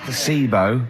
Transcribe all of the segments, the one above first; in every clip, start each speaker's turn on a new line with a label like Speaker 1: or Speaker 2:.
Speaker 1: Placebo,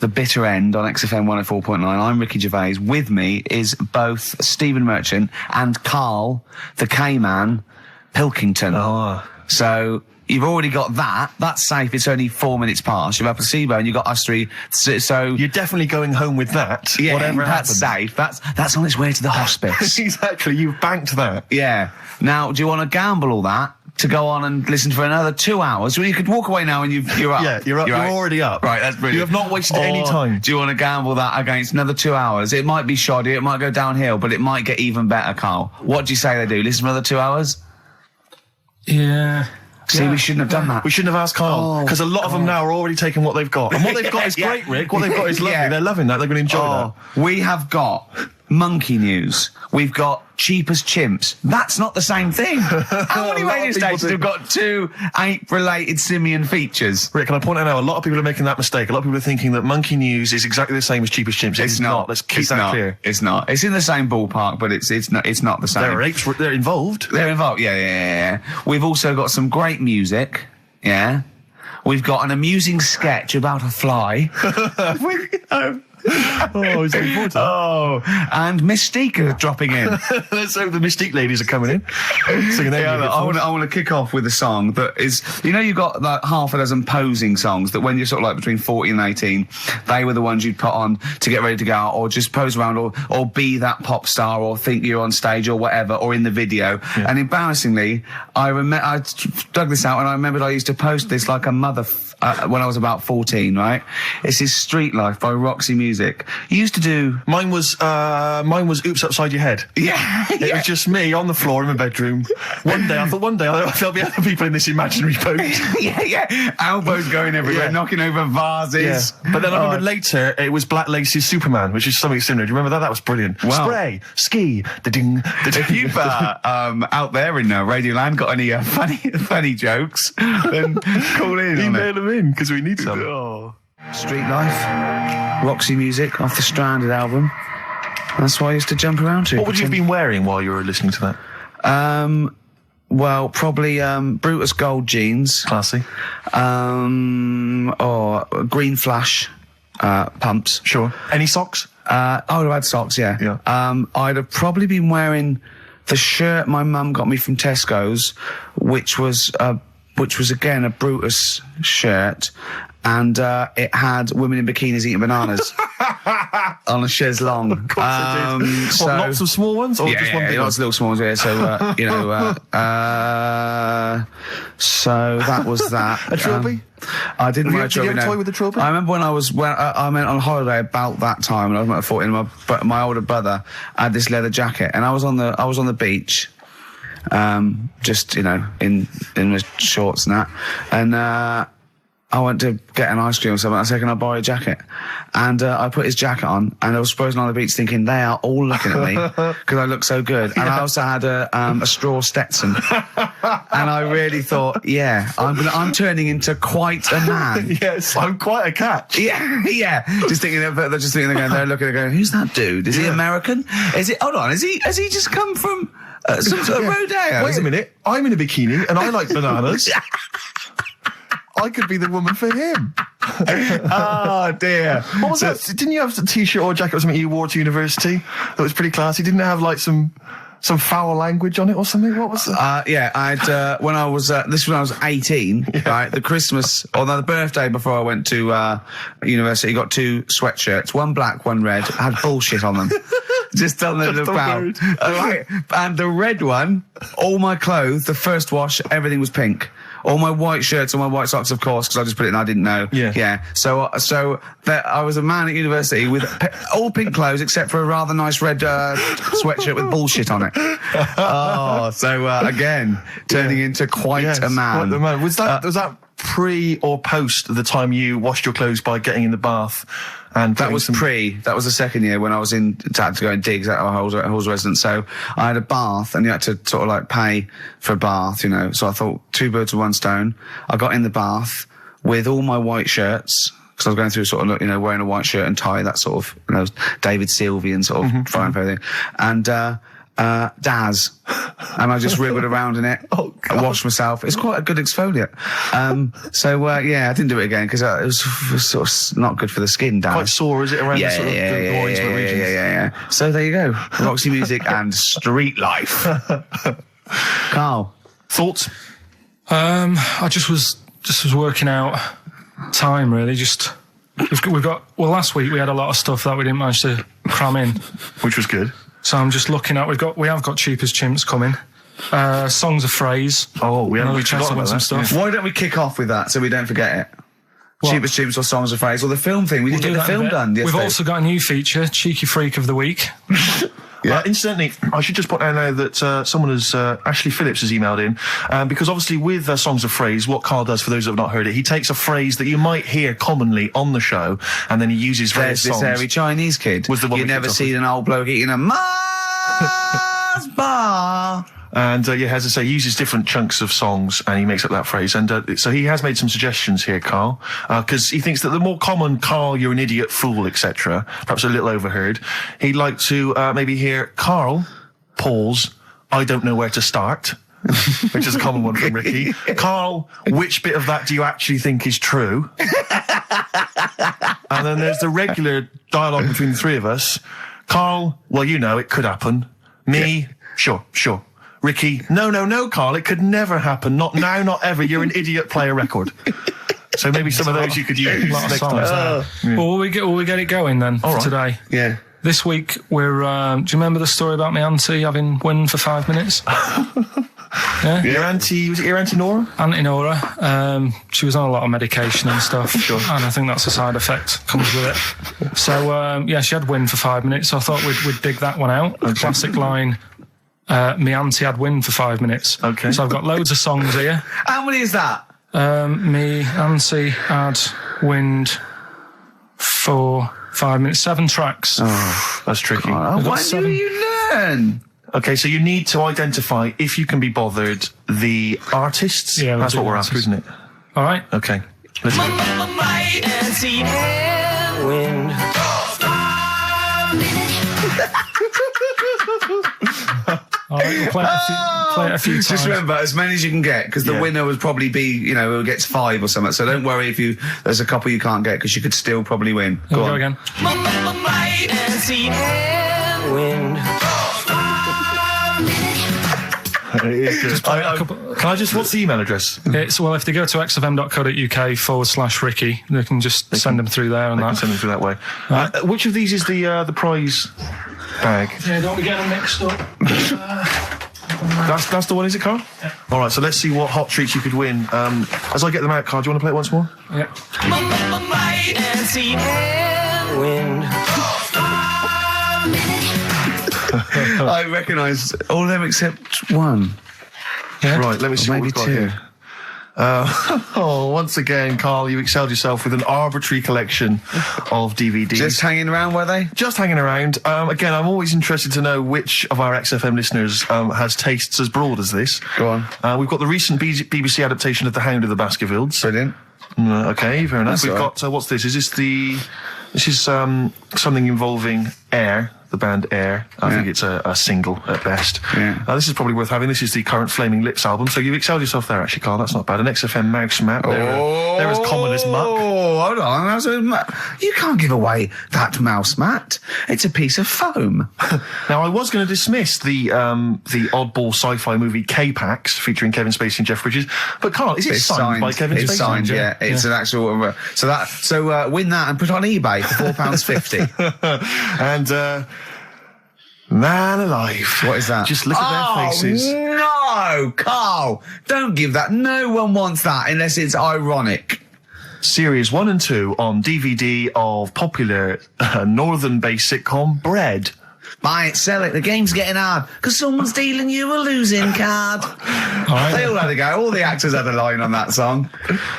Speaker 1: The Bitter End on XFM 104.9. I'm Ricky Gervais. With me is both Stephen Merchant and Karl, the K-Man, Pilkington.
Speaker 2: Oh.
Speaker 1: So you've already got that. That's safe. It's only 4 minutes past. You've had Placebo and you've got us three. So
Speaker 2: you're definitely going home with that.
Speaker 1: Yeah,
Speaker 2: whatever
Speaker 1: that's
Speaker 2: happens.
Speaker 1: safe. That's on its way to the hospice.
Speaker 2: Exactly. You've banked that.
Speaker 1: Yeah. Now, do you want to gamble all that to go on and listen for another 2 hours? Well, you could walk away now and you're up.
Speaker 2: Yeah, you're up. You're already up.
Speaker 1: Right, that's brilliant.
Speaker 2: You have not wasted any time.
Speaker 1: Do you want to gamble that against another 2 hours? It might be shoddy, it might go downhill, but it might get even better, Karl. What do you say they do? Listen for another 2 hours?
Speaker 2: Yeah.
Speaker 1: See, we shouldn't have done that.
Speaker 2: We shouldn't have asked Karl, because a lot of them now are already taking what they've got. And what they've got is great, Rick. What they've got is lovely.
Speaker 1: Yeah.
Speaker 2: They're loving that. They're going to enjoy that.
Speaker 1: We have got monkey news. We've got cheap as chimps. That's not the same thing. How many radio stations have got two ape-related simian features?
Speaker 2: Rick, can I point out now, a lot of people are making that mistake. A lot of people are thinking that monkey news is exactly the same as cheap as chimps. It's not. Let's keep that clear.
Speaker 1: It's not. It's in the same ballpark, but it's not the same.
Speaker 2: There are apes. They're involved.
Speaker 1: They're involved. Yeah. We've also got some great music. Yeah. We've got an amusing sketch about a fly.
Speaker 2: Oh, he's looking forward to that.
Speaker 1: Oh, and Mystique are dropping in.
Speaker 2: Let's hope the Mystique ladies are coming in. Singing
Speaker 1: I want to kick off with a song that is, you've got like half a dozen posing songs that when you're sort of like between 40 and 18, they were the ones you'd put on to get ready to go out or just pose around or be that pop star or think you're on stage or whatever or in the video. Yeah. And embarrassingly, I dug this out and I remembered I used to post this like a mother when I was about 14, right? This is Street Life by Roxy Music. You used to do...
Speaker 2: Mine was Oops Upside Your Head.
Speaker 1: Yeah.
Speaker 2: It was just me on the floor in my bedroom. One day there'll be other people in this imaginary boat.
Speaker 1: yeah. Elbows going everywhere, knocking over vases.
Speaker 2: Yeah. But then I remember later, it was Black Lace's Superman, which is something similar. Do you remember that? That was brilliant. Wow. Spray, ski, da-ding, da-ding.
Speaker 1: If you've, out there in Radioland got any funny jokes, then call in.
Speaker 2: Email them in, because we need some.
Speaker 1: Oh. Street Life, Roxy Music off the Stranded album. That's what I used to jump around to.
Speaker 2: What would you have been wearing while you were listening to that?
Speaker 1: Well, probably Brutus Gold jeans.
Speaker 2: Classy.
Speaker 1: Or Green Flash pumps.
Speaker 2: Sure. Any socks?
Speaker 1: I would have had socks, yeah. I'd have probably been wearing the shirt my mum got me from Tesco's, which was again a Brutus shirt, and it had women in bikinis eating bananas on a chaise longue.
Speaker 2: Of course it did. So, lots of small ones, or just one big one?
Speaker 1: Lots of little small ones. Yeah, so so that was that.
Speaker 2: A trilby?
Speaker 1: I didn't wear a
Speaker 2: trilby. Did you have a toy with a trilby?
Speaker 1: I remember when I went on holiday about that time, and I was about 14. My older brother had this leather jacket, and I was on the beach. Just in my shorts and that, and I went to get an ice cream or something. I said, "Can I borrow a jacket?" And I put his jacket on, and I was frozen on the beach, thinking they are all looking at me because I look so good. And I also had a straw Stetson, and I really thought, I'm turning into quite a man.
Speaker 2: Yes, I'm quite a catch.
Speaker 1: Yeah. Just thinking they're going, they're looking, they're going, who's that dude? Is he American? Has he just come from some sort of rodeo?
Speaker 2: Wait a minute, I'm in a bikini and I like bananas. I could be the woman for him.
Speaker 1: Oh, dear.
Speaker 2: What was that? Didn't you have a t-shirt or a jacket or something you wore to university that was pretty classy? Didn't it have like some foul language on it or something? What was that?
Speaker 1: I'd when I was 18, right? The Christmas or the birthday before I went to university, got two sweatshirts, one black, one red, had bullshit on them. Just on the bow. Right. And the red one, all my clothes, the first wash, everything was pink. All my white shirts and my white socks, of course, because I just put it in, I didn't know. Yeah. So I was a man at university with all pink clothes except for a rather nice red sweatshirt with bullshit on it. Again, turning into quite a man.
Speaker 2: Quite the man. Was that pre or post the time you washed your clothes by getting in the bath? And
Speaker 1: that was that was the second year when I was had to go in digs at our Halls residence. So I had a bath and you had to sort of like pay for a bath, So I thought two birds with one stone. I got in the bath with all my white shirts, because I was going through sort of, wearing a white shirt and tie, that sort of, David Sylvian sort of frying for everything. And Daz. And I just wriggled around in it.
Speaker 2: Oh, God.
Speaker 1: I washed myself. It's quite a good exfoliant. I didn't do it again because it was sort of not good for the skin, Daz.
Speaker 2: Quite sore, is it, around the sort of the more intimate regions?
Speaker 1: Yeah. So there you go. Roxy Music and Street Life. Carl.
Speaker 2: Thoughts?
Speaker 3: I just was working out time, really. We've got last week we had a lot of stuff that we didn't manage to cram in,
Speaker 2: Which was good.
Speaker 3: so I'm just looking at we have got Cheap as Chimps coming, songs of phrase.
Speaker 2: Oh, we haven't
Speaker 3: Another chance to
Speaker 2: forgotten
Speaker 3: win
Speaker 2: about
Speaker 3: some
Speaker 2: that,
Speaker 3: stuff.
Speaker 1: Why don't we kick off with that so we don't forget it?
Speaker 3: What?
Speaker 1: Cheap as Chimps or Songs of Phrase or the film thing. We didn't
Speaker 3: Do
Speaker 1: get the
Speaker 3: that in a
Speaker 1: film
Speaker 3: bit.
Speaker 1: done
Speaker 3: We've
Speaker 1: yesterday.
Speaker 3: also got a new feature, Cheeky Freak of the Week.
Speaker 2: Incidentally, I should just point out now that someone has, Ashley Phillips has emailed in, because obviously with Songs of Phrase, what Carl does, for those that have not heard it, he takes a phrase that you might hear commonly on the show, and then he uses various
Speaker 1: There's this
Speaker 2: songs.
Speaker 1: hairy Chinese kid.
Speaker 2: Was the one
Speaker 1: you
Speaker 2: we
Speaker 1: never
Speaker 2: kicked off
Speaker 1: seen an old bloke eating a Mars bar.
Speaker 2: And as I say, he uses different chunks of songs and he makes up that phrase. And so he has made some suggestions here, Carl, because he thinks that the more common "Carl, you're an idiot, fool," etc., perhaps a little overheard, he'd like to maybe hear "Carl, pause, I don't know where to start," which is a common one from Ricky. "Carl, which bit of that do you actually think is true?" And then there's the regular dialogue between the three of us. "Carl, well, you know, it could happen." "Me, sure. Ricky, no, Carl, it could never happen. Not now, not ever. You're an idiot, play a record." So maybe some of those you could use
Speaker 3: lot of
Speaker 2: next
Speaker 3: songs
Speaker 2: time.
Speaker 3: there. Well, will we get it going then
Speaker 2: All right.
Speaker 3: today?
Speaker 1: Yeah.
Speaker 3: This week we're. Do you remember the story about my auntie having wind for 5 minutes? Yeah.
Speaker 2: Your auntie, was it your auntie Nora?
Speaker 3: Auntie Nora, she was on a lot of medication and stuff, and I think that's a side effect comes with it. So she had wind for 5 minutes. So I thought we'd dig that one out.
Speaker 2: Okay.
Speaker 3: Classic line. Me auntie had wind for 5 minutes.
Speaker 2: Okay.
Speaker 3: So I've got loads of songs here.
Speaker 1: How many is that?
Speaker 3: Me auntie had wind for 5 minutes. 7 tracks.
Speaker 2: Oh, that's tricky.
Speaker 1: Why do
Speaker 3: 7.
Speaker 1: you learn?
Speaker 2: Okay, so you need to identify, if you can be bothered, the artists.
Speaker 3: Yeah, we'll
Speaker 2: that's
Speaker 3: do
Speaker 2: what we're
Speaker 3: artists.
Speaker 2: after, isn't it?
Speaker 3: All right.
Speaker 2: Okay. Let's go.
Speaker 4: My auntie had wind.
Speaker 3: All right, we'll play it a few times.
Speaker 1: Just remember, as many as you can get, because the
Speaker 2: Yeah.
Speaker 1: winner would probably be, who gets 5 or something. So don't worry if there's a couple you can't get, because you could still probably win.
Speaker 3: Here we
Speaker 1: Go
Speaker 3: go
Speaker 1: on.
Speaker 3: again.
Speaker 4: My auntie had wind.
Speaker 2: It is good. Can I just, what's the email address?
Speaker 3: If they go to xfm.co.uk/Ricky, they can just send them through there and
Speaker 2: I can
Speaker 3: that.
Speaker 2: send them through that way. Which of these is the prize bag?
Speaker 3: Yeah, don't be getting them mixed up.
Speaker 2: That's the one, is it, Carl? Yeah. All right, so let's see what hot treats you could win. As I get them out, Carl, do you want to play it once more?
Speaker 3: Yeah.
Speaker 4: My auntie had wind.
Speaker 1: I recognise all of them except one.
Speaker 3: Yeah.
Speaker 2: Right, let me see
Speaker 1: Or
Speaker 2: what
Speaker 1: maybe
Speaker 2: we've got
Speaker 1: 2.
Speaker 2: here. Once again, Carl, you excelled yourself with an arbitrary collection of DVDs.
Speaker 1: Just hanging around, were they?
Speaker 2: Just hanging around. Again, I'm always interested to know which of our XFM listeners has tastes as broad as this.
Speaker 1: Go on.
Speaker 2: We've got the recent BBC adaptation of The Hound of the Baskervilles.
Speaker 1: Brilliant.
Speaker 2: Okay, fair enough.
Speaker 1: That's
Speaker 2: We've
Speaker 1: all
Speaker 2: got, what's this? This is something involving Air, the band Air. I think it's a single at best.
Speaker 1: Yeah.
Speaker 2: This is probably worth having. This is the current Flaming Lips album. So you've excelled yourself there, actually, Carl. That's not bad. An XFM mouse map. They're as common as muck.
Speaker 1: Oh, hold on. You can't give away that mouse mat. It's a piece of foam.
Speaker 2: Now, I was going to dismiss the oddball sci-fi movie K-Pax featuring Kevin Spacey and Jeff Bridges, but Carl, is it
Speaker 1: It's
Speaker 2: signed by Kevin Spacey?
Speaker 1: It's signed, yeah. It's an actual. So win that and put it on eBay for £4.50.
Speaker 2: And man alive,
Speaker 1: What is that?
Speaker 2: Just look at their faces.
Speaker 1: No, Carl, don't give that. No one wants that unless it's ironic.
Speaker 2: Series 1 and 2 on DVD of popular northern-based sitcom Bread.
Speaker 1: Buy it, sell it. The game's getting hard because someone's dealing you a losing card. They all had a go. All the actors had a line on that song.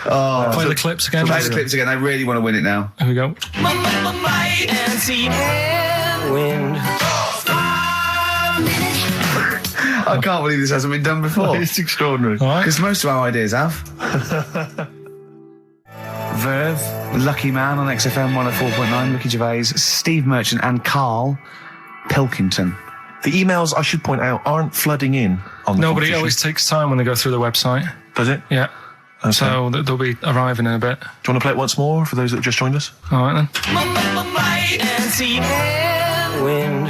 Speaker 3: Play the clips again.
Speaker 1: Play the clips again. They really want to win it now.
Speaker 3: Here we go.
Speaker 4: My auntie had wind.
Speaker 1: I can't believe this hasn't been done before.
Speaker 2: It's extraordinary.
Speaker 3: All right.
Speaker 1: Because most of our ideas have. Verve, Lucky Man on XFM 104.9, Ricky Gervais, Steve Merchant and Karl Pilkington.
Speaker 2: The emails, I should point out, aren't flooding in on the
Speaker 3: No, but it
Speaker 2: competition.
Speaker 3: always takes time when they go through the website.
Speaker 2: Does it?
Speaker 3: Yeah.
Speaker 2: Okay.
Speaker 3: So they'll be arriving in a bit.
Speaker 2: Do you want to play it once more for those that have just joined us?
Speaker 3: All right, then.
Speaker 4: Might and see and wind.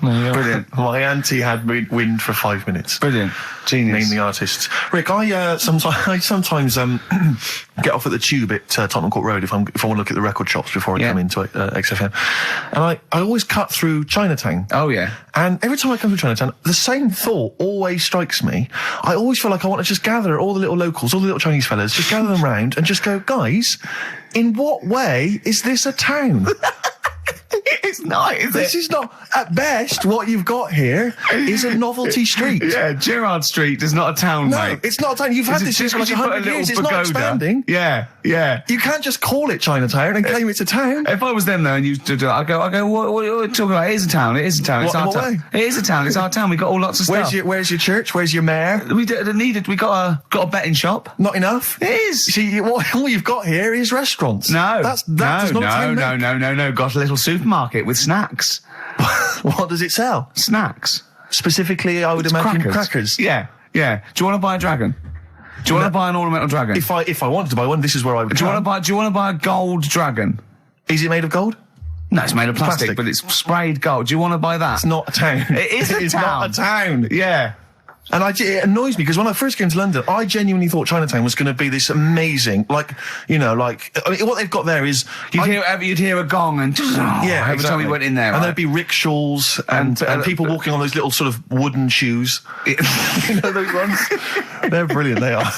Speaker 3: There you go.
Speaker 1: Brilliant.
Speaker 2: My auntie had wind for 5 minutes.
Speaker 1: Brilliant. Genius.
Speaker 2: Name the artists. Rick, I sometimes get off at the Tube at Tottenham Court Road if I want to look at the record shops before I
Speaker 1: Yeah.
Speaker 2: come into XFM, and I always cut through Chinatown.
Speaker 1: Oh, yeah.
Speaker 2: And every time I come through Chinatown, the same thought always strikes me. I always feel like I want to just gather all the little locals, all the little Chinese fellas, just gather them round and just go, guys, in what way is this a town?
Speaker 1: It's not, is
Speaker 2: This is not, at best, what you've got here is a novelty street.
Speaker 1: Yeah, Gerrard Street is not a town,
Speaker 2: No,
Speaker 1: mate.
Speaker 2: it's not a town. You've had this
Speaker 1: Just
Speaker 2: for like
Speaker 1: because you put
Speaker 2: 100 years. It's not
Speaker 1: pagoda.
Speaker 2: expanding.
Speaker 1: Yeah, yeah.
Speaker 2: You can't just call it Chinatown and claim it's a town.
Speaker 1: If I was them though, and you did it, I go, what are you talking about? It is a town. It is a town. It's
Speaker 2: What-
Speaker 1: our
Speaker 2: what
Speaker 1: town.
Speaker 2: way?
Speaker 1: It is a town. It's our town. We got all lots of stuff.
Speaker 2: Where's your church? Where's your mayor?
Speaker 1: We needed. We got a betting shop.
Speaker 2: Not enough.
Speaker 1: It is.
Speaker 2: See, all you've got here is restaurants.
Speaker 1: No,
Speaker 2: that does not a town make.
Speaker 1: no. Got a little supermarket with snacks.
Speaker 2: What does it sell?
Speaker 1: Snacks.
Speaker 2: Specifically, I would imagine crackers.
Speaker 1: Yeah, yeah. Do you want to buy a dragon? Do you want to buy an ornamental dragon?
Speaker 2: If I wanted to buy one, this is where I would.
Speaker 1: Do you want to buy a gold dragon?
Speaker 2: Is it made of gold?
Speaker 1: No, it's made of plastic,
Speaker 2: Plastic.
Speaker 1: but it's sprayed gold. Do you want to buy that?
Speaker 2: It's not a town.
Speaker 1: It is a
Speaker 2: It's
Speaker 1: town.
Speaker 2: not a town.
Speaker 1: Yeah.
Speaker 2: And it annoys me because when I first came to London, I genuinely thought Chinatown was going to be this amazing, what they've got there is
Speaker 1: You'd hear a gong and every time you went in there,
Speaker 2: and
Speaker 1: right?
Speaker 2: there'd be rickshaws and people walking on those little sort of wooden shoes. You know those ones? They're brilliant. They are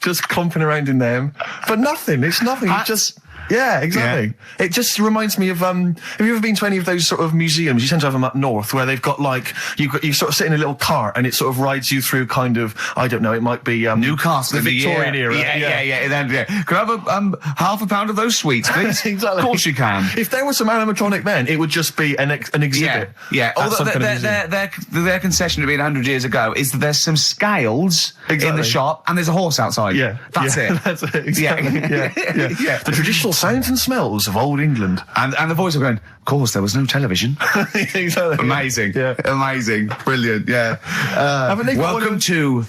Speaker 2: just clomping around in them, but nothing. It's nothing. It's just. Yeah, exactly. Yeah. It just reminds me of, have you ever been to any of those sort of museums? You tend to have them up north where they've got like, you sort of sit in a little cart and it sort of rides you through kind of, I don't know, it might be,
Speaker 1: Newcastle,
Speaker 2: the Victorian era.
Speaker 1: Yeah. Could I have half a pound of those sweets, please?
Speaker 2: Exactly.
Speaker 1: Of course you can.
Speaker 2: If there was some animatronic then, it would just be an exhibit.
Speaker 1: Yeah.
Speaker 2: Although
Speaker 1: Their concession to being 100 years ago is that there's some scales in the shop and there's a horse outside.
Speaker 2: Yeah.
Speaker 1: That's it.
Speaker 2: That's it. Exactly.
Speaker 1: Yeah.
Speaker 2: Yeah. The traditional sounds and smells of old England.
Speaker 1: And the voice of going, of course, there was no television.
Speaker 2: Exactly.
Speaker 1: Amazing.
Speaker 2: Yeah.
Speaker 1: Amazing. Brilliant. Yeah. Welcome to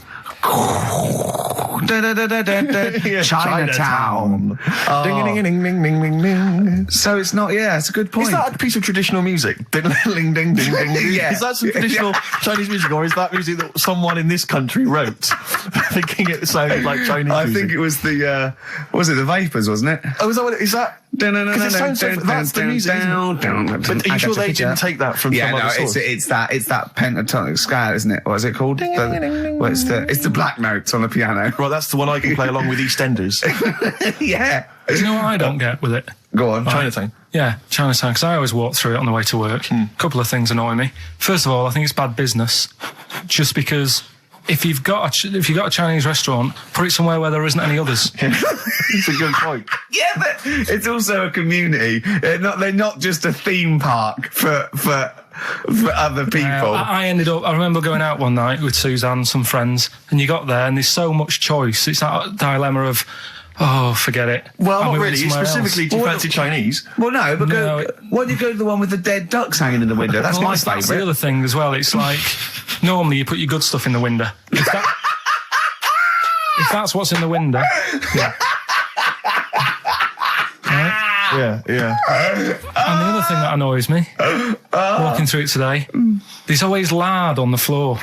Speaker 1: Chinatown.
Speaker 2: Ding, ding, ding, ding, ding, ding, ding.
Speaker 1: So it's not, it's a good point.
Speaker 2: Is that a piece of traditional music? Ding, ding, ding, ding, ding.
Speaker 1: Yeah.
Speaker 2: Is that some traditional Chinese music, or is that music that someone in this country wrote, thinking it sounded like Chinese music?
Speaker 1: I think it was the Vapors, wasn't it?
Speaker 2: Oh, is that what it is? That? Because it sounds so, that's the music, isn't it? But are you sure they didn't take that from some other source?
Speaker 1: it's that pentatonic scale, isn't it? What is it called? It's the black notes on the piano.
Speaker 2: Right, that's the one I can play along with EastEnders.
Speaker 1: Yeah.
Speaker 3: Do you know what I don't get with it?
Speaker 1: Go on.
Speaker 2: Chinatown.
Speaker 3: Yeah, Chinatown, because I always walk through it on the way to work. A couple of things annoy me. First of all, I think it's bad business, just because if you've got a Chinese restaurant, put it somewhere where there isn't any others.
Speaker 2: It's a good point.
Speaker 1: Yeah, but it's also a community. They're not just a theme park for other people.
Speaker 3: I remember going out one night with Suzanne and some friends, and you got there and there's so much choice. It's that dilemma of, forget it.
Speaker 2: Well,
Speaker 3: And
Speaker 2: not
Speaker 3: we went
Speaker 2: really.
Speaker 3: somewhere
Speaker 2: Specifically,
Speaker 3: else.
Speaker 2: do you fancy Chinese?
Speaker 1: Well, no, but why don't you go to the one with the dead ducks hanging in the window? That's my
Speaker 3: That's the
Speaker 1: favourite.
Speaker 3: other thing as well. It's like, normally you put your good stuff in the window. If that's what's in the window, yeah. Right?
Speaker 2: Yeah.
Speaker 3: And the other thing that annoys me, walking through it today, there's always lard on the floor.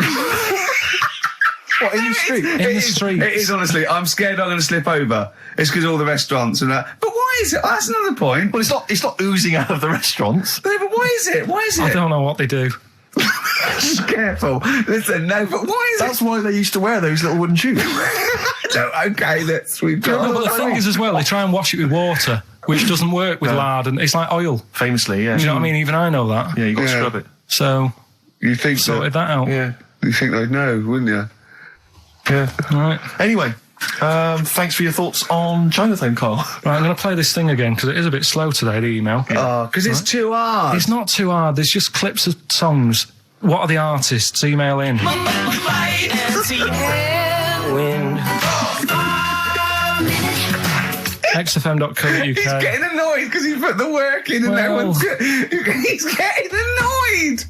Speaker 2: What, in the street?
Speaker 3: In the street.
Speaker 1: It is, honestly. I'm scared I'm going to slip over. It's because all the restaurants and that. But why is it? That's another point.
Speaker 2: Well, it's not oozing out of the restaurants.
Speaker 1: No, but why is it? Why is it?
Speaker 3: I don't know what they do.
Speaker 1: Careful. Listen, no, but why is
Speaker 2: That's why they used to wear those little wooden shoes.
Speaker 1: it? No, okay, we've got...
Speaker 3: No, but the thing is as well, they try and wash it with water, which doesn't work with lard, and it's like oil.
Speaker 2: Famously, yeah.
Speaker 3: Do you know what I mean? Even I know that.
Speaker 2: Yeah, you got to
Speaker 1: Yeah.
Speaker 2: scrub it.
Speaker 3: So,
Speaker 1: You think
Speaker 3: sorted that out.
Speaker 2: Yeah.
Speaker 1: You think they'd know, wouldn't you?
Speaker 2: Yeah.
Speaker 3: All right.
Speaker 2: Anyway, thanks for your thoughts on Chinatown, Carl.
Speaker 3: Right, I'm going to play this thing again, because it is a bit slow today, the email.
Speaker 1: Oh, because it's too hard.
Speaker 3: It's not too hard. There's just clips of songs. What are the artists? Email in.
Speaker 4: Might and see and wind.
Speaker 3: XFM.co.uk.
Speaker 1: He's getting annoyed because he put the work in and no
Speaker 3: Well.
Speaker 1: one's... He's getting annoyed.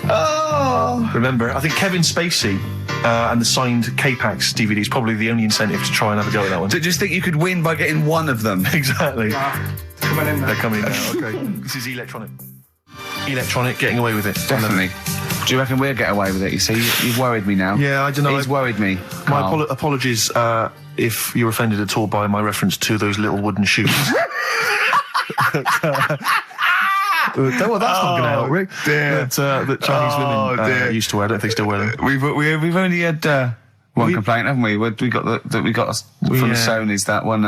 Speaker 1: Oh.
Speaker 2: Remember, I think Kevin Spacey and the signed K-Pax DVD is probably the only incentive to try and have a go at that one.
Speaker 1: Do you just think you could win by getting one of them?
Speaker 2: Exactly.
Speaker 3: Coming in
Speaker 2: They're
Speaker 3: there.
Speaker 2: coming in now. Okay. This is electronic. Electronic, getting away with it.
Speaker 1: Definitely. Do you reckon we'll get away with it? You see, you've worried me now.
Speaker 2: Yeah, I don't know.
Speaker 1: He's worried me.
Speaker 2: My
Speaker 1: Carl.
Speaker 2: apologies if you're offended at all by my reference to those little wooden shoes. Well, that's not going to help, Rick.
Speaker 1: Dear.
Speaker 2: That Chinese women used to wear. I don't think they still wear them.
Speaker 1: We've only had one complaint, haven't we? We got from the Sony's that one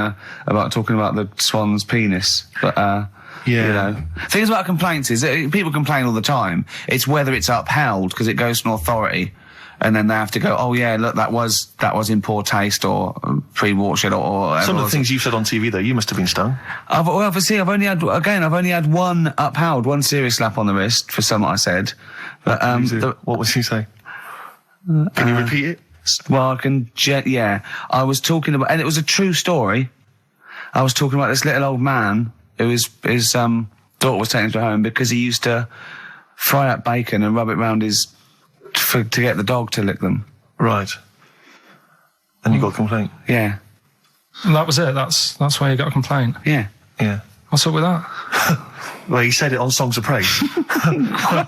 Speaker 1: about talking about the swan's penis, but. You know, things about complaints is that people complain all the time. It's whether it's upheld because it goes to an authority, and then they have to go, oh yeah, look, that was in poor taste or pre-watershed or whatever.
Speaker 2: Some of the things you've said on TV, though, you must have been stung.
Speaker 1: I've only had one upheld, one serious slap on the wrist for something I said. But
Speaker 2: What was he say? Can you repeat it?
Speaker 1: Well, I can. Yeah, I was talking about, and it was a true story. I was talking about this little old man. His daughter was taken to home because he used to fry up bacon and rub it round to get the dog to lick them.
Speaker 2: Right. And you got a complaint?
Speaker 1: Yeah.
Speaker 3: And that was it. That's why you got a complaint.
Speaker 1: Yeah.
Speaker 2: Yeah.
Speaker 3: What's up with that?
Speaker 2: Well, he said it on Songs of Praise.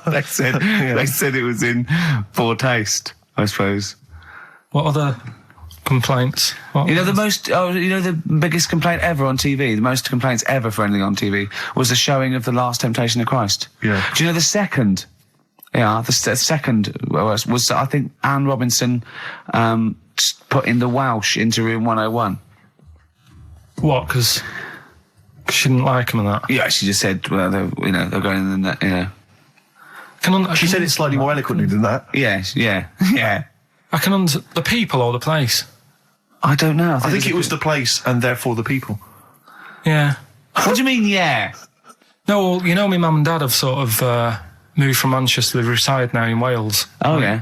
Speaker 1: They said it was in poor taste, I suppose.
Speaker 3: What other complaints?
Speaker 1: You know the biggest complaint ever on TV, the most complaints ever for anything on TV was the showing of The Last Temptation of Christ.
Speaker 2: Yeah.
Speaker 1: Do you know the second? Yeah, the second was I think Anne Robinson put in the Welsh into room 101.
Speaker 3: What? Because she didn't like him and that.
Speaker 1: Yeah, she just said, well, they're going in the,
Speaker 2: She said it slightly more eloquently than that.
Speaker 1: Yes, yeah.
Speaker 3: I can the people or the place.
Speaker 1: I don't know.
Speaker 2: I think it was the place and therefore the people.
Speaker 3: Yeah.
Speaker 1: What do you mean, yeah?
Speaker 3: No, well, you know, my mum and dad have sort of moved from Manchester. They reside now in Wales.
Speaker 1: Oh, yeah.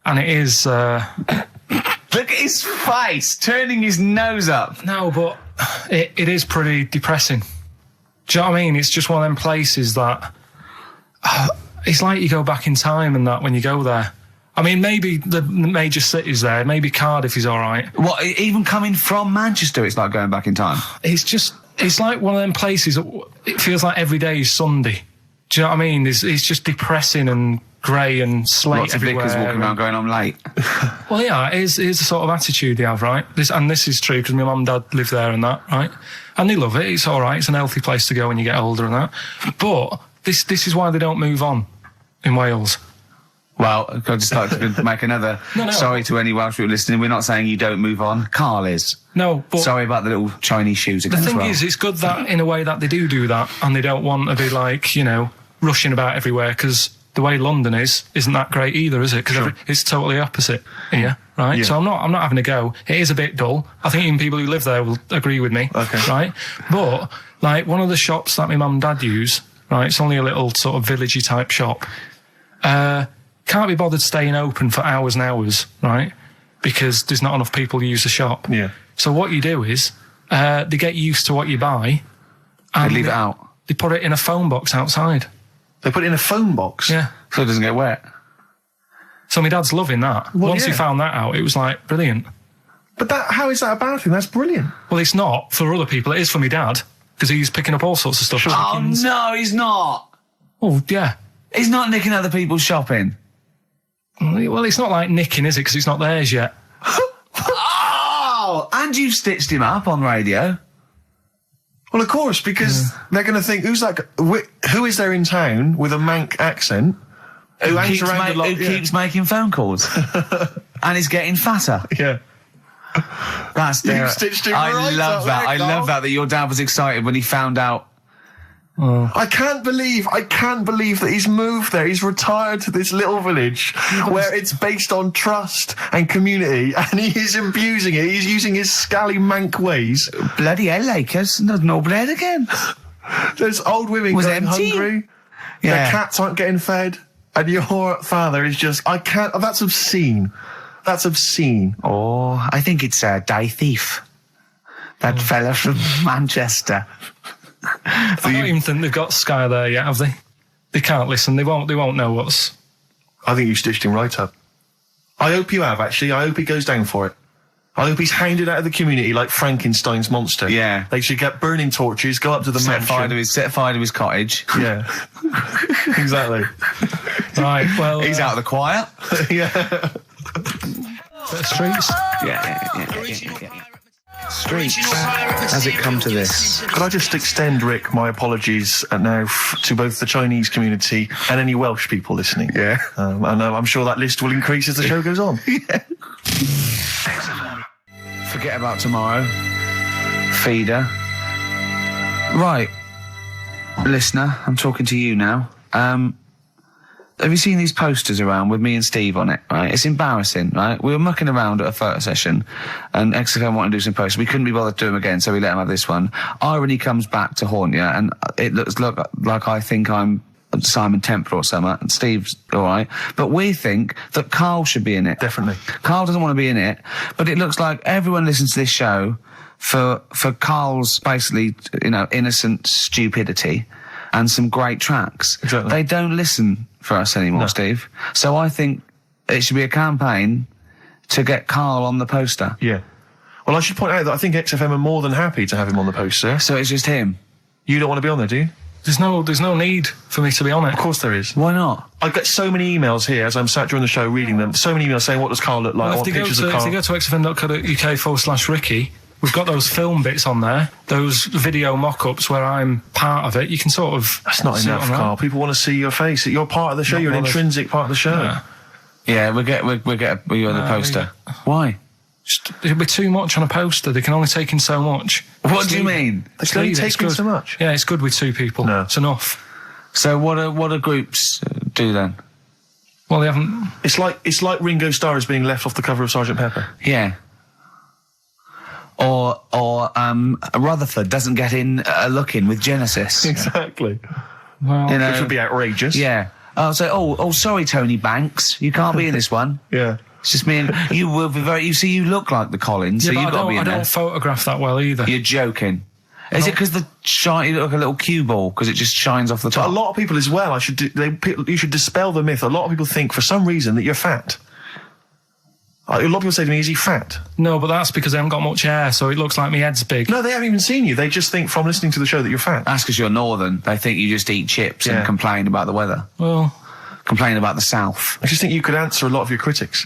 Speaker 3: And it is...
Speaker 1: Look at his face, turning his nose up.
Speaker 3: No, but it is pretty depressing. Do you know what I mean? It's just one of them places that... it's like you go back in time and that when you go there. I mean, maybe the major cities there, maybe Cardiff is all right.
Speaker 1: What, even coming from Manchester, it's like going back in time?
Speaker 3: It's like one of them places that it feels like every day is Sunday. Do you know what I mean? It's just depressing and grey and slate
Speaker 1: Lots of
Speaker 3: everywhere.
Speaker 1: lickers walking around going, I'm late.
Speaker 3: Well, yeah, it is the sort of attitude they have, right? This is true because my mum and dad live there and that, right? And they love it. It's all right. It's an healthy place to go when you get older and that. But this is why they don't move on in Wales.
Speaker 1: Well, I'd just like to make another...
Speaker 3: No.
Speaker 1: Sorry to any Welsh people listening. We're not saying you don't move on. Carl is.
Speaker 3: No, but...
Speaker 1: Sorry about the little Chinese shoes again.
Speaker 3: The thing
Speaker 1: as well.
Speaker 3: is, it's good that, in a way, that they do that, and they don't want to be, like, rushing about everywhere, because the way London isn't that great either, is it? Because it's totally opposite here, right?
Speaker 2: Yeah.
Speaker 3: So I'm not having a go. It is a bit dull. I think even people who live there will agree with me,
Speaker 2: Okay.
Speaker 3: right? But, like, one of the shops that my mum and dad use, right, it's only a little sort of villagey type shop, can't be bothered staying open for hours and hours, right? Because there's not enough people who use the shop.
Speaker 2: Yeah.
Speaker 3: So what you do is, they get used to what you buy. And
Speaker 1: They leave it out.
Speaker 3: They put it in a phone box outside.
Speaker 2: They put it in a phone box?
Speaker 3: Yeah.
Speaker 1: So it doesn't get wet.
Speaker 3: So my dad's loving that.
Speaker 2: Well,
Speaker 3: Once he
Speaker 2: yeah.
Speaker 3: found that out, it was like, brilliant.
Speaker 2: But how is that a bad thing? That's brilliant.
Speaker 3: Well, it's not for other people. It is for my dad. Because he's picking up all sorts of stuff.
Speaker 1: Oh,
Speaker 3: Chickens.
Speaker 1: no, he's not.
Speaker 3: Oh, yeah.
Speaker 1: He's not nicking other people's shopping.
Speaker 3: Well, it's not like nicking, is it? Because it's not theirs yet.
Speaker 1: Oh, and you've stitched him up on radio.
Speaker 2: Well, of course, because they're going to think, who is there in town with a Manc accent who hangs around a lot?
Speaker 1: Who keeps making phone calls and is getting fatter.
Speaker 2: Yeah.
Speaker 1: That's
Speaker 2: You've stitched him right
Speaker 1: I love
Speaker 2: up
Speaker 1: that.
Speaker 2: there,
Speaker 1: I
Speaker 2: Carl.
Speaker 1: love that your dad was excited when he found out.
Speaker 2: I can't believe that he's moved there. He's retired to this little village where it's based on trust and community, and he is abusing it. He's using his scally Manc ways.
Speaker 1: Bloody hell, Lakers. There's no bread again.
Speaker 2: There's old women
Speaker 1: Was
Speaker 2: going
Speaker 1: empty?
Speaker 2: hungry.
Speaker 1: Yeah.
Speaker 2: Their cats aren't getting fed. And your father is just, that's obscene. That's obscene.
Speaker 1: Oh, I think it's Die Thief. That fella from Manchester.
Speaker 3: I don't even think they've got Sky there yet, have they? They can't listen. They won't know what's...
Speaker 2: I think you stitched him right up. I hope you have, actually. I hope he goes down for it. I hope he's hounded out of the community like Frankenstein's monster.
Speaker 1: Yeah.
Speaker 2: They should get burning torches, go up to the
Speaker 1: Set fire
Speaker 2: mansion.
Speaker 1: to his cottage.
Speaker 2: Yeah. Exactly.
Speaker 3: Right, well...
Speaker 1: He's out of the choir.
Speaker 2: Yeah.
Speaker 3: The streets.
Speaker 1: Yeah. Streets. Has it come to this?
Speaker 2: Could I just extend, Rick, my apologies now to both the Chinese community and any Welsh people listening?
Speaker 1: Yeah.
Speaker 2: And I'm sure that list will increase as the show goes on.
Speaker 1: Yeah. Forget about tomorrow. Feeder. Right. Listener, I'm talking to you now. Have you seen these posters around with me and Steve on it, right? It's embarrassing, right? We were mucking around at a photo session and XFM wanted to do some posters. We couldn't be bothered to do them again, so we let them have this one. Irony comes back to haunt you, and it looks like I think I'm Simon Temple or something, and Steve's all right. But we think that Karl should be in it.
Speaker 2: Definitely.
Speaker 1: Karl doesn't want to be in it, but it looks like everyone listens to this show for Karl's basically, innocent stupidity and some great tracks.
Speaker 2: Exactly.
Speaker 1: They don't listen for us anymore,
Speaker 2: No.
Speaker 1: Steve. So I think it should be a campaign to get Karl on the poster.
Speaker 2: Yeah. Well, I should point out that I think XFM are more than happy to have him on the poster.
Speaker 1: So it's just him.
Speaker 2: You don't want to be on there, do you?
Speaker 3: There's no need for me to be on it.
Speaker 2: Of course there is.
Speaker 1: Why not?
Speaker 2: I get so many emails here as I'm sat during the show reading them. So many emails saying, what does Karl look like? I
Speaker 3: Well,
Speaker 2: want
Speaker 3: if they
Speaker 2: pictures of Karl.
Speaker 3: go to xfm.co.uk/Ricky, we've got those film bits on there, those video mock-ups where I'm part of it. You can sort of...
Speaker 2: That's not
Speaker 3: see it
Speaker 2: enough,
Speaker 3: on there.
Speaker 2: Karl. People want to see your face. You're part of the show.
Speaker 3: Not
Speaker 2: You're an
Speaker 3: bothered.
Speaker 2: intrinsic part of the show.
Speaker 3: Yeah.
Speaker 1: Yeah, we'll get you on the poster. Why?
Speaker 3: It'll be too much on a poster. They can only take in so much.
Speaker 1: What do you mean?
Speaker 2: They can only
Speaker 3: It's
Speaker 2: take in
Speaker 3: good.
Speaker 2: so much.
Speaker 3: Yeah, it's good with two people.
Speaker 2: No.
Speaker 3: It's enough.
Speaker 1: So what do groups do then?
Speaker 3: Well, they haven't...
Speaker 2: It's like Ringo Starr is being left off the cover of Sgt. Pepper.
Speaker 1: Yeah. Or Rutherford doesn't get in a look in with Genesis.
Speaker 2: Exactly.
Speaker 3: Well,
Speaker 1: You know,
Speaker 2: Which would be outrageous.
Speaker 1: yeah. Oh, sorry, Tony Banks, you can't be in this one.
Speaker 2: Yeah.
Speaker 1: It's just me and you will be very. You see, you look like the Collins, so
Speaker 3: but
Speaker 1: you've got to be
Speaker 3: I
Speaker 1: in there.
Speaker 3: don't photograph that well either.
Speaker 1: You're joking. Is it because the shine? You look like a little cue ball because it just shines off the
Speaker 2: A
Speaker 1: top.
Speaker 2: lot of people as well, you should dispel the myth. A lot of people think for some reason that you're fat. A lot of people say to me, is he fat?
Speaker 3: No, but that's because I haven't got much hair, so it looks like my head's big.
Speaker 2: No, they haven't even seen you. They just think from listening to the show that you're fat.
Speaker 1: That's because you're northern. They think you just eat chips
Speaker 2: Yeah.
Speaker 1: and complain about the weather,
Speaker 3: Well,
Speaker 1: complain about the south.
Speaker 2: I just think you could answer a lot of your critics.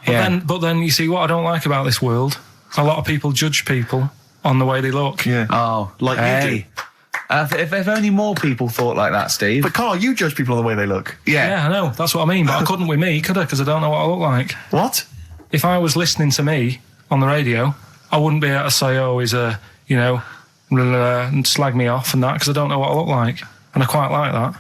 Speaker 3: but then you see what I don't like about this world. A lot of people judge people on the way they look.
Speaker 2: Yeah.
Speaker 1: Oh,
Speaker 2: Like you
Speaker 1: hey. If only more people thought like that, Steve.
Speaker 2: But Karl, you judge people on the way they look.
Speaker 3: Yeah, I know. That's what I mean. But I couldn't with me, could I? Because I don't know what I look like.
Speaker 2: What?
Speaker 3: If I was listening to me on the radio, I wouldn't be able to say, oh, he's a, and slag me off and that, because I don't know what I look like. And I quite like that.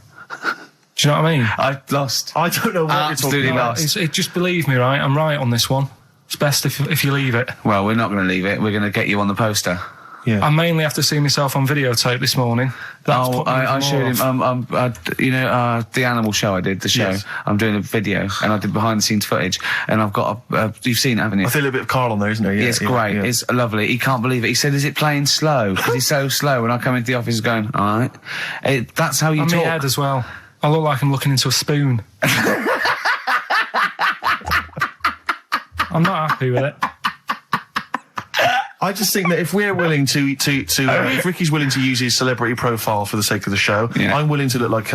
Speaker 3: Do you know what I mean?
Speaker 1: I lost.
Speaker 2: I don't know what
Speaker 1: Absolutely
Speaker 2: you're talking about.
Speaker 1: lost.
Speaker 3: Just believe me, right? I'm right on this one. It's best if you leave it.
Speaker 1: Well, we're not going to leave it. We're going to get you on the poster.
Speaker 2: Yeah.
Speaker 3: I mainly have to see myself on videotape this morning. That's put me
Speaker 1: I
Speaker 3: even
Speaker 1: showed
Speaker 3: more
Speaker 1: him.
Speaker 3: off.
Speaker 1: The animal show I did, the show.
Speaker 2: Yes.
Speaker 1: I'm doing a video, and I did behind the scenes footage, and I've got you've seen it, haven't you?
Speaker 2: I feel a bit of Karl on there, isn't there? Yeah,
Speaker 1: It's great.
Speaker 2: yeah.
Speaker 1: It's lovely. He can't believe it. He said, "Is it playing slow?" Because he's so slow. When I come into the office, going, "All right." That's how you
Speaker 3: On my
Speaker 1: talk.
Speaker 3: head as well. I look like I'm looking into a spoon. I'm not happy with it.
Speaker 2: I just think that if we're willing if Ricky's willing to use his celebrity profile for the sake of the show,
Speaker 1: Yeah.
Speaker 2: I'm willing to look like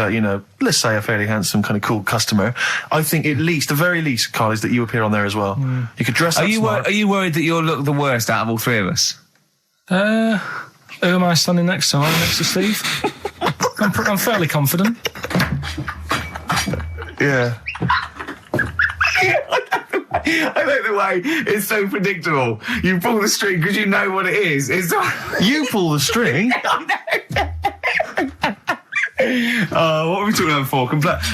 Speaker 2: let's say a fairly handsome, kind of cool customer. I think the very least, Karl, is that you appear on there as well. You could dress up smart.
Speaker 1: Are you worried that you'll look the worst out of all three of us?
Speaker 3: Who am I standing next to? I'm next to Steve. I'm fairly confident.
Speaker 2: Yeah.
Speaker 1: I like the way it's so predictable. You pull the string because you know what it is. It's
Speaker 2: You pull the string.
Speaker 1: what were we talking about before?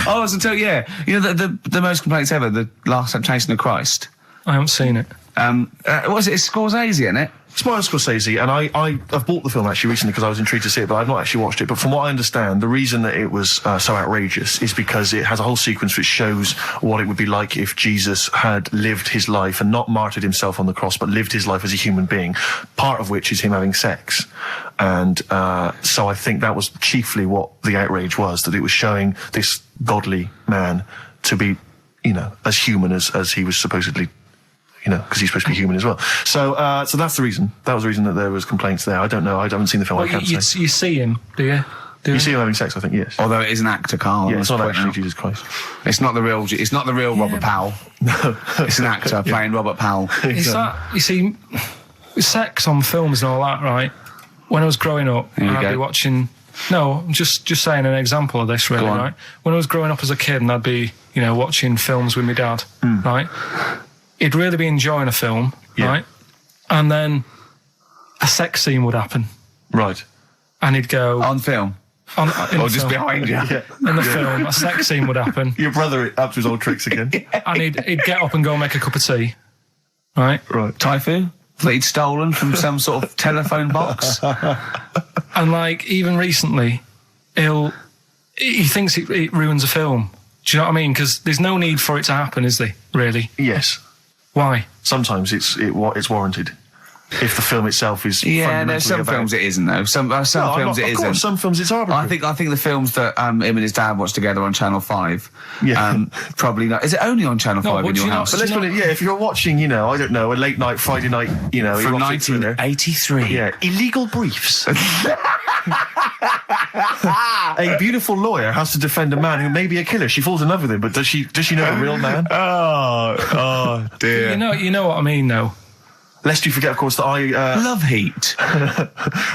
Speaker 1: I was to tell you, the most complaints ever. The Last Temptation of Christ.
Speaker 3: I haven't seen it.
Speaker 1: Was it? It's Scorsese, isn't it?
Speaker 2: It's Martin Scorsese, and I've bought the film actually recently because I was intrigued to see it, but I've not actually watched it. But from what I understand, the reason that it was so outrageous is because it has a whole sequence which shows what it would be like if Jesus had lived his life and not martyred himself on the cross, but lived his life as a human being, part of which is him having sex. And so I think that was chiefly what the outrage was, that it was showing this godly man to be, as human as he was supposedly, because he's supposed to be human as well. So that's the reason. That was the reason that there was complaints there. I don't know. I haven't seen the film.
Speaker 3: Well,
Speaker 2: I can't say.
Speaker 3: You see him, do you?
Speaker 2: You see him having sex, I think, yes.
Speaker 1: Although it is an actor, Carl.
Speaker 2: Yeah, it's not actually Jesus Christ.
Speaker 1: It's not the real. It's not the real Robert Powell.
Speaker 2: No,
Speaker 1: it's an actor playing Robert Powell.
Speaker 3: Is that, you see, sex on films and all that, right? When I was growing up, I'd be watching. No, I'm just saying an example of this, really, right? When I was growing up as a kid, and I'd be, watching films with my dad, right? He'd really be enjoying a film, right? And then a sex scene would happen.
Speaker 2: Right.
Speaker 3: And he'd go...
Speaker 1: On film?
Speaker 3: Or
Speaker 1: just behind you?
Speaker 3: In the film, a sex scene would happen.
Speaker 2: Your brother up to his old tricks again.
Speaker 3: And he'd get up and go make a cup of tea, right?
Speaker 2: Right.
Speaker 1: Typhoon? That he'd stolen from some sort of telephone box?
Speaker 3: And, even recently, he thinks it ruins a film. Do you know what I mean? Because there's no need for it to happen, is there, really?
Speaker 2: Yes.
Speaker 3: Why?
Speaker 2: Sometimes it's warranted. If the film itself is
Speaker 1: there's some films it isn't though. Some films it isn't.
Speaker 2: Some films it's arbitrary.
Speaker 1: I think the films that him and his dad watched together on Channel 5. Probably not. Is it only on Channel 5 in your house?
Speaker 2: But let's put it. Yeah, if you're watching, I don't know, a late night Friday night,
Speaker 1: from 1983.
Speaker 2: Yeah, Illegal Briefs. A beautiful lawyer has to defend a man who may be a killer. She falls in love with him, but does she know the real man?
Speaker 1: Oh dear.
Speaker 3: You know what I mean, though.
Speaker 2: Lest you forget, of course, that I...
Speaker 1: Love Heat.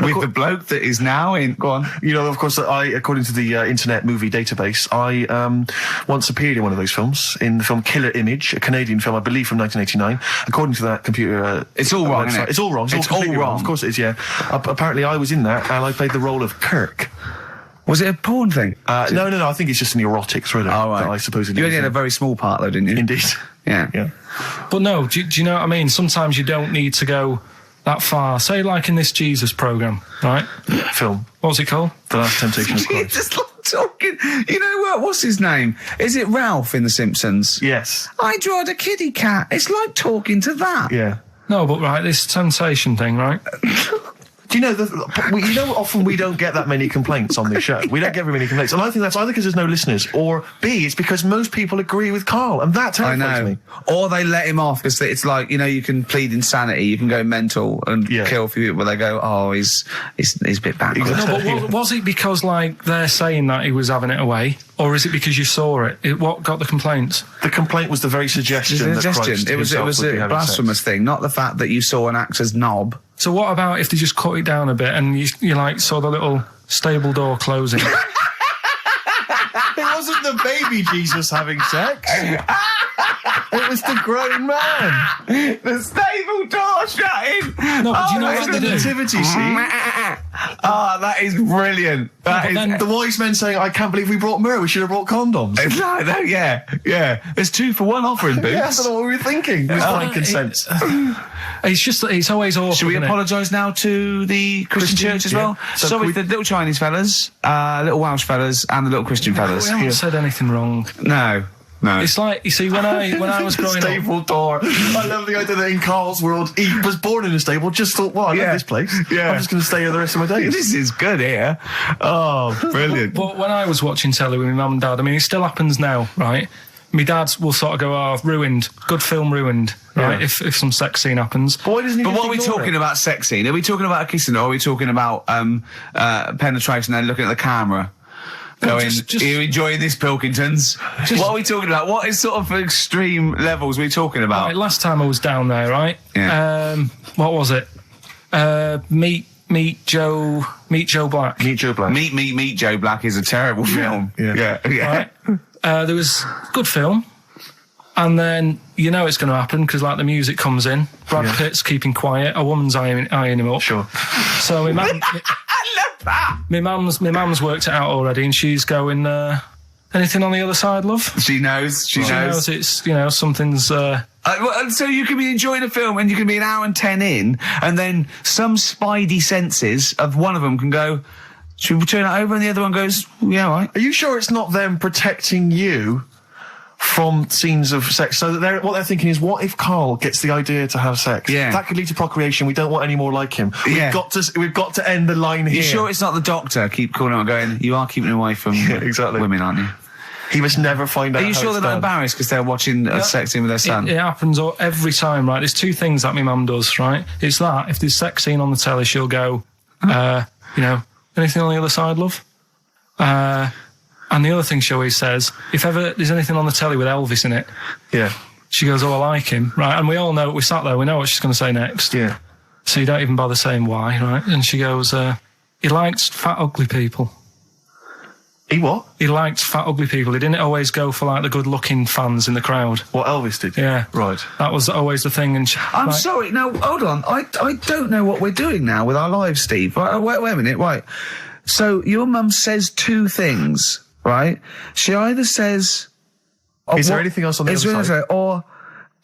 Speaker 1: With the bloke that is now in... Go on.
Speaker 2: Of course, that I, according to the Internet Movie Database, I once appeared in one of those films, in the film Killer Image, a Canadian film, I believe, from 1989. According to that computer...
Speaker 1: it's all wrong, isn't it?
Speaker 2: It's all wrong.
Speaker 1: It's all wrong.
Speaker 2: Of course it is, yeah. Apparently, I was in that, and I played the role of Kirk.
Speaker 1: Was it a porn thing?
Speaker 2: No. I think it's just an erotic thriller.
Speaker 1: Oh, right.
Speaker 2: That I suppose it is.
Speaker 1: You only had a very small part, though, didn't you?
Speaker 2: Indeed.
Speaker 1: Yeah.
Speaker 3: But no, do you know what I mean? Sometimes you don't need to go that far. Say, like in this Jesus program, right?
Speaker 2: Film.
Speaker 3: What's it called?
Speaker 2: The Last Temptation of Christ.
Speaker 1: Just like talking. You know what? What's his name? Is it Ralph in The Simpsons?
Speaker 2: Yes.
Speaker 1: I drawed a kitty cat. It's like talking to that.
Speaker 2: Yeah.
Speaker 3: No, but right, this sensation thing, right?
Speaker 2: Do you know, often we don't get that many complaints on this show. We don't get very many complaints. And I think that's either because there's no listeners, or B, it's because most people agree with Carl. And that terrifies me.
Speaker 1: Or they let him off because it's like, you can plead insanity, you can go mental and kill a few people, but they go, oh, he's a bit bad.
Speaker 3: No, but was it because, they're saying that he was having it away? Or is it because you saw it? What got the complaints?
Speaker 2: The complaint was the very suggestion that Christ
Speaker 1: it was a blasphemous thing, not the fact that you saw an actor's knob.
Speaker 3: So what about if they just cut it down a bit and you saw the little stable door closing?
Speaker 2: It wasn't the baby Jesus having sex. It was the grown man.
Speaker 1: The stable door shutting.
Speaker 3: No, but do you know what
Speaker 2: the
Speaker 3: they do?
Speaker 2: nativity scene?
Speaker 1: That is brilliant.
Speaker 2: The wise men saying, I can't believe we brought myrrh, we should have brought condoms.
Speaker 1: Yeah. There's 2 for 1 offering, Boots.
Speaker 2: Yeah, I don't know what we were thinking. With frankincense.
Speaker 3: It's just that it's always awful.
Speaker 1: Should we apologise now to the Christian church as well?
Speaker 2: So
Speaker 1: Sorry, the little Chinese fellas, little Welsh fellas, and the little Christian fellas.
Speaker 3: We haven't said anything wrong.
Speaker 1: No.
Speaker 3: It's like, you see, when I was growing up...
Speaker 2: Stable door. I love the idea that in Carl's world, he was born in a stable, just thought, well, I love this place. Yeah. I'm just going to stay here the rest of my days.
Speaker 1: This is good here. Oh, brilliant.
Speaker 3: But when I was watching telly with my mum and dad, it still happens now, right? My dad will sort of go, ruined. Good film ruined, right?
Speaker 2: Yeah.
Speaker 3: If some sex scene happens.
Speaker 2: But
Speaker 1: what are we talking about sex scene? Are we talking about a kissing, or are we talking about penetration and looking at the camera? Going, are you enjoying this, Pilkingtons? What are we talking about? What is sort of extreme levels are we talking about?
Speaker 3: Right, last time I was down there, right?
Speaker 1: Yeah.
Speaker 3: What was it? Meet Joe Black.
Speaker 2: Meet Joe Black.
Speaker 1: Meet Joe Black is a terrible film. Yeah.
Speaker 3: Right? There was good film. And then it's going to happen because the music comes in. Brad Pitt's keeping quiet. A woman's eyeing him up.
Speaker 2: Sure.
Speaker 3: So my mum,
Speaker 1: I love that.
Speaker 3: my mum's worked it out already, and she's going. Anything on the other side, love?
Speaker 1: She knows. She
Speaker 3: She knows it's, something's...
Speaker 1: So you can be enjoying a film and you can be an hour and 10 in, and then some spidey senses of one of them can go, should we turn it over? And the other one goes, yeah, all right.
Speaker 2: Are you sure it's not them protecting you from scenes of sex? So that what they're thinking is, what if Karl gets the idea to have sex?
Speaker 1: Yeah.
Speaker 2: That could lead to procreation. We don't want any more like him. We've got to end the line here.
Speaker 1: You sure it's not the doctor? Keep calling out going, you are keeping away from
Speaker 2: exactly.
Speaker 1: women, aren't you?
Speaker 2: He must never find out.
Speaker 1: Are you sure they're not embarrassed because they're watching a sex scene with their son?
Speaker 3: It happens every time, right? There's two things that my mum does, right? It's that, if there's sex scene on the telly, she'll go, anything on the other side, love? And the other thing she always says, if ever there's anything on the telly with Elvis in it, she goes, oh, I like him, right? And we all know, we sat there, we know what she's going to say next.
Speaker 2: Yeah.
Speaker 3: So you don't even bother saying why, right? And she goes, he likes fat, ugly people.
Speaker 2: He what?
Speaker 3: He liked fat, ugly people. He didn't always go for, like, the good-looking fans in the crowd.
Speaker 2: What Elvis did?
Speaker 3: Yeah.
Speaker 2: Right.
Speaker 3: That was always the thing. And
Speaker 1: I'm sorry. No, hold on. I don't know what we're doing now with our lives, Steve. Wait a minute. Right. So your mum says two things, right? She either says...
Speaker 2: Is there anything else on the other side?
Speaker 1: Or,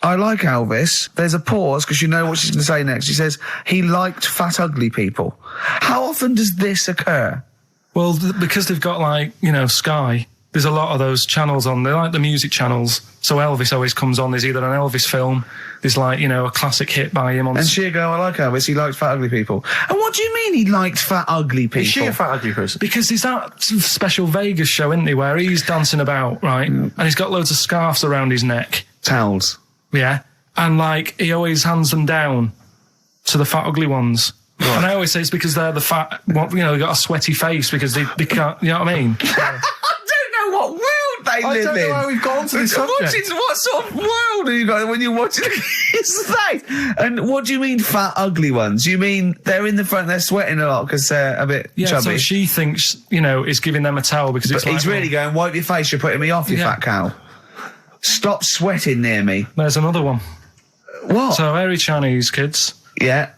Speaker 1: I like Elvis. There's a pause because you know what she's going to say next. She says, he liked fat, ugly people. How often does this occur?
Speaker 3: Well, because they've got, like, Sky, there's a lot of those channels on. They're like the music channels. So Elvis always comes on. There's either an Elvis film, there's, like, a classic hit by him on...
Speaker 1: And she'll go, I like Elvis, he likes fat, ugly people. And what do you mean he liked fat, ugly people?
Speaker 2: Is she a fat, ugly person?
Speaker 3: Because there's that special Vegas show, isn't he, where he's dancing about, right? And he's got loads of scarves around his neck.
Speaker 1: Towels.
Speaker 3: Yeah. And, like, he always hands them down to the fat, ugly ones. Right. And I always say it's because they're the fat, they've got a sweaty face because they can't, you know what I mean?
Speaker 1: I don't know what world they live in.
Speaker 2: I don't know how we've gone to this subject.
Speaker 1: What sort of world are you got when you're watching his face? And what do you mean fat, ugly ones? You mean they're in the front, they're sweating a lot because they're a bit chubby?
Speaker 3: So she thinks, is giving them a towel because it's
Speaker 1: but he's really going, wipe your face, you're putting me off, you fat cow. Stop sweating near me.
Speaker 3: There's another one.
Speaker 1: What?
Speaker 3: So, hairy Chinese kids.
Speaker 1: Yeah.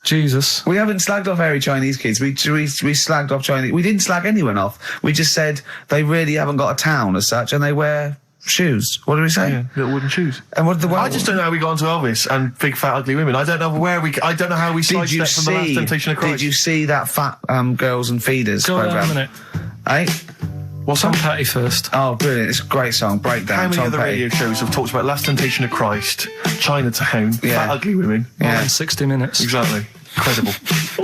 Speaker 3: Jesus.
Speaker 1: We haven't slagged off hairy Chinese kids. We slagged off Chinese. We didn't slag anyone off. We just said they really haven't got a town as such, and they wear shoes. What do we say?
Speaker 2: Yeah, little wooden shoes.
Speaker 1: And what
Speaker 2: I just don't know how we got onto Elvis and big fat ugly women. I don't know I don't know how we sidestepped from the Last Temptation of Christ.
Speaker 1: Did you see that Fat Girls and Feeders
Speaker 3: Go
Speaker 1: program?
Speaker 3: on a minute.
Speaker 1: Eh?
Speaker 3: What's Tom Petty first?
Speaker 1: Oh, brilliant! It's a great song. Breakdown.
Speaker 2: How many
Speaker 1: Tom
Speaker 2: other
Speaker 1: Petty.
Speaker 2: radio shows have talked about Last Temptation of Christ, Chinatown, fat ugly women?
Speaker 3: More than 60 minutes.
Speaker 2: Exactly. Incredible.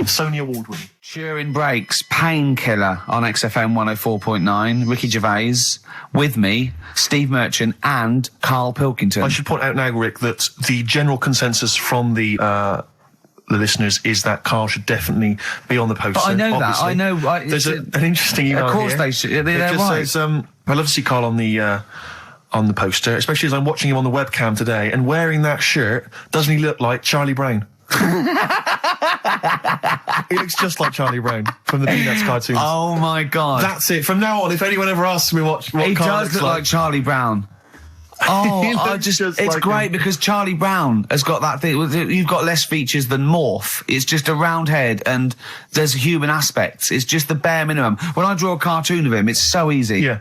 Speaker 2: Sony Award winning.
Speaker 1: Turin Breaks, Painkiller on XFM 104.9. Ricky Gervais, with me, Steve Merchant and Karl Pilkington.
Speaker 2: I should point out now, Rick, that the general consensus from the listeners is that Karl should definitely be on the poster.
Speaker 1: But I know
Speaker 2: obviously.
Speaker 1: that. I know.
Speaker 2: There's an interesting email
Speaker 1: Of course
Speaker 2: here.
Speaker 1: they should. They're
Speaker 2: It just
Speaker 1: right.
Speaker 2: says, I'd love to see Karl on the poster, especially as I'm watching him on the webcam today, and wearing that shirt, doesn't he look like Charlie Brown? He looks just like Charlie Brown from the Peanuts cartoons.
Speaker 1: Oh my God.
Speaker 2: That's it. From now on, if anyone ever asks me what
Speaker 1: He
Speaker 2: Karl
Speaker 1: does
Speaker 2: looks
Speaker 1: look like Charlie Brown. Oh,
Speaker 2: He looks just
Speaker 1: it's
Speaker 2: like
Speaker 1: great
Speaker 2: him.
Speaker 1: because Charlie Brown has got that thing. You've got less features than Morph. It's just a round head and there's human aspects. It's just the bare minimum. When I draw a cartoon of him, it's so easy.
Speaker 2: Yeah.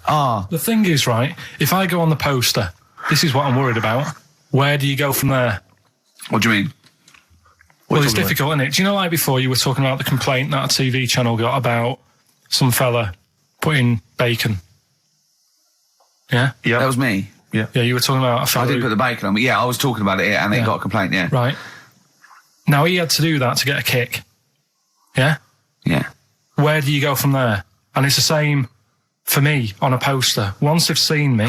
Speaker 3: The thing is, right, if I go on the poster, this is what I'm worried about. Where do you go from there?
Speaker 1: What do you mean?
Speaker 3: Well, it's difficult, isn't it? Do you know, like before, you were talking about the complaint that a TV channel got about some fella putting bacon? Yeah?
Speaker 2: Yeah.
Speaker 1: That was me.
Speaker 2: Yeah.
Speaker 3: Yeah, you were talking about a fella
Speaker 1: I didn't put the bacon on, but yeah, I was talking about it and it got a complaint, yeah.
Speaker 3: Right. Now, he had to do that to get a kick. Yeah?
Speaker 1: Yeah.
Speaker 3: Where do you go from there? And it's the same for me on a poster. Once they've seen me...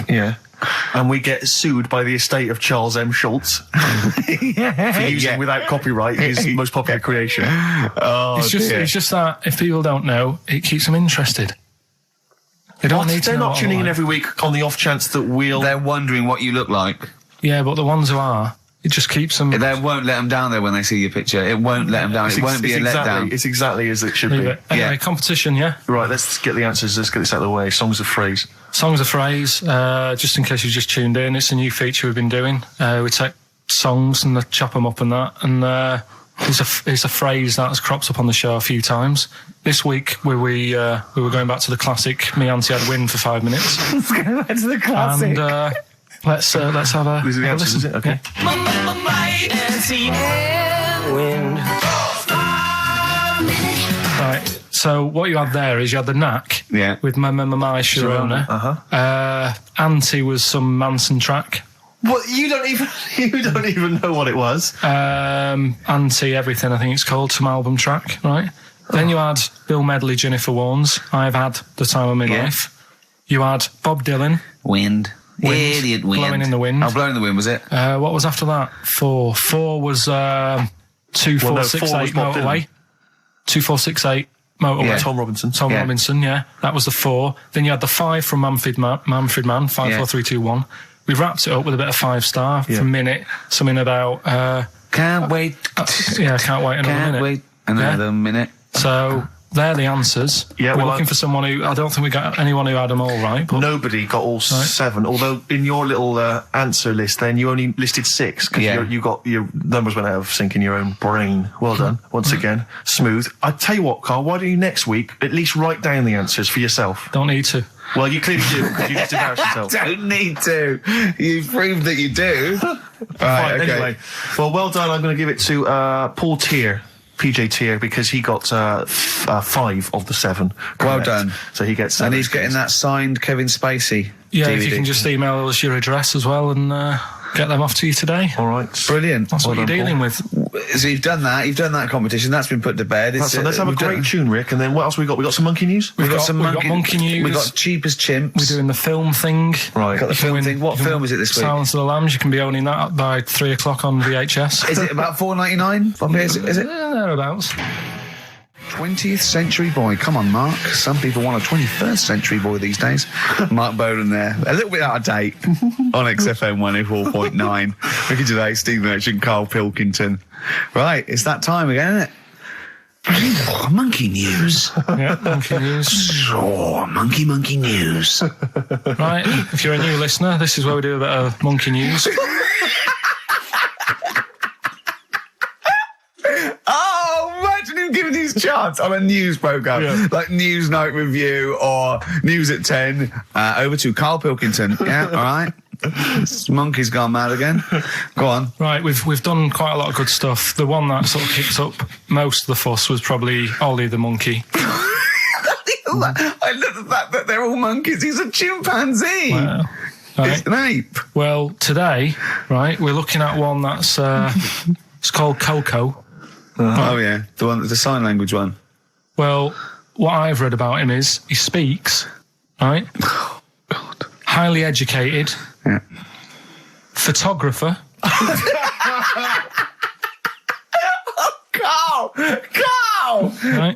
Speaker 2: Yeah. And we get sued by the estate of Charles M. Schultz for using without copyright his most popular creation.
Speaker 1: Oh,
Speaker 3: it's just that if people don't know, it keeps them interested. They don't need to
Speaker 2: They're
Speaker 3: know
Speaker 2: not
Speaker 3: what
Speaker 2: tuning
Speaker 3: I'm
Speaker 2: in
Speaker 3: like.
Speaker 2: every week on the off chance that
Speaker 1: They're wondering what you look like.
Speaker 3: Yeah, but the ones who are, it just keeps them...
Speaker 1: They won't let them down there when they see your picture. It won't let them down. It won't be a letdown.
Speaker 2: It's exactly as it should
Speaker 3: Leave
Speaker 2: be.
Speaker 3: it. Anyway, competition, yeah?
Speaker 2: Right, let's get the answers. Let's get this out of the way. Songs of phrase.
Speaker 3: Songs of phrase, just in case you just tuned in, it's a new feature we've been doing. We take songs and chop them up and that, and It's a phrase that's cropped up on the show a few times. This week we were going back to the classic "Me Auntie I'd win" for 5 minutes.
Speaker 1: Let's go back to the classic.
Speaker 3: And let's have a
Speaker 2: These are the answers, is it? Okay.
Speaker 4: Might and see and win.
Speaker 3: Right. So what you had there is you had the knack.
Speaker 1: Yeah.
Speaker 3: With my Sharona. Auntie was some Manson track.
Speaker 2: What, you don't even know what it was.
Speaker 3: Auntie Everything, I think it's called, some album track, right? Then you had Bill Medley, Jennifer Warnes, I've Had the Time of My Life. You had Bob Dylan.
Speaker 1: Wind. Idiot wind.
Speaker 3: Blowing in the Wind.
Speaker 1: Oh, Blowing in the Wind, was it?
Speaker 3: What was after that? Four was 2468
Speaker 2: Bob
Speaker 3: Motorway. 2468 Motorway.
Speaker 1: Yeah.
Speaker 2: Tom Robinson.
Speaker 3: Tom
Speaker 1: Yeah.
Speaker 3: Robinson, yeah. That was the 4. Then you had the 5 from Manfred Man, 5, 4, 3, 2, 1. We wrapped it up with a bit of 5-star for a minute. Something about...
Speaker 1: Can't wait.
Speaker 3: yeah, can't wait another
Speaker 1: Can't
Speaker 3: minute.
Speaker 1: wait another minute.
Speaker 3: So they're the answers.
Speaker 2: Yeah,
Speaker 3: We're
Speaker 2: well,
Speaker 3: looking for someone who... I don't think we got anyone who had them all right. But
Speaker 2: Nobody got all 7, although in your little answer list then you only listed 6 because
Speaker 1: Yeah.
Speaker 2: you got your numbers went out of sync in your own brain. Well done. Once again, smooth. I tell you what, Carl, why don't you next week at least write down the answers for yourself?
Speaker 3: don't need to.
Speaker 2: Well, you clearly do because you just embarrassed yourself.
Speaker 1: Don't need to. You've proved that you do.
Speaker 2: Fine, anyway. Well done. I'm going to give it to Paul Tier, PJ Tier, because he got 5 of the 7. Correct.
Speaker 1: Well done.
Speaker 2: So he gets...
Speaker 1: And he's getting that signed Kevin Spacey
Speaker 3: Yeah,
Speaker 1: DVD.
Speaker 3: if you can just email us your address as well and get them off to you today.
Speaker 2: All right.
Speaker 1: Brilliant.
Speaker 3: That's what
Speaker 2: Well
Speaker 3: you're
Speaker 2: done,
Speaker 3: dealing
Speaker 2: Paul.
Speaker 3: with.
Speaker 1: So you've done that competition, that's been put to bed.
Speaker 2: Let's have a great tune, Rick, and then what else we got? We got some monkey news?
Speaker 1: We've got some
Speaker 3: we've got monkey news.
Speaker 1: We've got Cheap as Chimps.
Speaker 3: We're doing the film thing.
Speaker 2: Right.
Speaker 1: Got the
Speaker 3: You can
Speaker 1: film
Speaker 3: win-
Speaker 1: thing. What
Speaker 3: you can
Speaker 1: film
Speaker 3: win
Speaker 1: is it this week?
Speaker 3: Silence of the Lambs. You can be owning that by 3 o'clock on VHS.
Speaker 1: Is it about $4.99? Is it?
Speaker 3: Thereabouts.
Speaker 1: 20th century boy. Come on, Mark. Some people want a 21st century boy these days. Mark Bowden there. A little bit out of date on XFM 104.9. Ricky Gervais, Steve Merchant, Karl Pilkington. Right, it's that time again, isn't it? Oh, monkey news.
Speaker 3: Yeah, monkey news.
Speaker 1: Oh, monkey news.
Speaker 3: Right, if you're a new listener, this is where we do a bit of monkey news.
Speaker 1: Oh, imagine him giving these charts on a news programme, like News Night Review or News at 10. Over to Karl Pilkington. Yeah, all right. This monkey's gone mad again. Go on.
Speaker 3: Right, we've done quite a lot of good stuff. The one that sort of kicked up most of the fuss was probably Ollie the monkey.
Speaker 1: I love the fact that they're all monkeys. He's a chimpanzee.
Speaker 3: Wow. Right.
Speaker 1: It's an ape.
Speaker 3: Well, today, right, we're looking at one that's it's called Coco.
Speaker 1: Oh yeah, the sign language one.
Speaker 3: Well, what I've read about him is he speaks, right?
Speaker 1: Oh God.
Speaker 3: Highly educated.
Speaker 1: Yeah.
Speaker 3: Photographer.
Speaker 1: Carl!
Speaker 3: Right?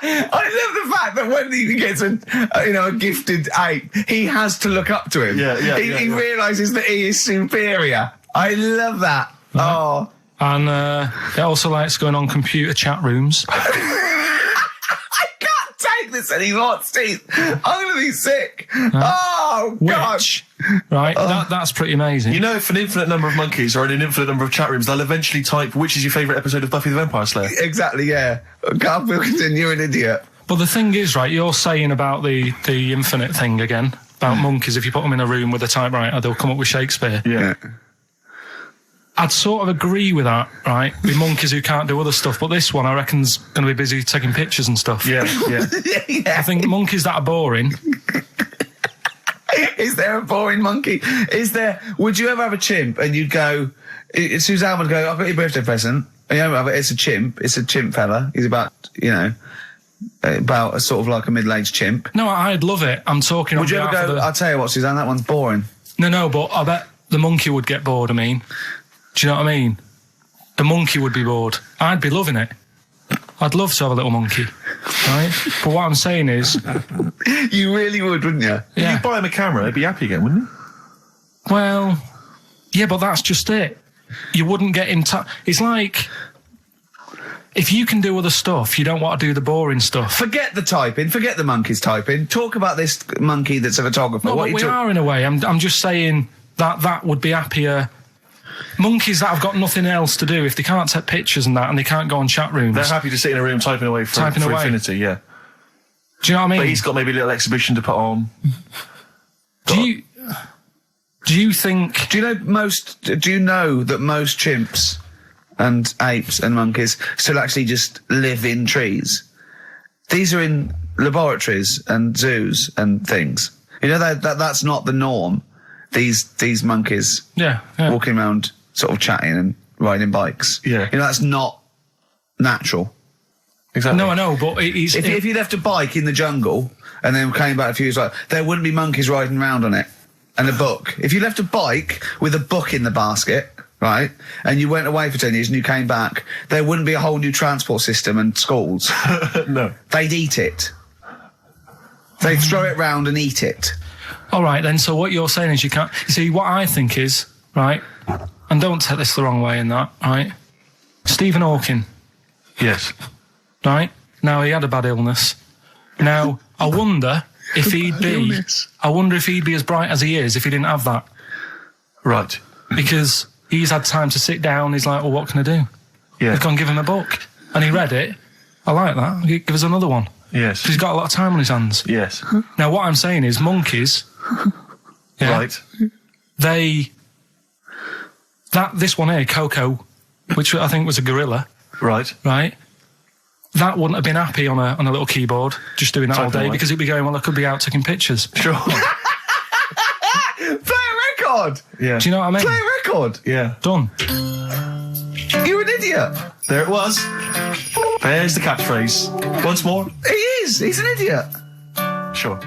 Speaker 1: I love the fact that when he gets a gifted ape, he has to look up to him. He realises that he is superior. I love that.
Speaker 3: Right.
Speaker 1: Oh.
Speaker 3: And he also likes going on computer chat rooms.
Speaker 1: I can't take this anymore, Steve. I'm going to be sick. Oh, God.
Speaker 3: Which, right, that's pretty amazing.
Speaker 2: You know, if an infinite number of monkeys are in an infinite number of chat rooms, they'll eventually type, which is your favourite episode of Buffy the Vampire Slayer?
Speaker 1: Exactly, yeah. Karl Pilkington, you're an idiot.
Speaker 3: But the thing is, right, you're saying about the infinite thing again, about monkeys, if you put them in a room with a typewriter, they'll come up with Shakespeare.
Speaker 2: Yeah.
Speaker 3: I'd sort of agree with that, right, with monkeys who can't do other stuff, but this one I reckon's going to be busy taking pictures and stuff.
Speaker 2: Yeah.
Speaker 3: I think monkeys that are boring...
Speaker 1: Is there a boring monkey? Would you ever have a chimp and you'd go, Suzanne would go, I've got your birthday present. It's a chimp fella. He's about a sort of like a middle-aged chimp.
Speaker 3: No, I'd love it. I'm talking on
Speaker 1: Would you ever
Speaker 3: behalf
Speaker 1: go,
Speaker 3: of the...
Speaker 1: I'll tell you what, Suzanne, that one's boring.
Speaker 3: No, but I bet the monkey would get bored, Do you know what I mean? The monkey would be bored. I'd be loving it. I'd love to have a little monkey, right? But what I'm saying is...
Speaker 1: You really would, wouldn't you?
Speaker 2: If
Speaker 3: Yeah.
Speaker 2: you buy him a camera, he'd be happy again, wouldn't he?
Speaker 3: Well, yeah, but that's just it. You wouldn't get in touch. It's like... If you can do other stuff, you don't want to do the boring stuff.
Speaker 1: Forget the typing. Forget the monkey's typing. Talk about this monkey that's a photographer.
Speaker 3: No, but we are in a way. I'm just saying that would be happier monkeys that have got nothing else to do, if they can't take pictures and that, and they can't go on chat rooms,
Speaker 2: They're happy to sit in a room typing away for infinity, yeah.
Speaker 3: Do you know what I mean?
Speaker 2: But he's got maybe a little exhibition to put on.
Speaker 3: Do you think...
Speaker 1: Do you know that most chimps and apes and monkeys still actually just live in trees? These are in laboratories and zoos and things. You know that's not the norm. These monkeys walking around sort of chatting and riding bikes.
Speaker 2: Yeah.
Speaker 1: You know, that's not natural.
Speaker 2: Exactly.
Speaker 3: No, I know, but
Speaker 1: if you left a bike in the jungle and then came back a few years later, there wouldn't be monkeys riding around on it and a book. If you left a bike with a book in the basket, right, and you went away for 10 years and you came back, there wouldn't be a whole new transport system and schools.
Speaker 2: No.
Speaker 1: They'd eat it. They'd throw it round and eat it.
Speaker 3: All right, then, so what you're saying is you can't... You see, what I think is, right, and don't take this the wrong way in that, right, Stephen Hawking...
Speaker 2: Yes.
Speaker 3: Right? Now, he had a bad illness. Now, I wonder if he'd be as bright as he is if he didn't have that.
Speaker 2: Right.
Speaker 3: Because he's had time to sit down, he's like, well, what can I do?
Speaker 2: Yeah.
Speaker 3: They've gone give him a book. And he read it. I like that. Give us another one.
Speaker 2: Yes.
Speaker 3: He's got a lot of time on his hands.
Speaker 2: Yes.
Speaker 3: Now, what I'm saying is monkeys... yeah,
Speaker 2: Right.
Speaker 3: This one here, Coco, which I think was a gorilla...
Speaker 2: Right.
Speaker 3: Right? That wouldn't have been happy on a little keyboard, just doing that all day, because it'd be going, well, I could be out taking pictures.
Speaker 2: Sure.
Speaker 1: Play a record!
Speaker 2: Yeah.
Speaker 3: Do you know what I mean?
Speaker 1: Play a record!
Speaker 2: Yeah.
Speaker 3: Done.
Speaker 1: You're an idiot!
Speaker 2: There it was. There's the catchphrase. Once more.
Speaker 1: He is! He's an idiot!
Speaker 2: Sure.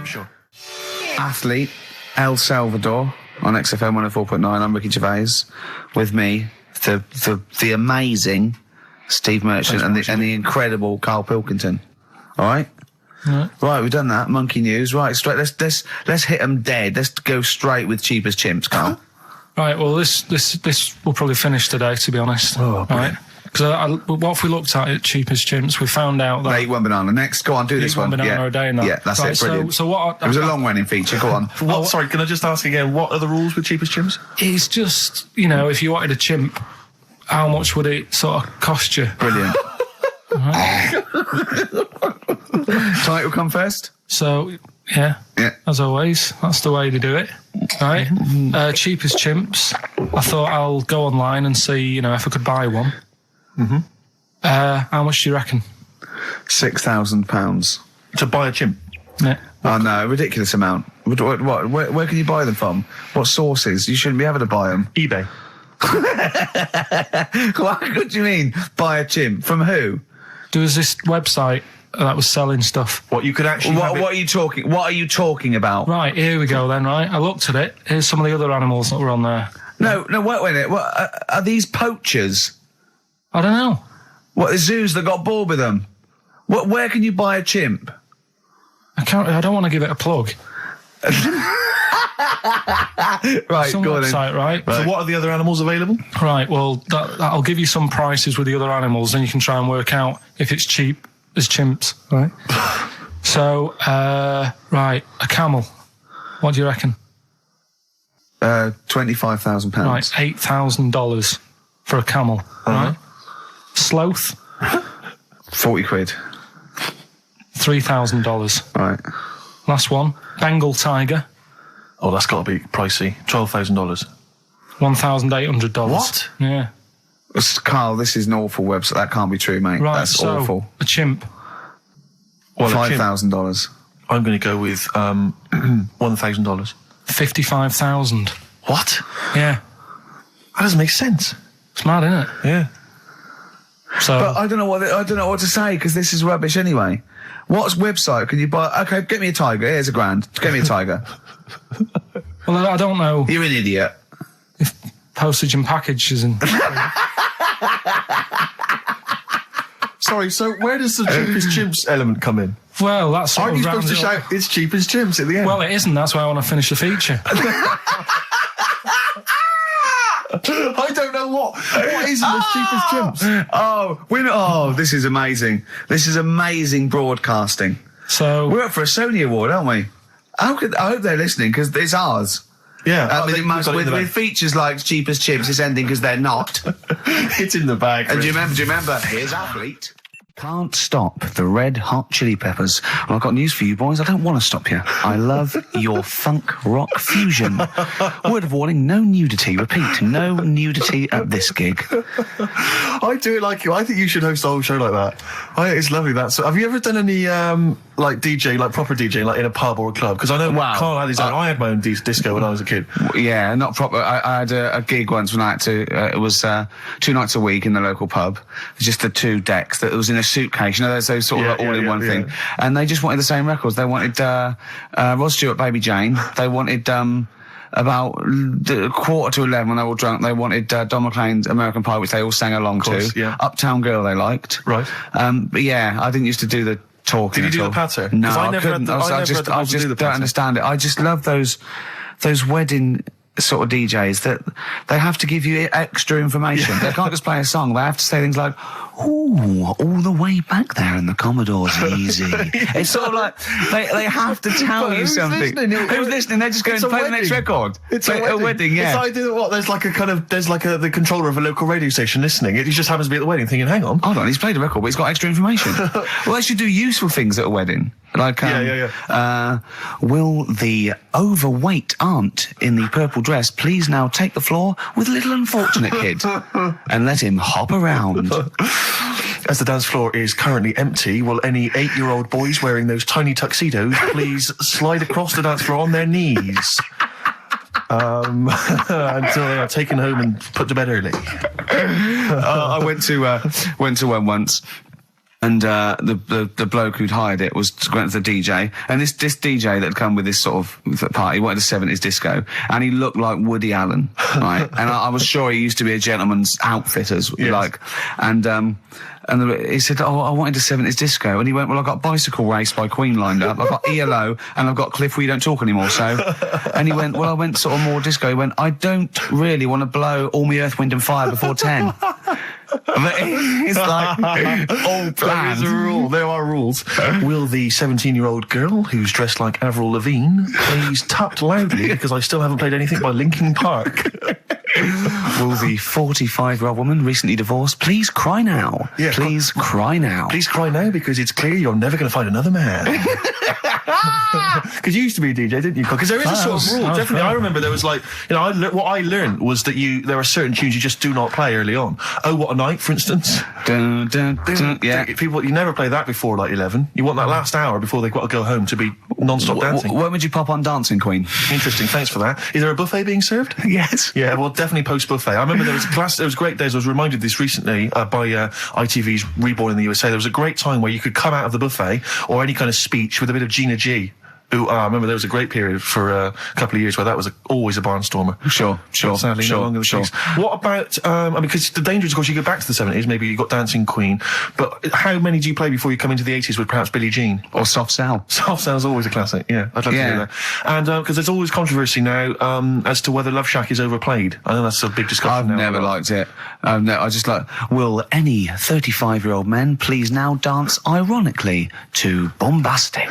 Speaker 1: Athlete, El Salvador, on XFM 104.9. I'm Ricky Gervais. With me, the amazing... Steve Merchant and the incredible Karl Pilkington. All right? Right, we've done that. Monkey news. Right, straight. Let's hit them dead. Let's go straight with cheap as chimps, Karl.
Speaker 3: Right, well, this will probably finish today, to be honest.
Speaker 2: Oh,
Speaker 3: right? Because what if we looked at it, cheap as chimps, we found out that...
Speaker 1: Eat one banana. Next, go on, do this one.
Speaker 3: One banana a day and that.
Speaker 1: Yeah, that's
Speaker 3: right,
Speaker 1: it, brilliant.
Speaker 3: So what...
Speaker 1: It was a long-running feature, go on.
Speaker 2: What? Sorry, can I just ask again, what are the rules with cheapest chimps?
Speaker 3: It's just, if you wanted a chimp... How much would it sort of cost you?
Speaker 1: Brilliant. Title come first?
Speaker 3: So, yeah, as always, that's the way to do it. Right? Cheapest chimps. I thought I'll go online and see, if I could buy one. Mm-hmm. How much do you reckon?
Speaker 1: £6,000.
Speaker 2: To buy a chimp?
Speaker 3: Yeah.
Speaker 1: Oh, no, ridiculous amount. What? Where can you buy them from? What sources? You shouldn't be able to buy them.
Speaker 2: eBay.
Speaker 1: What do you mean, buy a chimp? From who?
Speaker 3: There was this website that was selling stuff.
Speaker 2: What you could actually...
Speaker 1: What are you talking about?
Speaker 3: Right, here we go then, right? I looked at it. Here's some of the other animals that were on there.
Speaker 1: No, wait a minute. What, are these poachers?
Speaker 3: I don't know.
Speaker 1: What, the zoos that got bored with them? Where can you buy a chimp?
Speaker 3: I don't want to give it a plug.
Speaker 1: Right,
Speaker 3: some
Speaker 1: go on
Speaker 3: website,
Speaker 1: then.
Speaker 3: right?
Speaker 2: So what are the other animals available?
Speaker 3: Right, well, that'll give you some prices with the other animals, then you can try and work out if it's cheap as chimps, right? So, right, a camel. What do you reckon?
Speaker 1: £25,000.
Speaker 3: Right, $8,000 for a camel, right? Sloth?
Speaker 1: 40 quid.
Speaker 3: $3,000.
Speaker 1: Right.
Speaker 3: Last one, Bengal tiger.
Speaker 2: Oh, that's got to be pricey. $12,000.
Speaker 3: $1,800.
Speaker 2: What?
Speaker 3: Yeah.
Speaker 1: Karl, this is an awful website. That can't be true, mate.
Speaker 3: Right,
Speaker 1: That's
Speaker 3: so
Speaker 1: awful.
Speaker 3: a chimp.
Speaker 2: Well,
Speaker 1: $5,000.
Speaker 2: I'm going to go with $1,000.
Speaker 3: $55,000.
Speaker 2: What?
Speaker 3: Yeah.
Speaker 2: That doesn't make sense.
Speaker 3: It's mad, isn't it?
Speaker 2: Yeah.
Speaker 3: So,
Speaker 1: But I don't know what to say because this is rubbish anyway. What website can you buy? Okay, get me a tiger. Here's £1,000. Get me a tiger.
Speaker 3: well, I don't know
Speaker 1: You're an idiot.
Speaker 3: if postage and package and
Speaker 2: Sorry, so where does the cheapest chimps element come in?
Speaker 3: well, that's sort
Speaker 2: Aren't
Speaker 3: of
Speaker 2: you supposed to
Speaker 3: rounds it
Speaker 2: shout, it's cheapest chimps at the end?
Speaker 3: up. Well, it isn't. That's why I want to finish the feature.
Speaker 2: I don't know what is the cheapest chimps?
Speaker 1: This is amazing. This is amazing broadcasting.
Speaker 3: So
Speaker 1: We're up for a Sony Award, aren't we? I hope they're listening because it's ours.
Speaker 2: Yeah.
Speaker 1: With features like Cheap as Chips, it's ending because they're not.
Speaker 2: It's in the bag.
Speaker 1: And do you remember? Here's Athlete. Can't stop the Red Hot Chili Peppers. Well, I've got news for you, boys. I don't want to stop you. I love your funk rock fusion. Word of warning, no nudity. Repeat, no nudity at this gig.
Speaker 2: I do it like you. I think you should host a whole show like that. I think it's lovely. Have you ever done any like DJ, like proper DJ, like in a pub or a club? Because I know Carl had his own. I had my own disco when I was a kid.
Speaker 1: Yeah, not proper. I had a gig once when I had to. It was 2 nights a week in the local pub. Just the 2 decks. That it was in a suitcase. You know, those sort of all-in-one thing. And they just wanted the same records. They wanted Rod Stewart, Baby Jane. They wanted about 11:15 when they were all drunk. They wanted Don McLean's American Pie, which they all sang along to.
Speaker 2: Yeah.
Speaker 1: Uptown Girl they liked.
Speaker 2: Right.
Speaker 1: But yeah, I didn't used to do the talking.
Speaker 2: Did you do
Speaker 1: at all.
Speaker 2: the patter?
Speaker 1: No, I couldn't. I just don't understand it. I just love those wedding sort of DJs that they have to give you extra information. They can't just play a song. They have to say things like, "Ooh, all the way back there in the Commodore's easy." It's sort of like they have to tell you something. Who's listening? They're just going to play the next record.
Speaker 2: It's a wedding.
Speaker 1: Yeah.
Speaker 2: It's like there's like the controller of a local radio station listening. It just happens to be at the wedding, thinking, "Hang on,
Speaker 1: hold on, he's played a record, but he's got extra information." Well, they should do useful things at a wedding. Like, will the overweight aunt in the purple dress please now take the floor with little unfortunate kid and let him hop around?
Speaker 2: As the dance floor is currently empty, will any 8-year-old boys wearing those tiny tuxedos please slide across the dance floor on their knees? Until they are taken home and put to bed early.
Speaker 1: I went to one once. And the bloke who'd hired it went to the DJ, and this DJ that had come with this sort of party wanted a 70s disco, and he looked like Woody Allen, right? And I was sure he used to be a gentleman's outfitters, like, and he said, "Oh, I wanted a 70s disco," and he went, "Well, I've got Bicycle Race by Queen lined up, I've got ELO, and I've got Cliff We Don't Talk Anymore." So, and he went, "Well, I went sort of more disco." He went, "I don't really want to blow all my Earth, Wind and Fire before 10. But it's like all planned.
Speaker 2: There is a rule. There are rules. Will the 17-year-old girl who's dressed like Avril Lavigne please tut loudly because I still haven't played anything by Linkin Park?
Speaker 1: Will the 45-year-old woman recently divorced please cry now?
Speaker 2: Yeah,
Speaker 1: please cry now.
Speaker 2: Please cry now because it's clear you're never going to find another man. Because you used to be a DJ, didn't you? Because there is a sort of rule. Definitely, I remember there was like, what I learned was that there are certain tunes you just do not play early on. Oh, What a Night, for instance.
Speaker 1: Dun, dun, dun, yeah.
Speaker 2: People, you never play that before like 11. You want that last hour before they've got to go home to be non-stop dancing.
Speaker 1: When would you pop on Dancing Queen?
Speaker 2: Interesting, thanks for that. Is there a buffet being served?
Speaker 1: Yes.
Speaker 2: Yeah, well, definitely post-buffet. I remember there was great days. I was reminded of this recently by ITV's Reborn in the USA. There was a great time where you could come out of the buffet or any kind of speech with a bit of Gina G. I remember there was a great period for a couple of years where that was always a barnstormer.
Speaker 1: Sure.
Speaker 2: Sadly, no longer the case. What about, because the danger is, of course, you go back to the 70s, maybe you got Dancing Queen, but how many do you play before you come into the 80s with perhaps Billie Jean?
Speaker 1: Or Soft Cell?
Speaker 2: Soft Cell's always a classic, yeah. I'd love to hear that. And, because there's always controversy now, as to whether Love Shack is overplayed. I know that's a big discussion now.
Speaker 1: I've never liked it. I just like, will any 35-year-old men please now dance ironically to Bombastic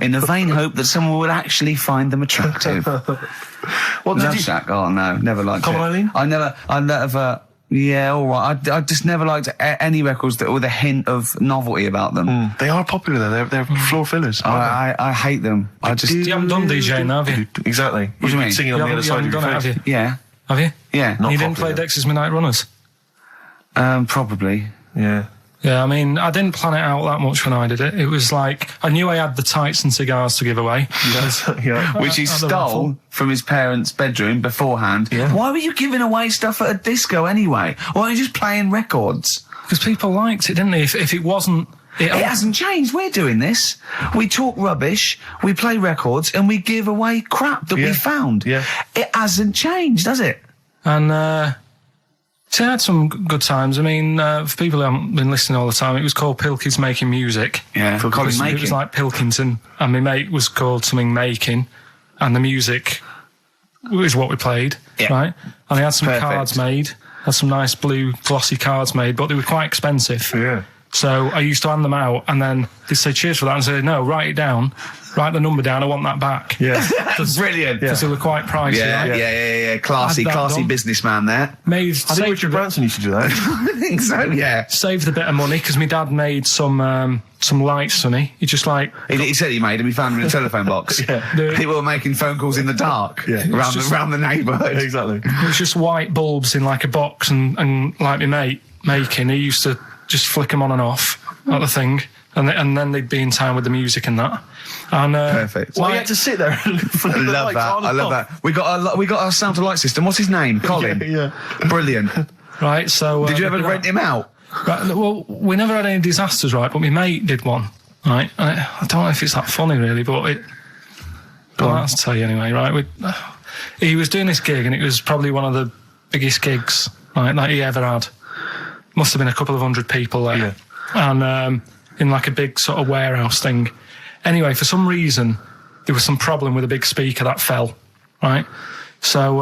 Speaker 1: in the vain hope that someone would actually find them attractive? Love Shack? Oh no, never liked
Speaker 2: Come
Speaker 1: it.
Speaker 2: on, Eileen?
Speaker 1: I never. Yeah, all right. I just never liked any records that with a hint of novelty about them.
Speaker 2: They are popular though. They're floor fillers.
Speaker 1: I hate them.
Speaker 3: You haven't done DJing, have you?
Speaker 2: Exactly.
Speaker 1: What do you mean?
Speaker 2: Singing on the other side of your face.
Speaker 3: Have you?
Speaker 1: Yeah.
Speaker 3: Have you?
Speaker 1: Yeah.
Speaker 3: You didn't play Dexter's Midnight Runners?
Speaker 1: Probably.
Speaker 2: Yeah.
Speaker 3: Yeah, I mean, I didn't plan it out that much when I did it. It was like, I knew I had the tights and cigars to give away.
Speaker 2: Yeah.
Speaker 1: Which he stole from his parents' bedroom beforehand.
Speaker 2: Yeah.
Speaker 1: Why were you giving away stuff at a disco anyway? Why were you just playing records?
Speaker 3: Because people liked it, didn't they? If it wasn't...
Speaker 1: It hasn't changed. We're doing this. We talk rubbish, we play records, and we give away crap that we found.
Speaker 2: Yeah.
Speaker 1: It hasn't changed, does it?
Speaker 3: And, so I had some good times. I mean, for people who haven't been listening all the time, it was called Pilky's Making Music.
Speaker 1: Yeah,
Speaker 3: it was like Pilkington, and my mate was called something Making, and the music was what we played, right? And I had some cards made, had some nice blue glossy cards made, but they were quite expensive.
Speaker 2: Yeah.
Speaker 3: So I used to hand them out, and then they'd say cheers for that, and say, no, write it down, write the number down, I want that back.
Speaker 2: Yeah.
Speaker 1: Brilliant.
Speaker 3: Because they were quite pricey.
Speaker 1: Yeah,
Speaker 3: right?
Speaker 1: yeah. Classy
Speaker 3: done.
Speaker 1: businessman there.
Speaker 2: I think Richard Branson used to do that.
Speaker 1: I think so, yeah.
Speaker 3: Saved a bit of money, because my dad made some lights, Sonny. He just like...
Speaker 1: He said he made them, he found them in a telephone box. People were making phone calls in the dark around the neighbourhood.
Speaker 2: Exactly.
Speaker 3: It was just white bulbs in like a box, and like my mate making, he used to just flick them on and off at the thing, and then they'd be in time with the music and that. And
Speaker 1: perfect.
Speaker 2: Well, you had to sit there and
Speaker 1: I love that. I love that. We got our sound to light system. What's his name? Colin.
Speaker 2: Yeah.
Speaker 1: Brilliant.
Speaker 3: Right. So
Speaker 1: did you ever rent him out?
Speaker 3: Right, well, we never had any disasters, right? But my mate did one, right? And I don't know if it's that funny, really, but I'll tell you anyway, right? He was doing this gig, and it was probably one of the biggest gigs, right, that he ever had. Must have been a couple of hundred people there, and in like a big sort of warehouse thing. Anyway, for some reason, there was some problem with a big speaker that fell, right? So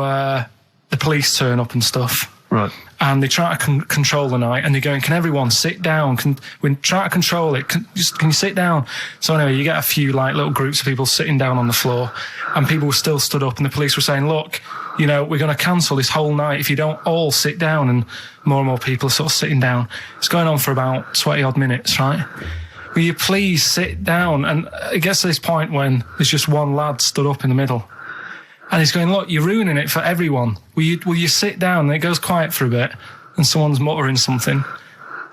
Speaker 3: the police turn up and stuff.
Speaker 2: Right.
Speaker 3: And they try to control the night, and they're going, can everyone sit down? We try to control it. Can you sit down? So anyway, you get a few like little groups of people sitting down on the floor, and people were still stood up, and the police were saying, look, you know, we're going to cancel this whole night if you don't all sit down. And more people are sort of sitting down. It's going on for about 20 odd minutes, right? Will you please sit down? And it gets to this point when there's just one lad stood up in the middle. And he's going, look, you're ruining it for everyone. Will you sit down? And it goes quiet for a bit, and someone's muttering something.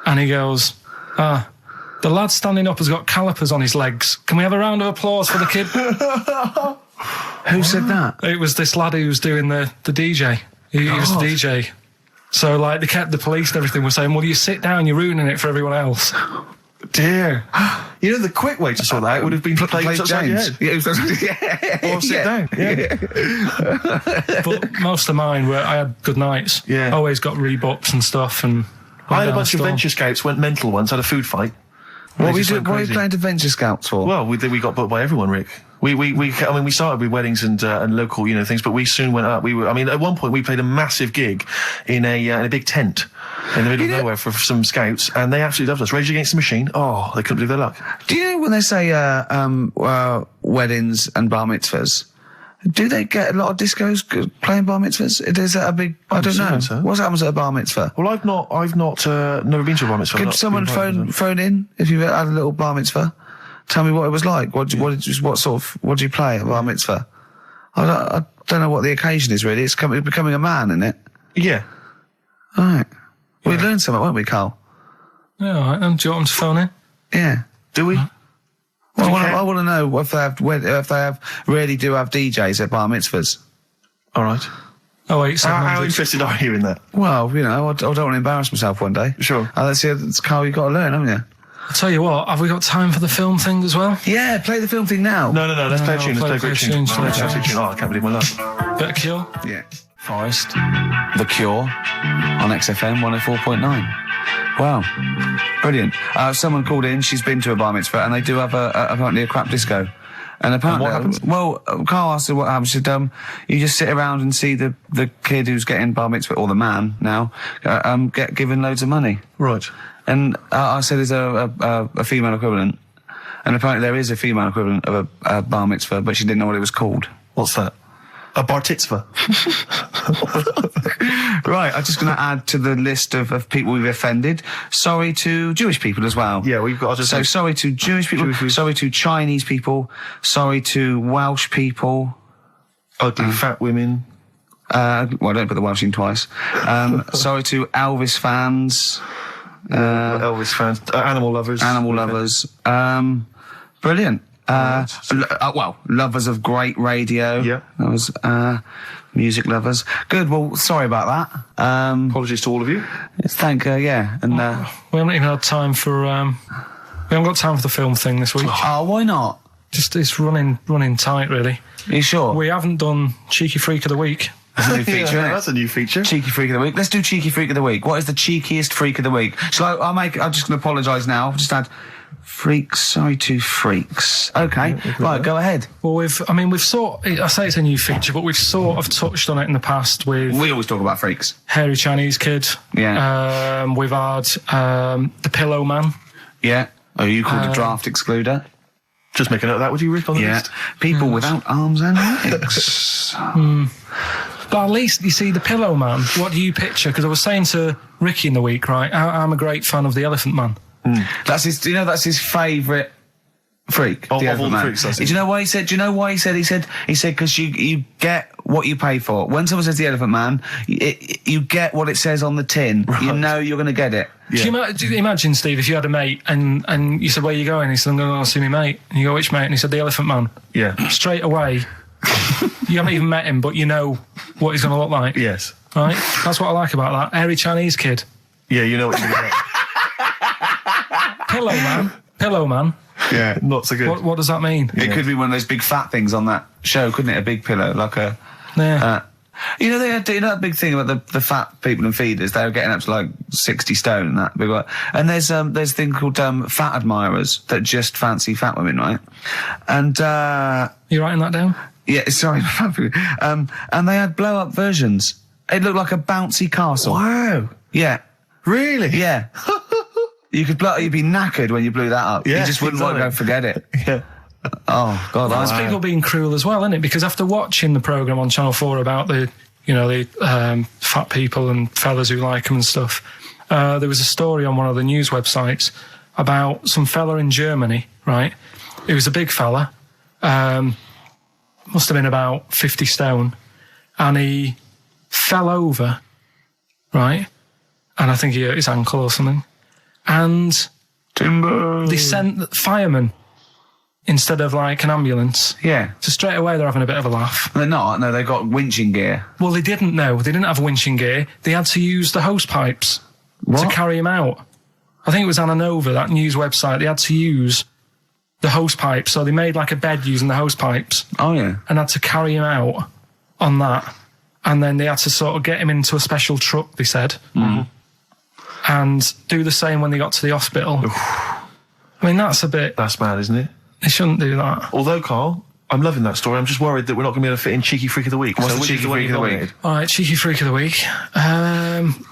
Speaker 3: And he goes, the lad standing up has got calipers on his legs. Can we have a round of applause for the kid?
Speaker 1: Who said that?
Speaker 3: It was this lad who was doing the DJ. He was the DJ. So, like, they kept the police and everything were saying, well, you sit down, you're ruining it for everyone else.
Speaker 2: Dear. You know, the quick way to sort that out would have been to play upside your head.
Speaker 1: Yeah,
Speaker 2: Or sit down. Yeah.
Speaker 3: But most of mine I had good nights.
Speaker 2: Yeah.
Speaker 3: Always got rebooks and stuff. And
Speaker 2: I had a bunch of venture scouts went mental once, had a food fight.
Speaker 1: What are you playing to Venture Scouts for?
Speaker 2: Well, we got booked by everyone, Rick. We started with weddings and local, things, but we soon went up. At one point we played a massive gig in a big tent in the middle of nowhere for some scouts, and they absolutely loved us. Rage Against the Machine. Oh, they couldn't believe their luck.
Speaker 1: Do you know when they say weddings and bar mitzvahs? Do they get a lot of discos playing bar mitzvahs? Is that a big? I don't know.
Speaker 2: So.
Speaker 1: What happens at a bar mitzvah?
Speaker 2: Well, I've not never been to a bar mitzvah.
Speaker 1: Could someone phone in if you had a little bar mitzvah? Tell me what it was like. What do you play at a bar mitzvah? I don't know what the occasion is really. It's becoming a man, isn't it?
Speaker 2: Yeah.
Speaker 1: All right. We learned something, won't we, Carl?
Speaker 3: Yeah, all right. Do you want them to phone in?
Speaker 1: Yeah.
Speaker 2: Do we?
Speaker 1: Well, I want to know if they really do have DJs at bar mitzvahs.
Speaker 2: All right.
Speaker 3: Oh, wait.
Speaker 2: How interested are you in that?
Speaker 1: Well, I don't want to embarrass myself one day.
Speaker 2: Sure.
Speaker 1: That's Carl, you've got to learn, haven't you?
Speaker 3: I'll tell you what, have we got time for the film thing as well?
Speaker 1: Yeah, play the film thing now.
Speaker 2: No, let's play a tune. Let's play a tune.
Speaker 3: Oh,
Speaker 2: I can't believe my luck.
Speaker 3: Bit of Cure?
Speaker 1: Yeah.
Speaker 3: Forest.
Speaker 1: The Cure on XFM 104.9. Wow. Brilliant. Someone called in, she's been to a bar mitzvah, and they do have apparently a crap disco. And apparently,
Speaker 2: what happens?
Speaker 1: Carl asked her what happens. She said, you just sit around and see the kid who's getting bar mitzvah, or the man now, get given loads of money.
Speaker 2: Right.
Speaker 1: And I said, is there a female equivalent? And apparently there is a female equivalent of a bar mitzvah, but she didn't know what it was called.
Speaker 2: What's that? A bar titzvah.
Speaker 1: Right, I'm just going to add to the list of people we've offended. Sorry to Jewish people as well.
Speaker 2: Yeah, we've got to
Speaker 1: So sorry to Jewish people, sorry to Chinese people, sorry to Welsh people.
Speaker 2: Ugly fat women.
Speaker 1: Well, don't put the Welsh in twice. Sorry to Elvis fans.
Speaker 2: Elvis fans. Animal lovers.
Speaker 1: Animal lovers. Brilliant. Lovers of great radio.
Speaker 2: Yeah.
Speaker 1: That was, music lovers. Good, well, sorry about that.
Speaker 2: Apologies to all of you.
Speaker 1: Thank you, yeah. And,
Speaker 3: we haven't even had time for, we haven't got time for the film thing this week.
Speaker 1: Oh, why not?
Speaker 3: Just, it's running tight, really.
Speaker 1: Are you sure?
Speaker 3: We haven't done Cheeky Freak of the Week.
Speaker 1: That's a new feature, isn't it?
Speaker 2: That's a new feature.
Speaker 1: Cheeky Freak of the Week. Let's do Cheeky Freak of the Week. What is the cheekiest freak of the week? I'm just going to apologise now. I've just had freaks. Sorry to freaks. Okay. Right, go ahead.
Speaker 3: Well, I say it's a new feature, but we've sort of touched on it in the past with...
Speaker 1: We always talk about freaks.
Speaker 3: Hairy Chinese Kid.
Speaker 1: Yeah.
Speaker 3: We've had The Pillow Man.
Speaker 1: Yeah. Oh, you called a draft excluder?
Speaker 2: Just make a note of that, would you, Rick, on the
Speaker 1: Yeah.
Speaker 2: list?
Speaker 1: People without arms and legs.
Speaker 3: But at least, you see, the Pillow Man, what do you picture? Because I was saying to Ricky in the week, right, I'm a great fan of the Elephant Man.
Speaker 1: That's his. You know, that's his favourite freak.
Speaker 2: Of all
Speaker 1: Elephant
Speaker 2: the
Speaker 1: Man.
Speaker 2: freaks, that's
Speaker 1: Do
Speaker 2: it.
Speaker 1: you know why he said? Do you know why he said? He said because you get what you pay for. When someone says the Elephant Man, you get what it says on the tin.
Speaker 2: Right.
Speaker 1: You know you're going to get it.
Speaker 3: Do you imagine, Steve, if you had a mate and you said, where are you going? He said, I'm going to go see my mate. And you go, which mate? And he said, the Elephant Man.
Speaker 2: Yeah.
Speaker 3: Straight away, you haven't even met him, but you know what he's going to look like.
Speaker 2: Yes.
Speaker 3: Right? That's what I like about that. Hairy Chinese kid.
Speaker 2: Yeah, you know what you're going to get.
Speaker 3: Pillow Man.
Speaker 1: Yeah.
Speaker 2: Not so good.
Speaker 3: What does that mean?
Speaker 1: It could be one of those big fat things on that show, couldn't it? A big pillow, like a.
Speaker 3: Yeah.
Speaker 1: You know, they had, you know that big thing about the fat people in feeders. They were getting up to like 60 stone and that big one. And there's a thing called fat admirers that just fancy fat women, right? And
Speaker 3: You writing that down?
Speaker 1: yeah, sorry, and they had blow up versions. It looked like a bouncy castle.
Speaker 2: Wow.
Speaker 1: Yeah,
Speaker 2: Really?
Speaker 1: yeah. You'd be knackered when you blew that up.
Speaker 2: Yeah,
Speaker 1: you just wouldn't want to go and forget it.
Speaker 2: Yeah.
Speaker 1: Oh God,
Speaker 3: That's people being cruel as well, isn't it? Because after watching the programme on Channel 4 about the fat people and fellas who like them and stuff, there was a story on one of the news websites about some fella in Germany, right? He was a big fella, must have been about 50 stone, and he fell over, right? And I think he hurt his ankle or something. And
Speaker 1: timber.
Speaker 3: they sent firemen instead of like an ambulance.
Speaker 1: Yeah,
Speaker 3: So straight away they're having a bit of a laugh.
Speaker 1: they're not. No, they got winching gear.
Speaker 3: Well, they didn't know. They didn't have winching gear. They had to use the hose pipes to carry him out. I think it was Anna Nova, that news website. They had to use the hose pipes. So they made like a bed using the hose pipes
Speaker 1: Oh yeah.
Speaker 3: and had to carry him out on that. And then they had to sort of get him into a special truck, they said. And do the same when they got to the hospital. I mean, that's
Speaker 2: That's mad, isn't it?
Speaker 3: they shouldn't do that.
Speaker 2: Although, Carl, I'm loving that story. I'm just worried that we're not going to be able to fit in Cheeky Freak of the Week.
Speaker 1: What's the
Speaker 2: which is
Speaker 1: Cheeky
Speaker 2: one
Speaker 1: Freak
Speaker 2: you
Speaker 1: of the week?
Speaker 2: nominated?
Speaker 3: All right, cheeky freak of the week.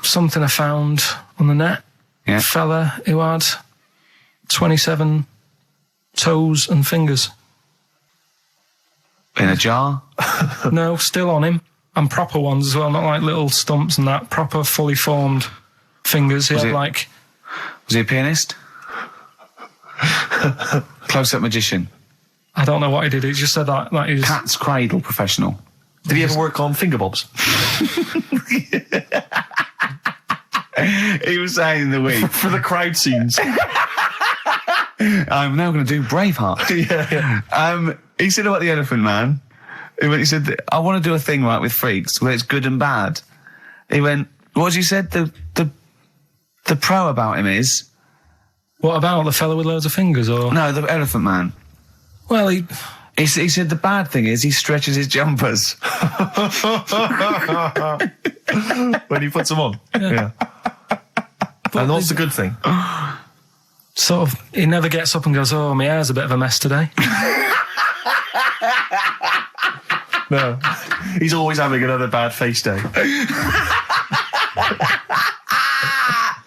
Speaker 3: Something I found on the net.
Speaker 1: Yeah.
Speaker 3: Fella who had 27 toes and fingers.
Speaker 1: In a jar.
Speaker 3: No, still on him. And proper ones as well, not like little stumps and that. Proper, fully formed fingers. He
Speaker 1: Was
Speaker 3: had
Speaker 1: it-
Speaker 3: like...
Speaker 1: Was he a pianist? Close-up magician.
Speaker 3: I don't know what he did. He just said that he's...
Speaker 1: Cat's cradle professional.
Speaker 2: Did he ever work on finger bobs?
Speaker 1: He was saying in the week,
Speaker 2: For the crowd scenes.
Speaker 1: I'm now going to do Braveheart.
Speaker 2: yeah.
Speaker 1: He said about the Elephant Man. He said, I want to do a thing right with freaks where it's good and bad. He went, what you said? The pro about him is
Speaker 3: What about the fella with loads of fingers, or...?
Speaker 1: no, the Elephant Man.
Speaker 3: Well,
Speaker 1: He said the bad thing is he stretches his jumpers.
Speaker 2: When he puts them on. Yeah. And what's the good thing?
Speaker 3: sort of... He never gets up and goes, oh, my hair's a bit of a mess today.
Speaker 2: No. He's always having another bad face day.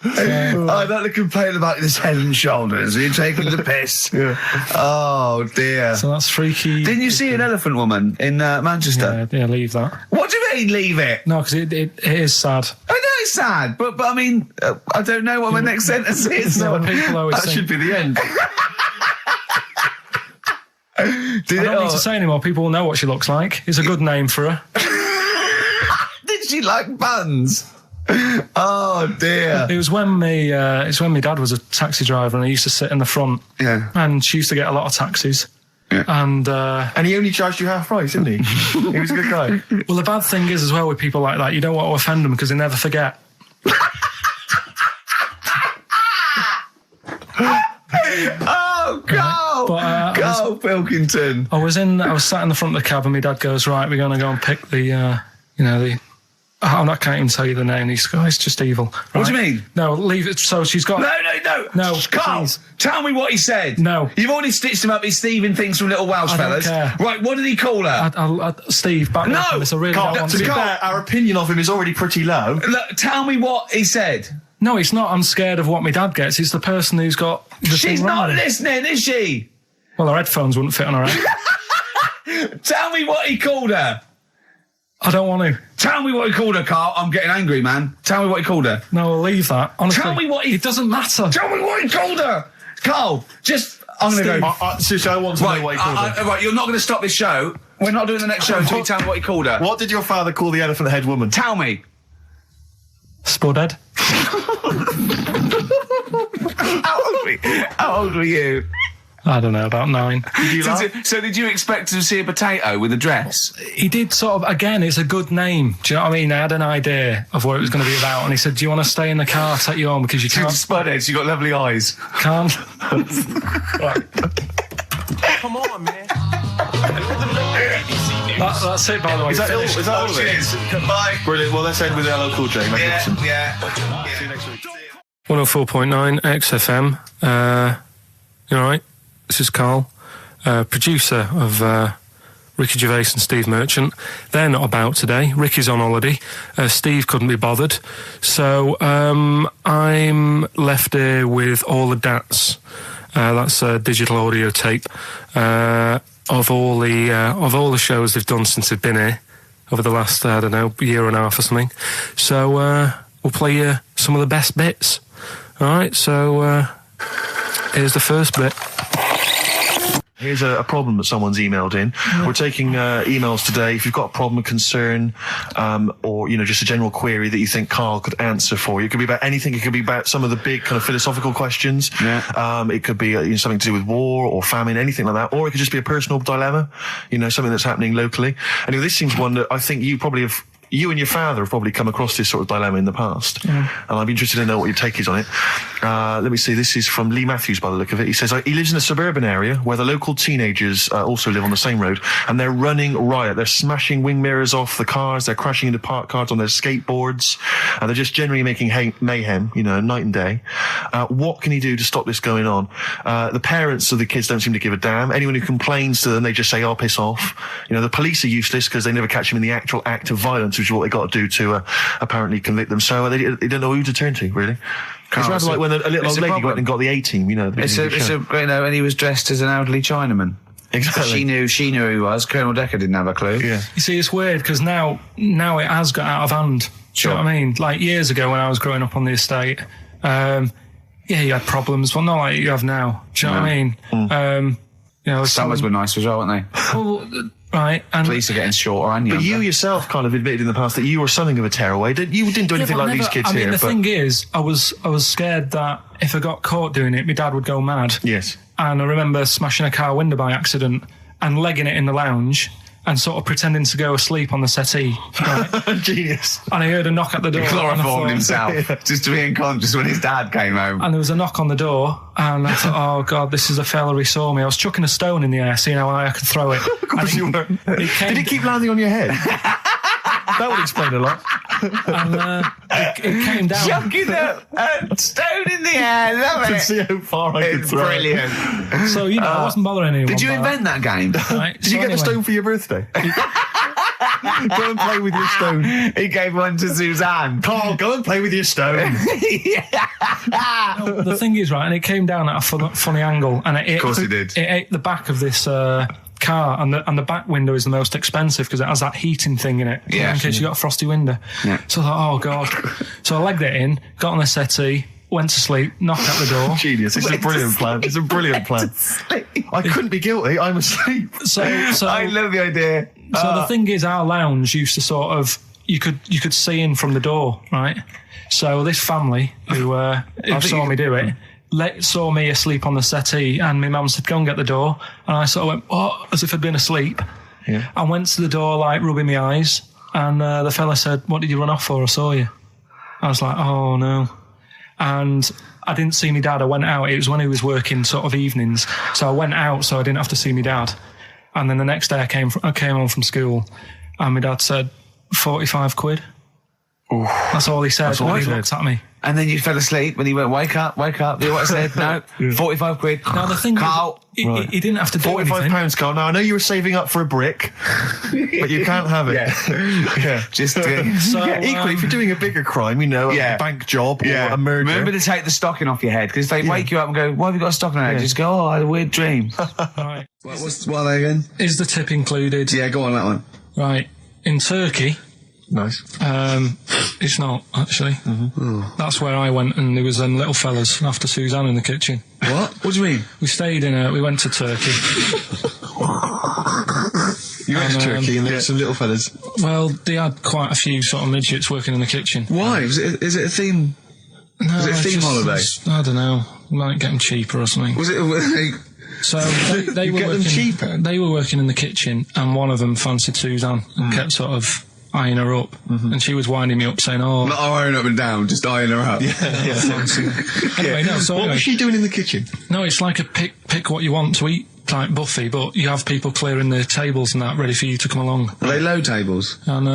Speaker 1: I'd like to complain about this head and shoulders. You're taking the piss.
Speaker 2: Yeah.
Speaker 1: Oh, dear.
Speaker 3: So that's freaky.
Speaker 1: Didn't you see an elephant woman in Manchester?
Speaker 3: Yeah, leave that.
Speaker 1: What do you mean, leave it?
Speaker 3: No, because it is sad.
Speaker 1: I know it's sad, but I mean, I don't know what my next sentence is.
Speaker 3: No, people always
Speaker 2: That
Speaker 3: think...
Speaker 2: should be the end.
Speaker 1: Did,
Speaker 3: I don't need to say anymore. People will know what she looks like. It's a good name for her.
Speaker 1: did she like buns? Oh, dear.
Speaker 3: It was when my dad was a taxi driver and he used to sit in the front.
Speaker 1: Yeah.
Speaker 3: And she used to get a lot of taxis.
Speaker 1: Yeah.
Speaker 3: And
Speaker 2: he only charged you half price, didn't he? He was a good guy.
Speaker 3: well, the bad thing is as well with people like that, you don't want to offend them because they never forget.
Speaker 1: Oh, go!
Speaker 3: But,
Speaker 1: Karl Pilkington.
Speaker 3: I was sat in the front of the cab and my dad goes, right, we're going to go and pick the I can't even tell you the name. He's it's just evil. Right?
Speaker 1: What do you mean?
Speaker 3: No, leave it. So she's got... No,
Speaker 1: Karl,
Speaker 3: please.
Speaker 1: tell me what he said.
Speaker 3: No.
Speaker 1: You've already stitched him up. He's Stephen things from Little Welsh
Speaker 3: I don't
Speaker 1: Fellas.
Speaker 3: care.
Speaker 1: Right, what did he call her?
Speaker 3: Steve, back me
Speaker 1: No!
Speaker 3: up on this. I really
Speaker 2: Carl,
Speaker 3: don't want
Speaker 2: to be
Speaker 3: to...
Speaker 2: fair, our opinion of him is already pretty low.
Speaker 1: Look, tell me what he said.
Speaker 3: No, it's not. I'm scared of what my dad gets. It's the person who's got the
Speaker 1: She's
Speaker 3: thing
Speaker 1: not
Speaker 3: wrong.
Speaker 1: listening, is she?
Speaker 3: Well, her headphones wouldn't fit on her head.
Speaker 1: Tell me what he called her.
Speaker 3: I don't want to.
Speaker 1: Tell me what he called her, Carl. I'm getting angry, man. Tell me what he called her.
Speaker 3: No, we'll leave that. Honestly,
Speaker 1: Tell me what he...
Speaker 3: It doesn't matter.
Speaker 1: Tell me what he called her. Carl, just... I'm going to go...
Speaker 2: Seriously, I want to know what he called her.
Speaker 1: Right, you're not going to stop this show. We're not doing the next show until you tell me what he called her.
Speaker 2: What did your father call the elephant head woman?
Speaker 1: Tell me.
Speaker 3: Spudhead.
Speaker 1: How old were you?
Speaker 3: I don't know, about 9.
Speaker 1: So did you expect to see a potato with a dress?
Speaker 3: He did sort of, again, it's a good name. Do you know what I mean? I had an idea of what it was going to be about, and he said, do you want to stay in the car, take you home, because you can't...
Speaker 1: Spudheads, you got lovely eyes.
Speaker 3: Can't.
Speaker 4: Come on, man.
Speaker 3: That's it, by the way.
Speaker 2: Is that all of it?
Speaker 1: Cheers. Bye.
Speaker 2: Brilliant. Well, let's end with LL Cool J. Magnificent.
Speaker 1: Yeah.
Speaker 2: See you next week.
Speaker 3: 104.9 XFM. You all right? This is Carl, producer of Ricky Gervais and Steve Merchant. They're not about today. Ricky's on holiday. Steve couldn't be bothered. So I'm left here with all the DATs. That's a digital audio tape of all the shows they've done since they've been here over the last, I don't know, year and a half or something. So we'll play you some of the best bits. All right, so here's the first bit.
Speaker 2: Here's a problem that someone's emailed in. We're taking emails today. If you've got a problem, a concern, or, just a general query that you think Carl could answer for you. It could be about anything. It could be about some of the big kind of philosophical questions.
Speaker 1: Yeah.
Speaker 2: It could be something to do with war or famine, anything like that. Or it could just be a personal dilemma, something that's happening locally. Anyway, this seems one that I think you and your father have probably come across this sort of dilemma in the past. And I'd be interested to know what your take is on it. Let me see. This is from Lee Matthews by the look of it. He says, he lives in a suburban area where the local teenagers also live on the same road, and they're running riot. They're smashing wing mirrors off the cars. They're crashing into parked cars on their skateboards. And they're just generally making mayhem, night and day. What can he do to stop this going on? The parents of the kids don't seem to give a damn. Anyone who complains to them, they just say, piss off. The police are useless because they never catch them in the actual act of violence, which is what they got to do to apparently convict them. So they don't know who to turn to, really. It's rather like when a little old lady went and got the A-team,
Speaker 1: and he was dressed as an elderly Chinaman.
Speaker 2: Exactly.
Speaker 1: She knew who he was. Colonel Decker didn't have a clue.
Speaker 2: Yeah.
Speaker 3: You see, it's weird because now it has got out of hand.
Speaker 1: Sure.
Speaker 3: Do you know what I mean? Like years ago when I was growing up on the estate, you had problems. Well, not like you have now. Do you know what I mean?
Speaker 1: Summers were nice as well, weren't they?
Speaker 3: Well, right. And
Speaker 1: police are getting shorter and younger.
Speaker 2: But you yourself kind of admitted in the past that you were something of a tearaway. You didn't do anything like these kids here.
Speaker 3: The thing is, I was scared that if I got caught doing it, my dad would go mad.
Speaker 2: Yes.
Speaker 3: And I remember smashing a car window by accident and legging it in the lounge and sort of pretending to go asleep on the settee. Right?
Speaker 2: Genius.
Speaker 3: And I heard a knock at the door.
Speaker 1: He chloroformed himself just to be unconscious when his dad came home.
Speaker 3: And there was a knock on the door, and I thought, oh God, this is a fella who saw me. I was chucking a stone in the air, seeing how high I could throw it.
Speaker 2: Of course you were. Did it keep landing on your head? That would explain a lot.
Speaker 3: And it came down.
Speaker 1: Chucking a stone in the air, love
Speaker 2: To
Speaker 1: it.
Speaker 2: see how far I could throw
Speaker 1: Brilliant.
Speaker 2: it.
Speaker 3: So, I wasn't bothering anyone.
Speaker 1: Did you invent that game?
Speaker 3: Right?
Speaker 2: Did you get the stone for your birthday? Go and play with your stone.
Speaker 1: He gave one to Suzanne.
Speaker 2: Carl, go and play with your stone.
Speaker 3: The thing is, right, and it came down at a funny angle, and
Speaker 1: Of course it did.
Speaker 3: It ate the back of this car, and the back window is the most expensive because it has that heating thing in it.
Speaker 1: Yeah.
Speaker 3: In case you got a frosty window.
Speaker 1: Yeah.
Speaker 3: So I thought, oh God. So I legged it in, got on the settee, went to sleep, knocked at the door.
Speaker 2: Genius. It's a brilliant plan. It's a brilliant plan. I couldn't be guilty. I'm asleep.
Speaker 3: So
Speaker 1: I love the idea.
Speaker 3: So the thing is, our lounge used to sort of, you could see in from the door, right? So this family who saw me do it, saw me asleep on the settee, and my mum said, go and get the door. And I sort of went, what? As if I'd been asleep.
Speaker 2: Yeah.
Speaker 3: I went to the door, like, rubbing my eyes, and the fella said, what did you run off for? I saw you. I was like, oh no. And I didn't see my dad. I went out. It was when he was working sort of evenings. So I went out so I didn't have to see my dad. And then the next day I came home from school, and my dad said, 45 quid. That's all he said
Speaker 2: That's all
Speaker 3: when
Speaker 2: he
Speaker 3: he
Speaker 2: said.
Speaker 3: looked at me.
Speaker 1: And then you fell asleep when he went, wake up. You know what I said? No, 45 quid.
Speaker 3: Now the thing
Speaker 1: Carl.
Speaker 3: is, he didn't have to do
Speaker 2: £45,
Speaker 3: anything.
Speaker 2: Carl. Now, I know you were saving up for a brick, but you can't have it. Yeah.
Speaker 1: Just
Speaker 2: Equally, if you're doing a bigger crime, a bank job or a murder.
Speaker 1: Remember to take the stocking off your head, because they wake you up and go, why have you got a stocking on your head? Just go, oh, I had a weird dream.
Speaker 3: Right.
Speaker 1: What are they again?
Speaker 3: Is the tip included?
Speaker 1: Yeah, go on, that one.
Speaker 3: Right. In Turkey,
Speaker 2: Nice.
Speaker 3: it's not, actually. That's where I went, and there was them little fellas after Suzanne in the kitchen.
Speaker 1: What? What do you mean?
Speaker 3: We went to Turkey.
Speaker 2: You went to Turkey and there were some little fellas.
Speaker 3: Well, they had quite a few sort of midgets working in the kitchen.
Speaker 1: Why? Is it a theme?
Speaker 3: No,
Speaker 1: Was it a theme holiday?
Speaker 3: I don't know. Might get them cheaper or something.
Speaker 1: Was it?
Speaker 3: So they were
Speaker 2: get them
Speaker 3: working,
Speaker 2: cheaper?
Speaker 3: They were working in the kitchen, and one of them fancied Suzanne and kept sort of eyeing her up, and she was winding me up saying, "Oh,
Speaker 1: Not eyeing up and down, just eyeing her up.
Speaker 3: anyway, no." So
Speaker 2: What
Speaker 3: anyway,
Speaker 2: was she doing in the kitchen?
Speaker 3: no, it's like a pick what you want to eat type buffet, but you have people clearing the tables and that ready for you to come along.
Speaker 1: Are they low tables?
Speaker 3: And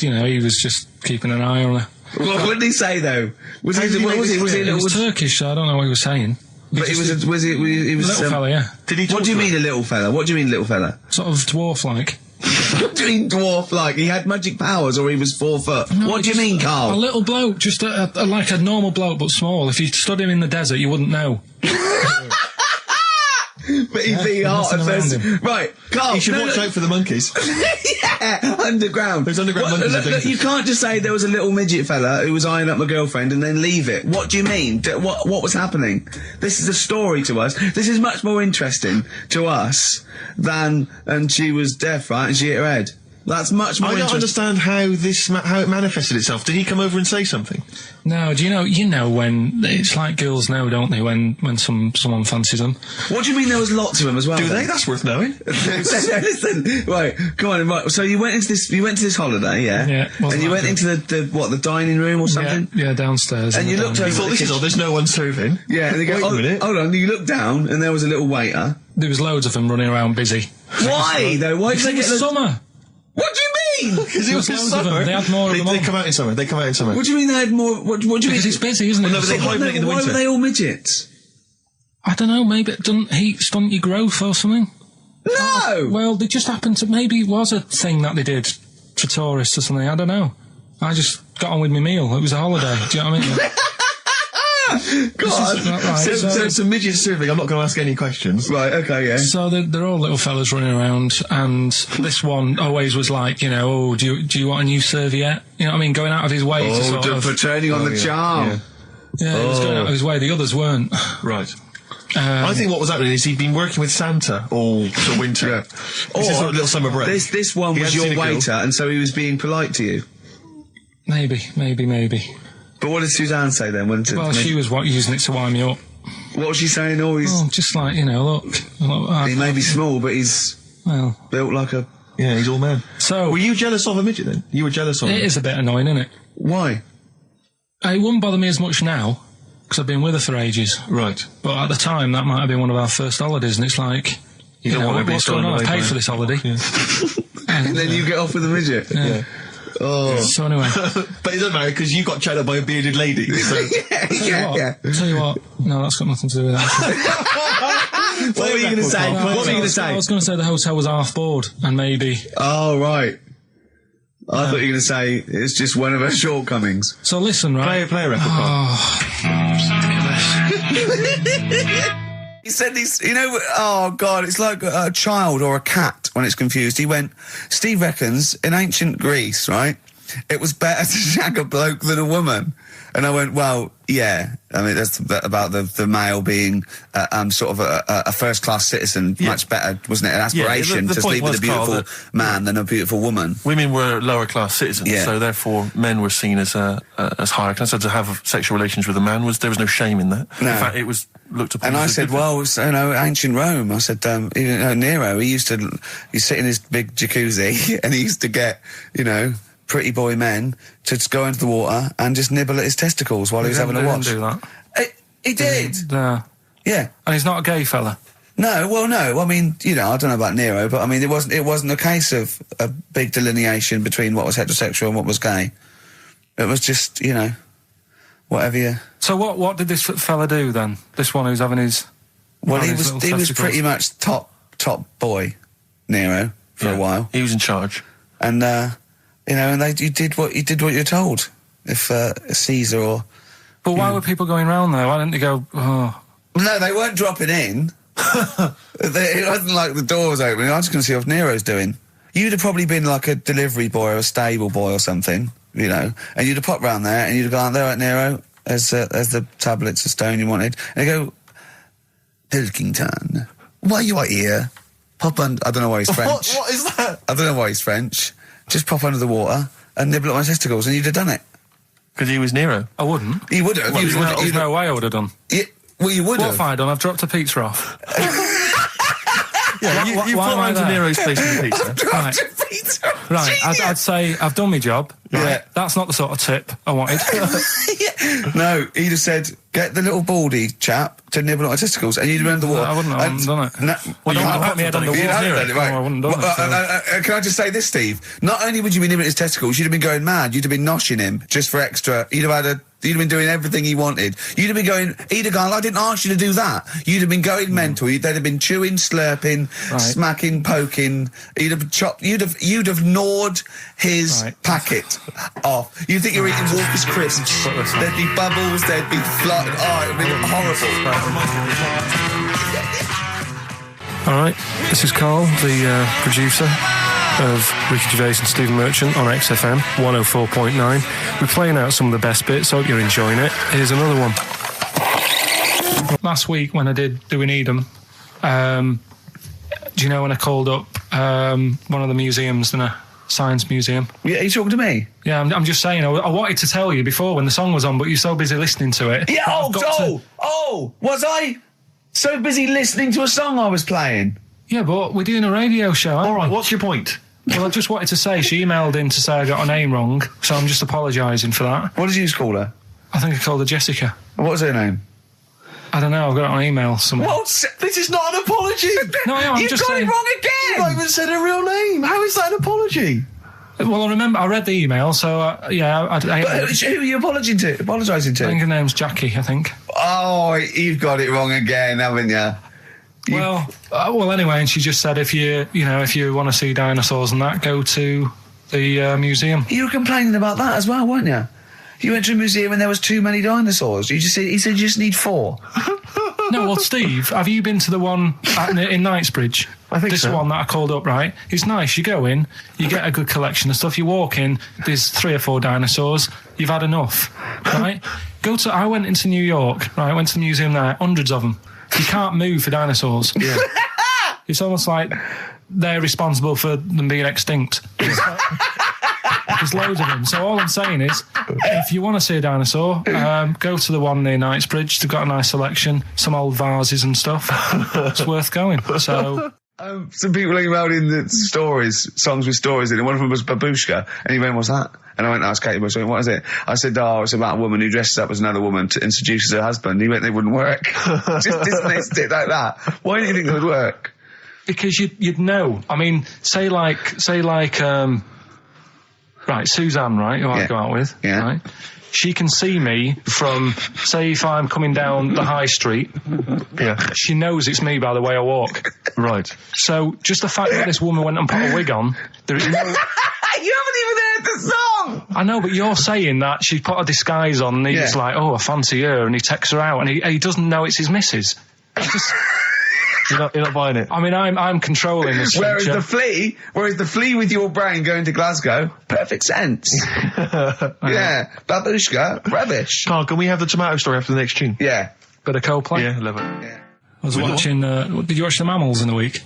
Speaker 3: he was just keeping an eye on her.
Speaker 1: What did he say though? Was he? Was he a
Speaker 3: It was
Speaker 1: little?
Speaker 3: Turkish, so I don't know what he was saying.
Speaker 1: But he was. He was.
Speaker 3: Little fella, yeah,
Speaker 2: Did he talk
Speaker 1: What do you
Speaker 2: to
Speaker 1: mean, a little fella? What do you mean, little fella?
Speaker 3: sort of dwarf-like.
Speaker 1: What do you mean, dwarf? Like he had magic powers, or he was 4 foot?
Speaker 3: No,
Speaker 1: What do you mean,
Speaker 3: A
Speaker 1: Carl?
Speaker 3: little bloke, just like a normal bloke, but small. If you stood him in the desert, you wouldn't know.
Speaker 1: But he'd be hot and
Speaker 3: nothing
Speaker 1: says,
Speaker 3: around him.
Speaker 1: right, Carl.
Speaker 2: You should watch out for the monkeys.
Speaker 1: Yeah, underground.
Speaker 2: There's underground monkeys
Speaker 1: Look,
Speaker 2: are dangerous.
Speaker 1: you can't just say there was a little midget fella who was eyeing up my girlfriend and then leave it. What do you mean? What was happening? This is a story to us. This is much more interesting to us than, and she was deaf, right, and she hit her head. That's much more
Speaker 2: I don't
Speaker 1: interesting.
Speaker 2: understand how it manifested itself. Did he come over and say something?
Speaker 3: No, do you know when it's like girls know, don't they? When someone fancies them.
Speaker 1: What do you mean there was lots of them as well?
Speaker 2: Do
Speaker 1: then?
Speaker 2: they? That's worth knowing.
Speaker 1: Listen, right, come on, right. So you went into this holiday, yeah?
Speaker 3: Yeah,
Speaker 1: And you went
Speaker 3: wasn't
Speaker 1: into the dining room or something?
Speaker 3: Yeah, downstairs.
Speaker 1: And
Speaker 3: in
Speaker 1: you
Speaker 3: the
Speaker 1: looked
Speaker 3: dining
Speaker 1: over
Speaker 3: room.
Speaker 2: Thought this is all. There's no one serving.
Speaker 1: Yeah, and they go,
Speaker 2: Wait a minute.
Speaker 1: hold on, you looked down and there was a little waiter.
Speaker 3: There was loads of them running around busy.
Speaker 1: Why, though? Why did
Speaker 3: Because
Speaker 1: they
Speaker 3: it
Speaker 1: get
Speaker 3: was
Speaker 1: the...
Speaker 3: summer.
Speaker 1: What do you mean?
Speaker 2: Because it was
Speaker 3: There was loads of
Speaker 2: summer.
Speaker 3: them. They had more of them
Speaker 2: They
Speaker 3: on.
Speaker 2: come out in summer. They come out in summer.
Speaker 1: What do you mean they had more... What do you mean?
Speaker 3: Because it's busy, isn't it?
Speaker 2: no, but they hibernate in the
Speaker 1: Why
Speaker 2: winter.
Speaker 1: were they all midgets?
Speaker 3: I don't know, maybe it doesn't heat stunt your growth or something.
Speaker 1: No!
Speaker 3: Well, they just happened to, maybe it was a thing that they did for tourists or something, I don't know. I just got on with my meal. It was a holiday, do you know what I mean?
Speaker 1: God.
Speaker 3: Right,
Speaker 2: So it's a midget serving. I'm not going to ask any questions.
Speaker 1: Right, okay, yeah.
Speaker 3: So they're all little fellas running around, and this one always was like, oh, do you want a new serviette? You know what I mean? Going out of his way to sort of...
Speaker 1: for turning on the charm.
Speaker 3: Yeah, he was going out of his way. The others weren't.
Speaker 2: Right. I think what was happening is he'd been working with Santa all the winter.
Speaker 1: Yeah.
Speaker 2: This is sort of little summer break.
Speaker 1: This one
Speaker 2: He
Speaker 1: was
Speaker 2: hadn't
Speaker 1: your
Speaker 2: seen a girl.
Speaker 1: waiter, and so he was being polite to you.
Speaker 3: Maybe.
Speaker 1: But what did Suzanne say then?
Speaker 3: Well, she was using it to wind me up.
Speaker 1: What was she saying? Oh, he's...
Speaker 3: Oh, just like, look.
Speaker 1: He may be small, but he's
Speaker 3: Well,
Speaker 1: built like a...
Speaker 2: Yeah, he's all man.
Speaker 3: so...
Speaker 2: Were you jealous of a midget then? You were jealous of him?
Speaker 3: It is a bit annoying, isn't it?
Speaker 1: Why?
Speaker 3: It wouldn't bother me as much now, because I've been with her for ages.
Speaker 2: Right.
Speaker 3: But at the time, that might have been one of our first holidays, and it's like,
Speaker 2: You don't want to be
Speaker 3: what's going on?
Speaker 2: thrown
Speaker 3: I
Speaker 2: away
Speaker 3: paid
Speaker 2: by
Speaker 3: for
Speaker 2: it.
Speaker 3: this holiday.
Speaker 2: Yeah.
Speaker 1: And then you get off with a midget?
Speaker 3: Yeah.
Speaker 1: Oh.
Speaker 3: So anyway,
Speaker 2: But it doesn't matter because you got chatted up by a bearded lady. So.
Speaker 1: yeah.
Speaker 3: tell you what, no, that's got nothing to do with that.
Speaker 1: What were you going to say? What were you going to say?
Speaker 3: I was going to say the hotel was half board, and maybe...
Speaker 1: Oh, right. I thought you were going to say it's just one of her shortcomings.
Speaker 3: So listen, right?
Speaker 2: Play a record, Carl.
Speaker 1: He said these, oh God, it's like a child or a cat when it's confused. He went, Steve reckons in ancient Greece, right, it was better to shag a bloke than a woman. And I went, well, yeah. I mean, that's about the male being sort of a first-class citizen.
Speaker 2: Yeah.
Speaker 1: Much better, wasn't it? An aspiration
Speaker 2: the
Speaker 1: to
Speaker 2: point
Speaker 1: sleep with a
Speaker 2: was, Carl,
Speaker 1: beautiful man than a beautiful woman.
Speaker 2: Women were lower class citizens,
Speaker 1: Yeah.
Speaker 2: so therefore men were seen as higher class. So to have sexual relations with a man there was no shame in that.
Speaker 1: No.
Speaker 2: In fact, it was looked upon.
Speaker 1: And I
Speaker 2: as a
Speaker 1: said,
Speaker 2: good
Speaker 1: well, it's, ancient Rome. I said, Nero, he sit in his big jacuzzi and he used to get, pretty boy men to just go into the water and just nibble at his testicles while he was having a watch.
Speaker 3: Do that.
Speaker 1: He did.
Speaker 3: Yeah.
Speaker 1: Yeah.
Speaker 3: And he's not a gay fella.
Speaker 1: No, well, no. I mean, you know, I don't know about Nero, but I mean, it wasn't a case of a big delineation between what was heterosexual and what was gay. It was just, you know, whatever you...
Speaker 3: So what did this fella do then? This one who's having his...
Speaker 1: Well,
Speaker 3: having
Speaker 1: he
Speaker 3: his
Speaker 1: was
Speaker 3: little
Speaker 1: he was
Speaker 3: testicles?
Speaker 1: pretty much top boy, Nero, for a while.
Speaker 2: He was in charge.
Speaker 1: And, you know, and you did what you're told. If Caesar or...
Speaker 3: But why were people going round there? Why didn't they go, oh...
Speaker 1: No, they weren't dropping in. It wasn't like the door was opening. I was just going to see what Nero's doing. You'd have probably been like a delivery boy or a stable boy or something, you know, and you'd have popped round there and you'd have gone, there, right, Nero, as the tablets of stone you wanted. And you go, Pilkington, why you are here? Pop under... I don't know why he's French.
Speaker 2: What is that?
Speaker 1: I don't know why he's French. Just pop under the water and nibble at my testicles and you'd have done it.
Speaker 2: Because he was Nero.
Speaker 3: I wouldn't.
Speaker 1: You would have.
Speaker 3: There's no way I would have done.
Speaker 1: Well, you would
Speaker 3: What
Speaker 1: have.
Speaker 3: have I done? I've dropped a pizza off.
Speaker 2: Yeah, you
Speaker 3: why
Speaker 2: put
Speaker 3: am I
Speaker 2: around to
Speaker 3: there?
Speaker 2: Nero's place with the pizza.
Speaker 3: Right. Right, I'd say I've done my job. Right?
Speaker 1: Yeah.
Speaker 3: That's not the sort of tip I wanted.
Speaker 1: No, he just said, get the little baldy chap to nibble at my testicles, and you'd have been under the water.
Speaker 3: I wouldn't have done it.
Speaker 1: No,
Speaker 2: Well, you
Speaker 3: I
Speaker 2: would
Speaker 3: don't
Speaker 2: have
Speaker 3: put my head
Speaker 2: done
Speaker 3: on
Speaker 2: it.
Speaker 3: the
Speaker 1: you'd
Speaker 3: wall.
Speaker 1: have done it, right.
Speaker 3: No, I wouldn't have done it.
Speaker 1: Can I just say this, Steve? Not only would you be nibbling his testicles, you'd have been going mad. You'd have been noshing him just for extra. You'd have been doing everything he wanted. You'd have been going, he'd have gone, I didn't ask you to do that. You'd have been going mental. They'd have been chewing, slurping, smacking, poking. You'd have chopped, you'd have gnawed his packet off. You'd think you were eating Walker's crisps. There'd be bubbles, there'd be flood. Oh, it would be horrible.
Speaker 3: All right, this is Karl, the producer of Ricky Gervais and Stephen Merchant on XFM 104.9. We're playing out some of the best bits. Hope you're enjoying it. Here's another one. Last week when I did Do We Need 'Em, do you know when I called up one of the museums, in a science museum?
Speaker 1: Yeah, are you talking to me?
Speaker 3: Yeah, I'm just saying, I wanted to tell you before when the song was on, but you're so busy listening to it.
Speaker 1: Yeah, was I so busy listening to a song I was playing?
Speaker 3: Yeah, but we're doing a radio show, aren't
Speaker 2: All right,
Speaker 3: we?
Speaker 2: what's your point?
Speaker 3: Well, I just wanted to say, she emailed in to say I got her name wrong, so I'm just apologising for that.
Speaker 1: What did you call her?
Speaker 3: I think I called her Jessica.
Speaker 1: What was her name?
Speaker 3: I don't know, I've got it on email somewhere.
Speaker 2: This is not an apology.
Speaker 3: No, I'm
Speaker 1: You've
Speaker 3: just
Speaker 1: got
Speaker 3: saying...
Speaker 1: it wrong
Speaker 2: You've not
Speaker 1: again!
Speaker 2: even said her real name. How is that an apology?
Speaker 3: Well, I remember, I read the email, so, I
Speaker 1: But who are you apologising to?
Speaker 3: I think her name's Jackie, I think.
Speaker 1: Oh, you've got it wrong again, haven't you?
Speaker 3: Well, anyway, and she just said if you want to see dinosaurs and that, go to the museum.
Speaker 1: You were complaining about that as well, weren't you? You went to a museum and there was too many dinosaurs. He said you just need 4.
Speaker 3: No, well, Steve, have you been to the one in Knightsbridge?
Speaker 2: I think
Speaker 3: this
Speaker 2: so.
Speaker 3: one that I called up, right? It's nice. You go in, you get a good collection of stuff. You walk in, there's 3 or 4 dinosaurs. You've had enough, right? I went into New York, right? I went to the museum there, hundreds of them. You can't move for dinosaurs.
Speaker 2: Yeah.
Speaker 3: It's almost like they're responsible for them being extinct. There's loads of them. So all I'm saying is, if you want to see a dinosaur, go to the one near Knightsbridge. They've got a nice selection, some old vases and stuff. It's worth going. So...
Speaker 1: some people emailed in the songs with stories in it. One of them was Babushka, and he went, what's that? And I went, asked Katie Bush, what is it? I said, it's about a woman who dresses up as another woman and seduces her husband. He went, they wouldn't work. Just dismissed it like that. Why do you think it would work?
Speaker 3: Because you'd know. I mean, say like, right, Suzanne, right, who I go out with, right? She can see me from, say, if I'm coming down the high street.
Speaker 2: Yeah.
Speaker 3: She knows it's me by the way I walk.
Speaker 2: Right.
Speaker 3: So just the fact that this woman went and put a wig on, there is no...
Speaker 1: You haven't even heard the song!
Speaker 3: I know, but you're saying that she put a disguise on and he's like, oh, I fancy her, and he takes her out, and he doesn't know it's his missus.
Speaker 2: You're not buying it.
Speaker 3: I mean, I'm controlling this.
Speaker 1: Whereas the flea with your brain going to Glasgow, perfect sense. Yeah, Babushka, rubbish.
Speaker 2: Carl, can we have the tomato story after the next tune?
Speaker 1: Yeah.
Speaker 3: Bit of Coldplay.
Speaker 2: Yeah, love it.
Speaker 1: Yeah.
Speaker 3: I was watching. Did you watch The Mammals in the week?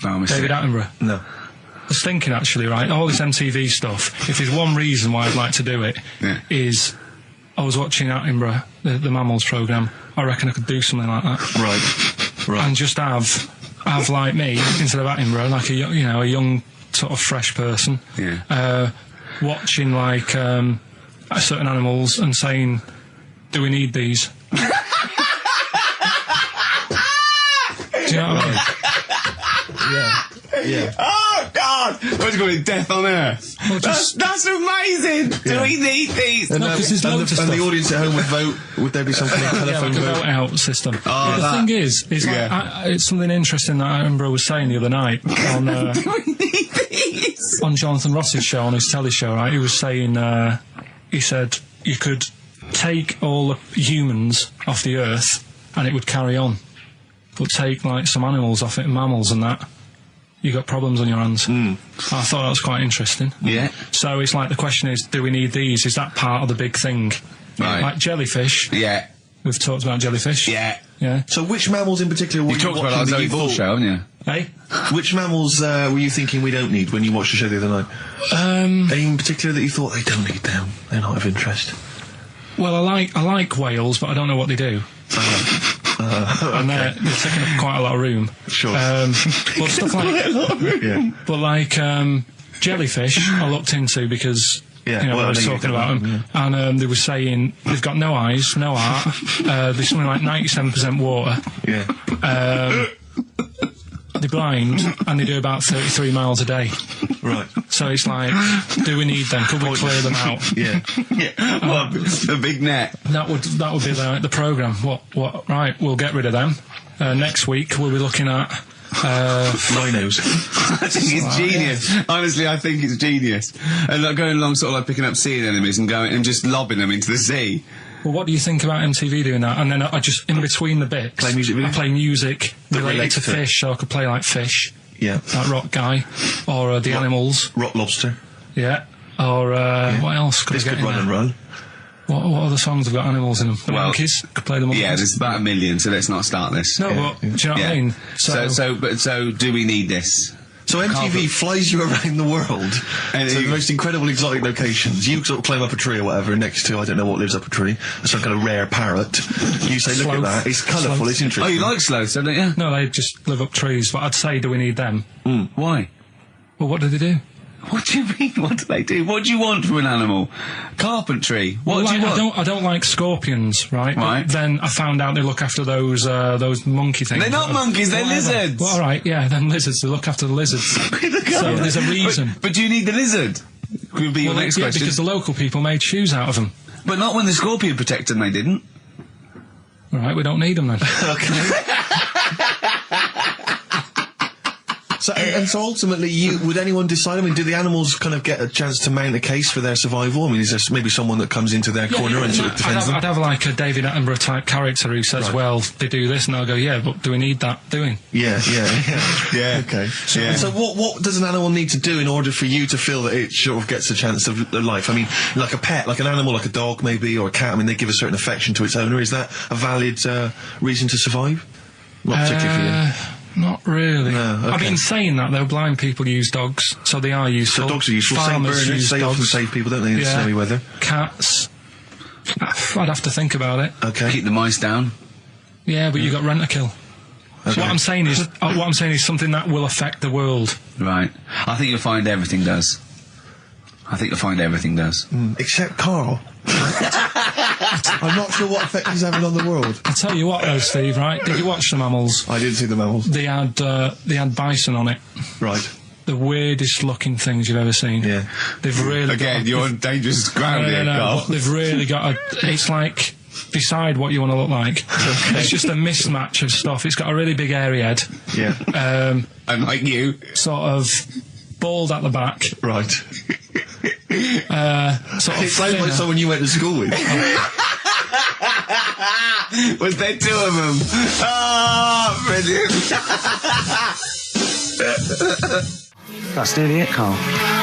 Speaker 1: No,
Speaker 3: David Attenborough.
Speaker 2: No.
Speaker 3: I was thinking actually, right, all this MTV stuff. If there's one reason why I'd like to do it, is I was watching Attenborough, the Mammals programme. I reckon I could do something like that.
Speaker 2: Right.
Speaker 3: And just have like me instead of Attenborough, like a young sort of fresh person.
Speaker 1: Yeah.
Speaker 3: Watching like certain animals and saying, "Do we need these?" Do you know what I mean?
Speaker 5: Yeah.
Speaker 1: Oh God! What's it called? Death on Earth.
Speaker 3: Well,
Speaker 1: That's amazing. Do we need these?
Speaker 5: And,
Speaker 3: No, 'cause there's loads of
Speaker 5: and the
Speaker 3: stuff.
Speaker 5: audience at home would vote. Would there be some kind of
Speaker 3: Yeah,
Speaker 5: telephone
Speaker 3: like a
Speaker 5: vote?
Speaker 3: vote out system.
Speaker 1: Oh,
Speaker 3: the
Speaker 1: that-
Speaker 3: thing is, it's
Speaker 1: Yeah.
Speaker 3: it's something interesting that I remember I was saying the other night on
Speaker 1: Do we need these?
Speaker 3: on Jonathan Ross's show, on his telly show, right? He was saying, he said you could take all the humans off the earth and it would carry on, but take like some animals off it, mammals and that, you got problems on your hands. I thought that was quite interesting.
Speaker 1: Yeah.
Speaker 3: So it's like the question is, do we need these? Is that part of the big thing?
Speaker 1: Right.
Speaker 3: Like jellyfish.
Speaker 1: Yeah.
Speaker 3: We've talked about jellyfish.
Speaker 1: Yeah.
Speaker 3: Yeah.
Speaker 5: So which mammals in particular were
Speaker 1: You
Speaker 5: you
Speaker 1: talked about
Speaker 5: watching
Speaker 1: our
Speaker 5: that
Speaker 1: Zoe
Speaker 5: you
Speaker 1: Ball
Speaker 5: thought-
Speaker 1: show, haven't you?
Speaker 3: Hey?
Speaker 5: Which mammals were you thinking we don't need when you watched the show the other night? Any in particular that you thought they don't need them? They're not of interest.
Speaker 3: Well, I like whales, but I don't know what they do. And they're taking up quite a lot of room.
Speaker 5: Sure.
Speaker 3: But stuff like,
Speaker 5: Yeah.
Speaker 3: but like jellyfish, I looked into because
Speaker 5: Yeah,
Speaker 3: you know
Speaker 5: well,
Speaker 3: I was
Speaker 5: I know
Speaker 3: talking
Speaker 5: you
Speaker 3: about them, and they were saying they've got no eyes, no heart. There's something like 97% water.
Speaker 5: Yeah.
Speaker 1: Uh,
Speaker 3: They're blind, and they do about 33 miles a day.
Speaker 5: Right.
Speaker 3: So it's like, do we need them? Could we clear them out?
Speaker 5: Yeah.
Speaker 1: Well, the big net.
Speaker 3: That would be the programme. What? Right, we'll get rid of them. Next week we'll be looking at
Speaker 5: Rhinos.
Speaker 1: I think it's genius. Honestly, I think it's genius. And like going along, sort of like picking up sea anemones and going and just lobbing them into the sea.
Speaker 3: well, what do you think about MTV doing that? And then I just, in between the bits,
Speaker 5: Play music video?
Speaker 3: I play music related
Speaker 5: relates
Speaker 3: to
Speaker 5: to it.
Speaker 3: fish, so I could play like fish,
Speaker 5: Yeah.
Speaker 3: like Rock Guy, or the animals,
Speaker 5: Rock Lobster.
Speaker 3: yeah, or what else could
Speaker 5: This
Speaker 3: I get
Speaker 5: could
Speaker 3: in
Speaker 5: run
Speaker 3: there?
Speaker 5: and run.
Speaker 3: What other songs have got animals in them? The
Speaker 1: Well,
Speaker 3: Monkeys, could play the Monkeys.
Speaker 1: Yeah, there's about 1 million, so let's not start this.
Speaker 3: No, but do you know what I mean?
Speaker 1: So do we need this?
Speaker 5: So MTV flies you around the world
Speaker 1: And
Speaker 5: to the
Speaker 1: you-
Speaker 5: most incredible exotic locations. You sort of climb up a tree or whatever next to, I don't know what lives up a tree, some kind of rare parrot. You say, look at
Speaker 3: Sloth.
Speaker 5: that, it's colourful,
Speaker 3: Sloth.
Speaker 5: it's
Speaker 1: Oh,
Speaker 5: interesting.
Speaker 1: you like sloths, don't you?
Speaker 3: No, they just live up trees, but I'd say, do we need them?
Speaker 1: Why?
Speaker 3: Well, what do they do?
Speaker 1: What do you mean? What do they do? What do you want from an animal? Carpentry. What do you want?
Speaker 3: I don't like scorpions, right?
Speaker 1: Right.
Speaker 3: But then I found out they look after those monkey things.
Speaker 1: They're not monkeys, they're
Speaker 3: Whatever.
Speaker 1: lizards.
Speaker 3: Well, all right, yeah, them lizards. They look after the lizards. So there's a reason.
Speaker 1: But do you need the lizard? Could be your
Speaker 3: Well,
Speaker 1: next
Speaker 3: yeah,
Speaker 1: question.
Speaker 3: because the local people made shoes out of them.
Speaker 1: But not when the scorpion protected them, they didn't.
Speaker 3: All right, we don't need them then.
Speaker 5: So, and so ultimately, would anyone decide? I mean, do the animals kind of get a chance to mount a case for their survival? I mean, is there maybe someone that comes into their corner and sort of defends them?
Speaker 3: I'd have like a David Attenborough type character who says,
Speaker 5: Right.
Speaker 3: well, they do this, and I'll go, yeah, but do we need that doing?
Speaker 5: Yeah.
Speaker 1: Yeah.
Speaker 5: Okay. So,
Speaker 1: Yeah.
Speaker 5: so what does an animal need to do in order for you to feel that it sort of gets a chance of life? I mean, like a pet, like an animal, like a dog maybe, or a cat. I mean, they give a certain affection to its owner. Is that a valid reason to survive? Not particularly for you.
Speaker 3: Not really.
Speaker 5: No, okay.
Speaker 3: I mean, saying that, though, blind people use dogs, so they are useful.
Speaker 5: So dogs are useful. Same
Speaker 3: Farmers
Speaker 5: burners,
Speaker 3: use
Speaker 5: they often
Speaker 3: dogs.
Speaker 5: save people, don't they, in
Speaker 3: Yeah.
Speaker 5: snowy weather?
Speaker 3: Cats. I'd have to think about it.
Speaker 5: Okay.
Speaker 1: Keep the mice down.
Speaker 3: Yeah, but you got rent-a-kill. So
Speaker 5: Okay.
Speaker 3: what I'm saying is something that will affect the world.
Speaker 1: Right. I think you'll find everything does.
Speaker 5: Except Carl. I'm not sure what effect he's having on the world.
Speaker 3: I'll tell you what, though, Steve. Right? Did you watch the mammals?
Speaker 5: I didn't see the mammals.
Speaker 3: They had bison on it.
Speaker 5: Right.
Speaker 3: The weirdest looking things you've ever seen.
Speaker 5: Yeah.
Speaker 3: They've really
Speaker 1: Again,
Speaker 3: got.
Speaker 1: you're on dangerous ground here, Carl.
Speaker 3: But they've really got a. It's like. Decide what you want to look like. It's just a mismatch of stuff. It's got a really big airy head.
Speaker 5: Yeah.
Speaker 1: And like you.
Speaker 3: Sort of bald at the back.
Speaker 5: Right.
Speaker 3: Sort of
Speaker 5: It sounds like
Speaker 3: thinner.
Speaker 5: someone you went to school with.
Speaker 1: Was there two of them? Oh, brilliant. That's nearly it, Carl.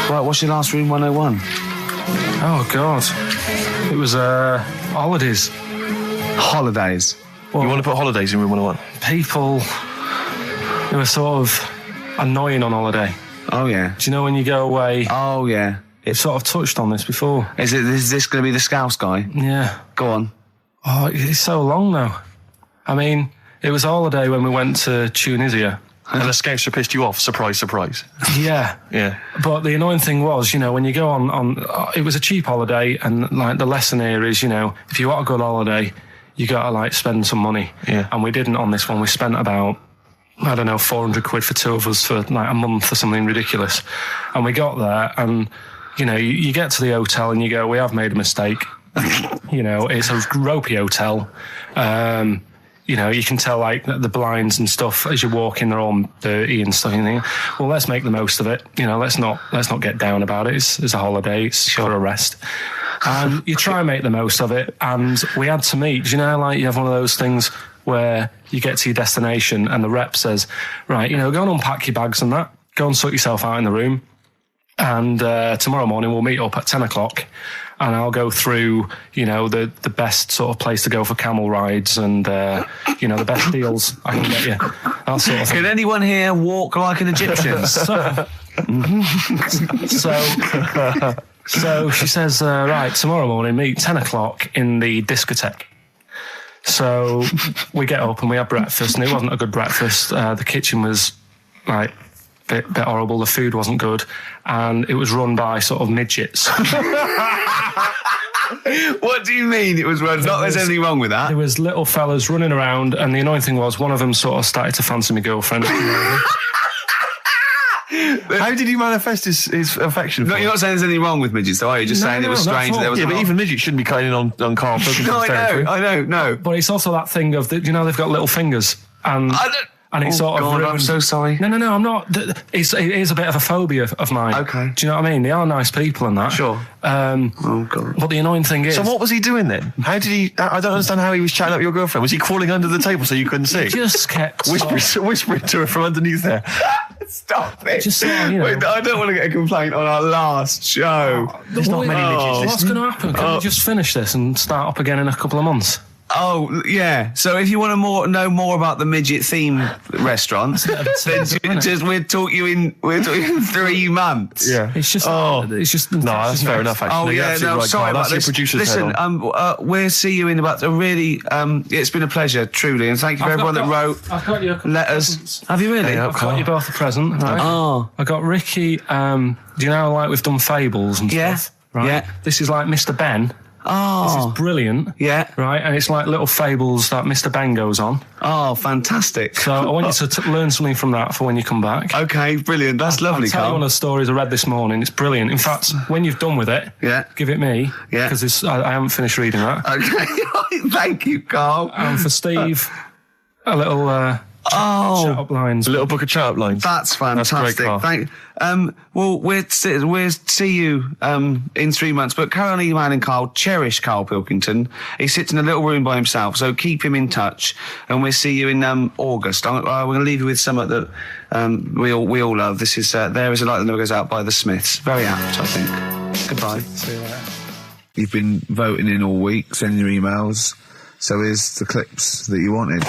Speaker 1: Right, what's your last room 101?
Speaker 3: Oh God! It was holidays.
Speaker 1: Holidays.
Speaker 3: Well,
Speaker 2: You want to put holidays in room 101?
Speaker 3: people who are sort of annoying on holiday.
Speaker 1: Oh, yeah.
Speaker 3: Do you know when you go away?
Speaker 1: Oh, yeah.
Speaker 3: It's sort of touched on this before.
Speaker 1: Is this going to be the Scouse guy?
Speaker 3: Yeah.
Speaker 1: Go on.
Speaker 3: Oh, it's so long though. I mean, it was a holiday when we went to Tunisia.
Speaker 2: And the scouser pissed you off. Surprise, surprise.
Speaker 3: Yeah.
Speaker 2: Yeah.
Speaker 3: But the annoying thing was, you know, when you go on it was a cheap holiday, and like the lesson here is, you know, if you want a good holiday, you gotta like spend some money.
Speaker 2: Yeah.
Speaker 3: And we didn't on this one. We spent about I don't know, 400 quid for two of us for like a month or something ridiculous. And we got there, and you know, you get to the hotel and you go, we have made a mistake. You know, it's a ropey hotel. You know, you can tell like the blinds and stuff as you walk in, they're all dirty and stuff. And you think, well, let's make the most of it. You know, let's not get down about it. It's a holiday. It's for a rest. And you try and make the most of it. And we had to meet. You know, like you have one of those things where you get to your destination and the rep says, right, you know, go and unpack your bags and that. Go and sort yourself out in the room. And tomorrow morning we'll meet up at 10 o'clock. And I'll go through, you know, the best sort of place to go for camel rides and, you know, the best deals I can get you. That sort of thing.
Speaker 1: Can anyone here walk like an Egyptian?
Speaker 3: So she says, right, tomorrow morning, meet 10 o'clock in the discotheque. So we get up and we have breakfast, and it wasn't a good breakfast. The kitchen was, like, bit horrible. The food wasn't good, and it was run by sort of midgets.
Speaker 1: What do you mean it was run? Not there's anything wrong with that.
Speaker 3: There was little fellas running around, and the annoying thing was one of them sort of started to fancy my girlfriend.
Speaker 2: How did he manifest his affection for
Speaker 1: No, you're not saying there's anything wrong with midgets, though, are you? Just saying it was
Speaker 3: not
Speaker 1: strange
Speaker 3: at
Speaker 1: that there
Speaker 3: all.
Speaker 1: was.
Speaker 2: Yeah, but even midgets shouldn't be cutting in on Karl Pilkington's territory.
Speaker 1: I know, no.
Speaker 3: But it's also that thing of, you know, they've got little fingers, and it's sort of
Speaker 1: God,
Speaker 3: ruined.
Speaker 1: I'm so sorry.
Speaker 3: No, I'm not. It is a bit of a phobia of mine.
Speaker 1: Okay.
Speaker 3: Do you know what I mean? They are nice people and that.
Speaker 1: Sure. Oh, God.
Speaker 3: But the annoying thing is...
Speaker 2: So what was he doing then? How did he... I don't understand how he was chatting up your girlfriend. Was he crawling under the table so you couldn't see?
Speaker 3: Just kept...
Speaker 2: Whispering to her from underneath there.
Speaker 1: Stop it.
Speaker 3: Just sort of, you know...
Speaker 1: Wait, I don't want to get a complaint on our last show.
Speaker 2: There's not many midgets
Speaker 3: What's going to happen? Can we just finish this and start up again in a couple of months?
Speaker 1: Oh, yeah. So if you want to know more about the midget theme restaurant, then we'll talk you in 3 months.
Speaker 2: Yeah.
Speaker 3: It's just... It's just...
Speaker 2: No, that's fair enough, actually.
Speaker 1: Oh,
Speaker 2: You're
Speaker 1: yeah,
Speaker 2: absolutely
Speaker 1: no,
Speaker 2: right,
Speaker 1: sorry
Speaker 2: Karl.
Speaker 1: about
Speaker 2: That's your
Speaker 1: this.
Speaker 2: producer's head
Speaker 1: Listen,
Speaker 2: on.
Speaker 1: we'll see you in about a really... it's been a pleasure, truly, and thank you for everyone that wrote
Speaker 3: I've got you a couple
Speaker 1: letters.
Speaker 3: presents.
Speaker 1: Have you really?
Speaker 3: I've got you both a present, right?
Speaker 1: Oh.
Speaker 3: I got Ricky, do you know, like we've done fables and
Speaker 1: Yeah.
Speaker 3: stuff? Right?
Speaker 1: Yeah.
Speaker 3: This is like Mr. Ben.
Speaker 1: Oh.
Speaker 3: This is brilliant.
Speaker 1: Yeah.
Speaker 3: Right, and it's like little fables that Mr. Ben goes on.
Speaker 1: Oh, fantastic.
Speaker 3: So I want you to learn something from that for when you come back.
Speaker 1: Okay, brilliant. That's lovely,
Speaker 3: I'll tell you one
Speaker 1: Karl.
Speaker 3: of the stories I read this morning. It's brilliant. In fact, when you've done with it,
Speaker 1: Yeah.
Speaker 3: give it me.
Speaker 1: Yeah.
Speaker 3: Because I haven't finished reading that.
Speaker 1: Okay, thank you, Karl.
Speaker 3: And for Steve, a little shut up lines.
Speaker 2: A little book of chat-up lines.
Speaker 1: That's fantastic.
Speaker 2: Karl.
Speaker 1: Well, we'll see you in 3 months. But carry on emailing Karl. Cherish Karl Pilkington. He sits in a little room by himself, so keep him in touch. And we'll see you in August. We're going to leave you with something that we all love. This is There Is a Light That Never Goes Out by the Smiths. Very apt, I think. Goodbye.
Speaker 3: See you later.
Speaker 6: You've been voting in all week, sending your emails. So here's the clips that you wanted.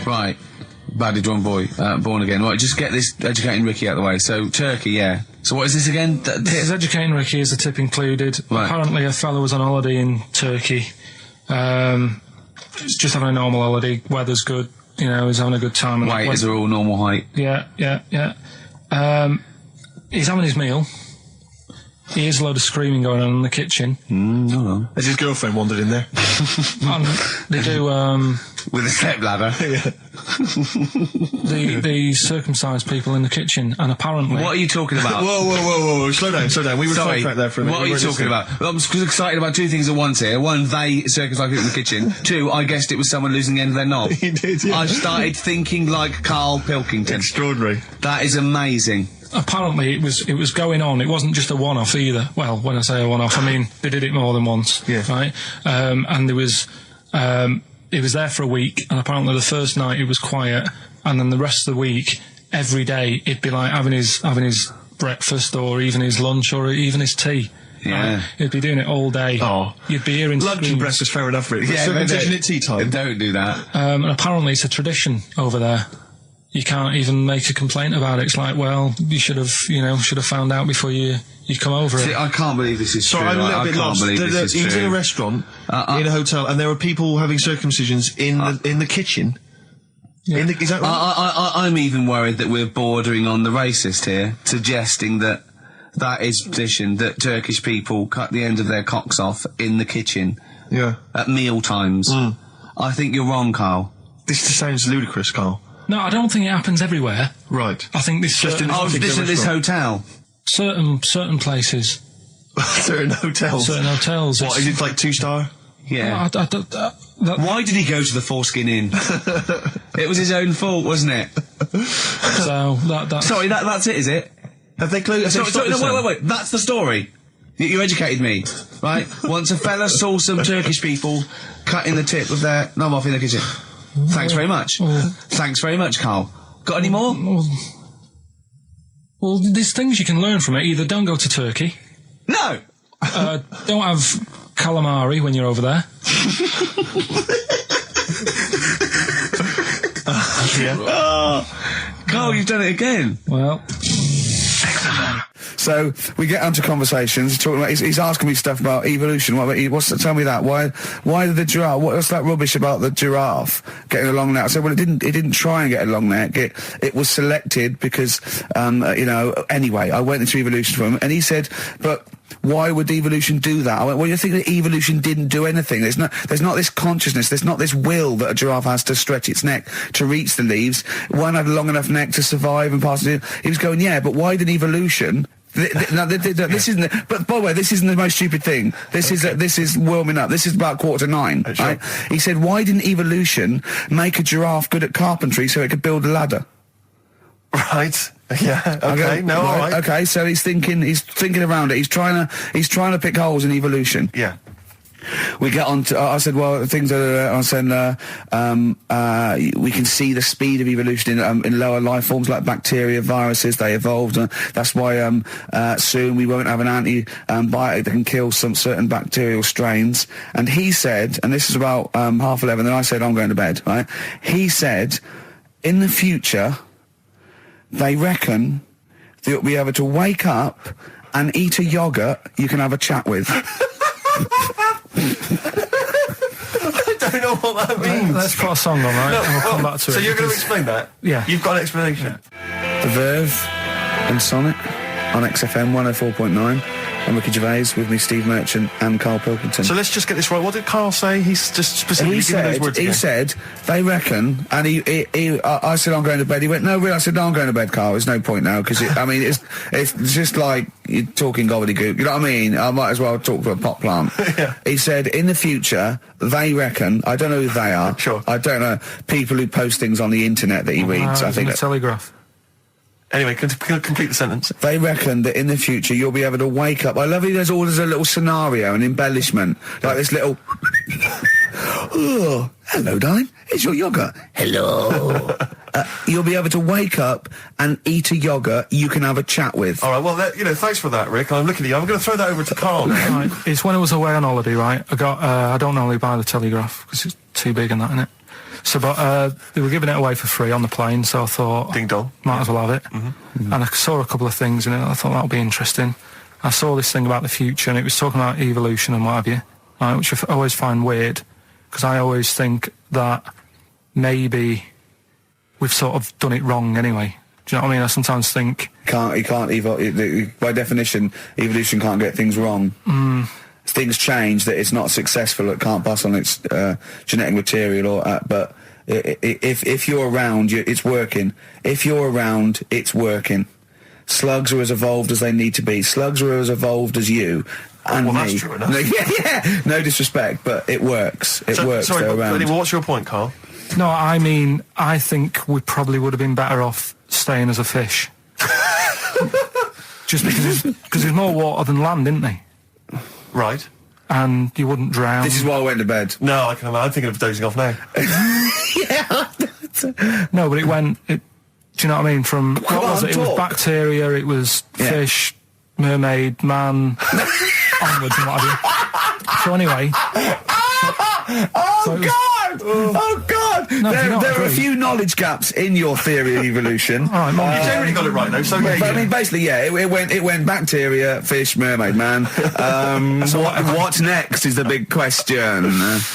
Speaker 6: Right. Badly Drawn Boy, Born Again. Right, just get this Educating Ricky out of the way. So, Turkey, yeah. So what is this again?
Speaker 3: It's Educating Ricky, is the tip included.
Speaker 6: Right.
Speaker 3: Apparently a fellow was on holiday in Turkey. Just having a normal holiday. Weather's good. You know, he's having a good time.
Speaker 1: Weight is all normal height.
Speaker 3: Yeah. He's having his meal. He hears a load of screaming going on in the kitchen.
Speaker 1: No.
Speaker 5: Has his girlfriend wandered in there?
Speaker 3: And they do,
Speaker 1: With a stepladder.
Speaker 3: the circumcised people in the kitchen, and apparently...
Speaker 1: What are you talking about?
Speaker 5: Whoa. Slow down. We were sidetracked there for a minute.
Speaker 1: What are you talking about? I'm excited about two things at once here. One, they circumcised people in the kitchen. Two, I guessed it was someone losing the end of their knob.
Speaker 5: He did, yeah.
Speaker 1: I started thinking like Karl Pilkington.
Speaker 5: Extraordinary.
Speaker 1: That is amazing.
Speaker 3: Apparently it was going on. It wasn't just a one-off either. Well, when I say a one-off, I mean they did it more than once.
Speaker 5: Yeah.
Speaker 3: Right. And there was it was there for a week, and apparently the first night it was quiet, and then the rest of the week, every day it'd be like having his breakfast, or even his lunch, or even his tea.
Speaker 1: Yeah.
Speaker 3: Right? He'd be doing it all day.
Speaker 5: Oh.
Speaker 3: You'd be hearing
Speaker 5: Lunch and
Speaker 3: screams.
Speaker 5: breakfast, fair enough, really.
Speaker 1: Yeah,
Speaker 5: Circumcision at tea time.
Speaker 1: Don't do that.
Speaker 3: And apparently it's a tradition over there. You can't even make a complaint about it. It's like, well, you should have found out before you come over
Speaker 1: See,
Speaker 3: it.
Speaker 1: I can't believe this is
Speaker 5: So
Speaker 1: true.
Speaker 5: I'm a little
Speaker 1: I
Speaker 5: bit
Speaker 1: can't
Speaker 5: lost.
Speaker 1: believe this is
Speaker 5: He was in a
Speaker 1: true.
Speaker 5: restaurant, in a hotel, and there were people having circumcisions in the kitchen.
Speaker 3: Yeah.
Speaker 5: Is that right?
Speaker 1: I'm even worried that we're bordering on the racist here, suggesting that is tradition, that Turkish people cut the end of their cocks off in the kitchen
Speaker 5: Yeah.
Speaker 1: at meal times. I think you're wrong, Karl.
Speaker 5: This just sounds ludicrous, Karl.
Speaker 3: No, I don't think it happens everywhere.
Speaker 5: Right.
Speaker 3: I think this
Speaker 5: Just in
Speaker 6: Oh, this is this hotel.
Speaker 3: certain places,
Speaker 5: Certain hotels.
Speaker 3: certain hotels.
Speaker 5: What, is it like 2-star?
Speaker 6: Yeah. Why did he go to the Foreskin Inn? It was his own fault, wasn't it?
Speaker 3: So that's
Speaker 6: Sorry, that's it, is it?
Speaker 5: Have they closed?
Speaker 6: Sorry, no, wait. That's the story. You educated me, right? Once a fella saw some Turkish people cutting the tip of their knob off in the kitchen. Thanks very much. Thanks very much, Carl. Got any more?
Speaker 3: Well, there's things you can learn from it. Either don't go to Turkey,
Speaker 6: No!
Speaker 3: don't have calamari when you're over there.
Speaker 6: Carl, you've done it again.
Speaker 3: Well,
Speaker 1: So we get onto conversations. Talking about, he's asking me stuff about evolution. Tell me that. Why did the giraffe? What's that rubbish about the giraffe getting a long neck? I said, well, it didn't try and get a long neck. It was selected because, Anyway, I went into evolution for him, and he said, but why would evolution do that? I went, well, you think that evolution didn't do anything? There's not this consciousness, there's not this will that a giraffe has to stretch its neck to reach the leaves. One had a long enough neck to survive and pass it. He was going, yeah, but why did evolution? This isn't. But by the way, this isn't the most stupid thing. This is warming up. This is about 8:45.
Speaker 2: Sure.
Speaker 1: Right? He said, why didn't evolution make a giraffe good at carpentry so it could build a ladder?
Speaker 2: Right. Yeah. Okay.
Speaker 1: No.
Speaker 2: All right.
Speaker 1: Okay. So he's thinking around it. He's trying to pick holes in evolution.
Speaker 2: Yeah.
Speaker 1: We get on to, I said, well, things are, I said, we can see the speed of evolution in lower life forms like bacteria, viruses, they evolved. That's why soon we won't have an antibiotic that can kill some certain bacterial strains. And he said, and this is about 11:30, then I said, I'm going to bed, right? He said, in the future, they reckon that you'll be able to wake up and eat a yogurt you can have a chat with.
Speaker 2: I don't know what that means.
Speaker 3: let's put a song on, right? And we'll come back to it.
Speaker 2: So you're going to
Speaker 3: because-
Speaker 2: explain that?
Speaker 3: Yeah.
Speaker 2: You've got an explanation?
Speaker 1: The Verve and Sonic on XFM 104.9. I'm Ricky Gervais, with me Steve Merchant and Karl Pilkington.
Speaker 2: So let's just get this right. What did Carl say? He's just specifically giving those words
Speaker 1: he
Speaker 2: again.
Speaker 1: said, they reckon, and I said, I'm going to bed. He went, no, really? I said, no, I'm going to bed, Carl. There's no point now, because it's just like you're talking gobbledygook. You know what I mean? I might as well talk to a pot plant.
Speaker 2: Yeah.
Speaker 1: He said, in the future, they reckon, I don't know who they are.
Speaker 2: Sure.
Speaker 1: I don't know, people who post things on the internet that he reads. I think
Speaker 3: the Telegraph.
Speaker 2: Anyway, complete the sentence.
Speaker 1: they reckon that in the future you'll be able to wake up. I love it. There's a little scenario, an embellishment, like this little. Oh, hello, darling. It's your yogurt. Hello. You'll be able to wake up and eat a yogurt you can have a chat with.
Speaker 2: All right, well, thanks for that, Rick. I'm looking at you. I'm going to throw that over to Carl now.
Speaker 3: Right. It's when I was away on holiday, right? I don't normally buy the Telegraph because it's too big and that, innit? So, but they were giving it away for free on the plane, so I thought,
Speaker 2: Ding dong.
Speaker 3: might as well have it. Mm-hmm. And I saw a couple of things in it. I thought that would be interesting. I saw this thing about the future, and it was talking about evolution and what have you, right, which I always find weird, because I always think that maybe we've sort of done it wrong anyway. Do you know what I mean? I sometimes think...
Speaker 1: By definition, evolution can't get things wrong. Things change, that it's not successful, it can't pass on its genetic material, but if you're around, it's working. If you're around, it's working. Slugs are as evolved as they need to be. Slugs are as evolved as you and
Speaker 2: well,
Speaker 1: me.
Speaker 2: that's true enough.
Speaker 1: Yeah, no disrespect, but it works. It works.
Speaker 2: Sorry,
Speaker 1: They're around.
Speaker 2: what's your point, Carl?
Speaker 3: No, I mean, I think we probably would have been better off staying as a fish. Just because there's more water than land, isn't there?
Speaker 2: Right.
Speaker 3: And you wouldn't drown.
Speaker 1: This is why I went to bed.
Speaker 2: No, I can imagine. I'm thinking of dozing off now.
Speaker 3: No, but do you know what I mean? From, what was it? It was bacteria, it was fish, mermaid, man, onwards and what have you. So anyway...
Speaker 1: Oh God!
Speaker 3: No,
Speaker 1: there are a few knowledge gaps in your theory of evolution.
Speaker 3: All right, Mum.
Speaker 2: You generally got it right, though, so yeah.
Speaker 1: But I mean, basically, yeah, it went bacteria, fish, mermaid, man. What's next is the big question.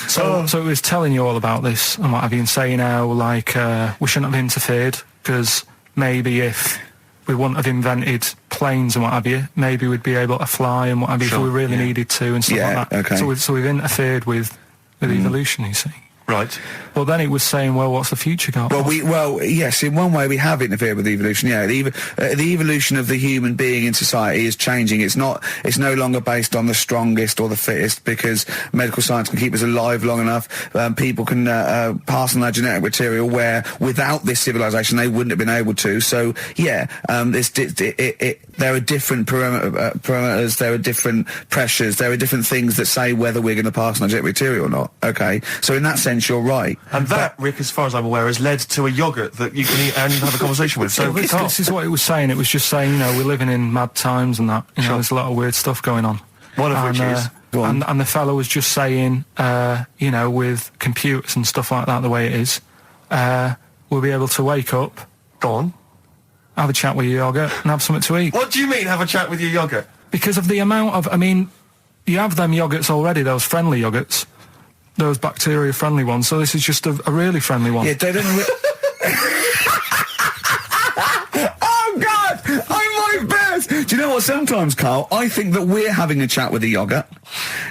Speaker 3: So it was telling you all about this and what have you, and saying how, like, we shouldn't have interfered, because maybe if we wouldn't have invented planes and what have you, maybe we'd be able to fly and what have you if we really needed to and stuff like that.
Speaker 1: Okay.
Speaker 3: So we've interfered with evolution, you see.
Speaker 2: Right.
Speaker 3: But then it was saying, well, what's the future got?
Speaker 1: Well, yes, in one way we have interfered with evolution. Yeah, the evolution of the human being in society is changing. It's no longer based on the strongest or the fittest, because medical science can keep us alive long enough. People can pass on their genetic material where without this civilization they wouldn't have been able to. So yeah, there are different parameters, there are different pressures, there are different things that say whether we're going to pass on our genetic material or not. Okay, so in that sense you're right.
Speaker 2: And that, Rick, as far as I'm aware, has led to a yogurt that you can eat and have a conversation with. So
Speaker 3: this is what it was saying. It was just saying, we're living in mad times and that. There's a lot of weird stuff going on.
Speaker 2: One of which is...
Speaker 3: And the fellow was just saying, with computers and stuff like that, the way it is, we'll be able to wake up...
Speaker 2: Go on.
Speaker 3: Have a chat with your yogurt and have something to eat.
Speaker 2: What do you mean, have a chat with your yogurt?
Speaker 3: Because of the amount of... you have them yogurts already, those friendly yogurts. Those bacteria-friendly ones, so this is just a really friendly one.
Speaker 1: Yeah, they don't... Oh, God! I'm my best! Do you know what, sometimes, Carl, I think that we're having a chat with the yogurt.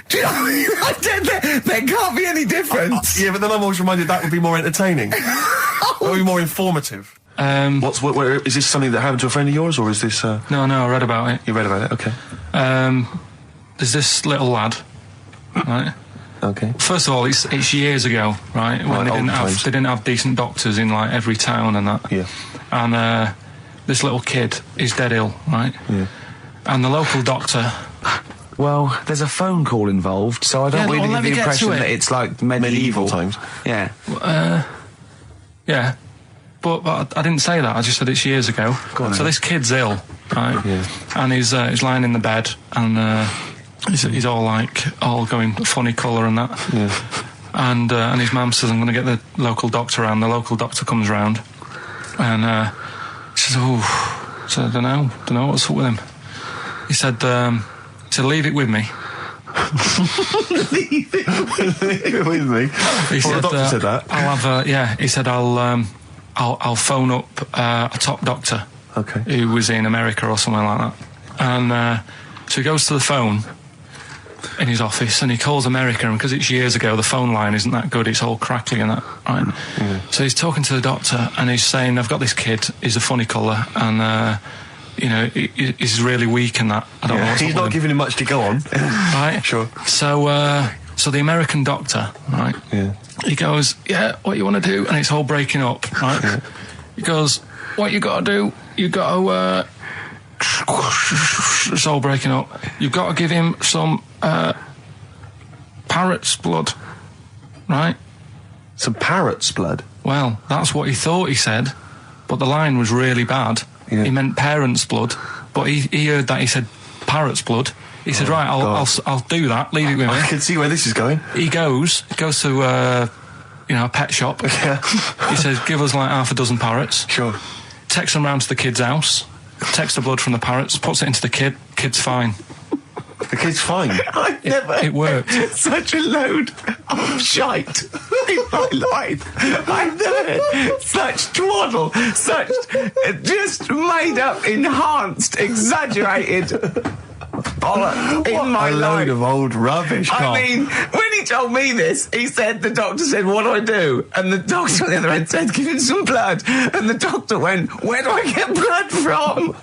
Speaker 1: Do you know there can't be any difference.
Speaker 2: Yeah, but then I'm always reminded that would be more entertaining. That would be more informative. Is this something that happened to a friend of yours, or is this...
Speaker 3: No, I read about it.
Speaker 2: You read about it, okay.
Speaker 3: There's this little lad, right?
Speaker 2: Okay.
Speaker 3: First of all, it's years ago, right? When they didn't have decent doctors in like every town and that.
Speaker 2: Yeah.
Speaker 3: And this little kid is dead ill, right?
Speaker 2: Yeah.
Speaker 3: And the local doctor.
Speaker 6: Well, there's a phone call involved, so I don't really get the impression that it's like medieval
Speaker 2: times.
Speaker 6: Yeah.
Speaker 3: Yeah. But I didn't say that. I just said it's years ago. So this kid's ill, right? Yeah. And he's lying in the bed and. He's all going funny colour and that.
Speaker 2: Yeah.
Speaker 3: And his mum says, I'm going to get the local doctor around. The local doctor comes round and she says, so I don't know what's up with him. He said, leave it with me.
Speaker 2: Leave it with me? The doctor said that?
Speaker 3: I'll have he said, I'll phone up a top doctor.
Speaker 2: Okay.
Speaker 3: Who was in America or something like that. And so he goes to the phone in his office and he calls America, and because it's years ago the phone line isn't that good, it's all crackly and that, right?
Speaker 2: Yeah.
Speaker 3: So he's talking to the doctor and he's saying, I've got this kid, he's a funny colour and he's really weak and that. I don't know what's
Speaker 2: he's not giving him much to go on.
Speaker 3: Right?
Speaker 2: Sure.
Speaker 3: So the American doctor, right?
Speaker 2: Yeah.
Speaker 3: He goes, yeah, what you want to do? And it's all breaking up, right?
Speaker 2: Yeah.
Speaker 3: He goes, what you got to do? You got to it's all breaking up. You've got to give him some parrot's blood, right?
Speaker 2: Some parrot's blood?
Speaker 3: Well, that's what he thought he said, but the line was really bad.
Speaker 2: Yeah.
Speaker 3: He meant parent's blood, but he heard that he said parrot's blood. He said, right, I'll do that. Leave it with me.
Speaker 2: I can see where this is going.
Speaker 3: He goes to a pet shop.
Speaker 2: Yeah.
Speaker 3: He says, give us like half a dozen parrots.
Speaker 2: Sure.
Speaker 3: Takes them round to the kid's house. Takes the blood from the parrots, puts it into the kid. Kid's fine.
Speaker 2: The kid's fine.
Speaker 6: I've never
Speaker 3: it worked.
Speaker 6: Such a load of shite in my life. I've never heard such twaddle, such just made up, enhanced, exaggerated bollocks in my
Speaker 2: life. A load of old rubbish, Carl.
Speaker 6: I mean, when he told me this, the doctor said, what do I do? And the doctor on the other end said, give him some blood. And the doctor went, where do I get blood from?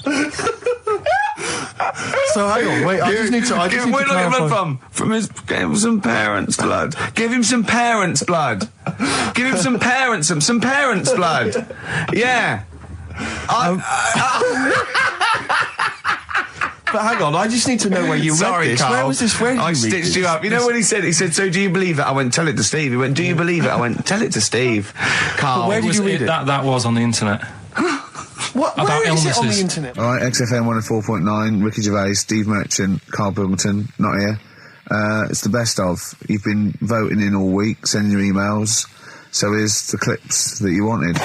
Speaker 2: So hang on, wait, I just need to clarify.
Speaker 6: Where do I get blood from? Give him some parents' blood. Give him some parents' blood. Give him some parents' blood. Yeah.
Speaker 2: But hang on, I just need to know where you read this.
Speaker 6: Carl.
Speaker 2: Where was this? Where did
Speaker 6: I
Speaker 2: you read
Speaker 6: stitched
Speaker 2: this?
Speaker 6: you up. You know what he said? He said, so do you believe it? I went, tell it to Steve. He went, do you believe it? I went, tell it to Steve. Carl.
Speaker 2: But where did you read it?
Speaker 3: That was on the internet.
Speaker 2: Where is it on the internet?
Speaker 1: All right, XFM 104.9, Ricky Gervais, Steve Merchant, Karl Pilkington, not here. It's the best of. You've been voting in all week, sending your emails. So here's the clips that you wanted.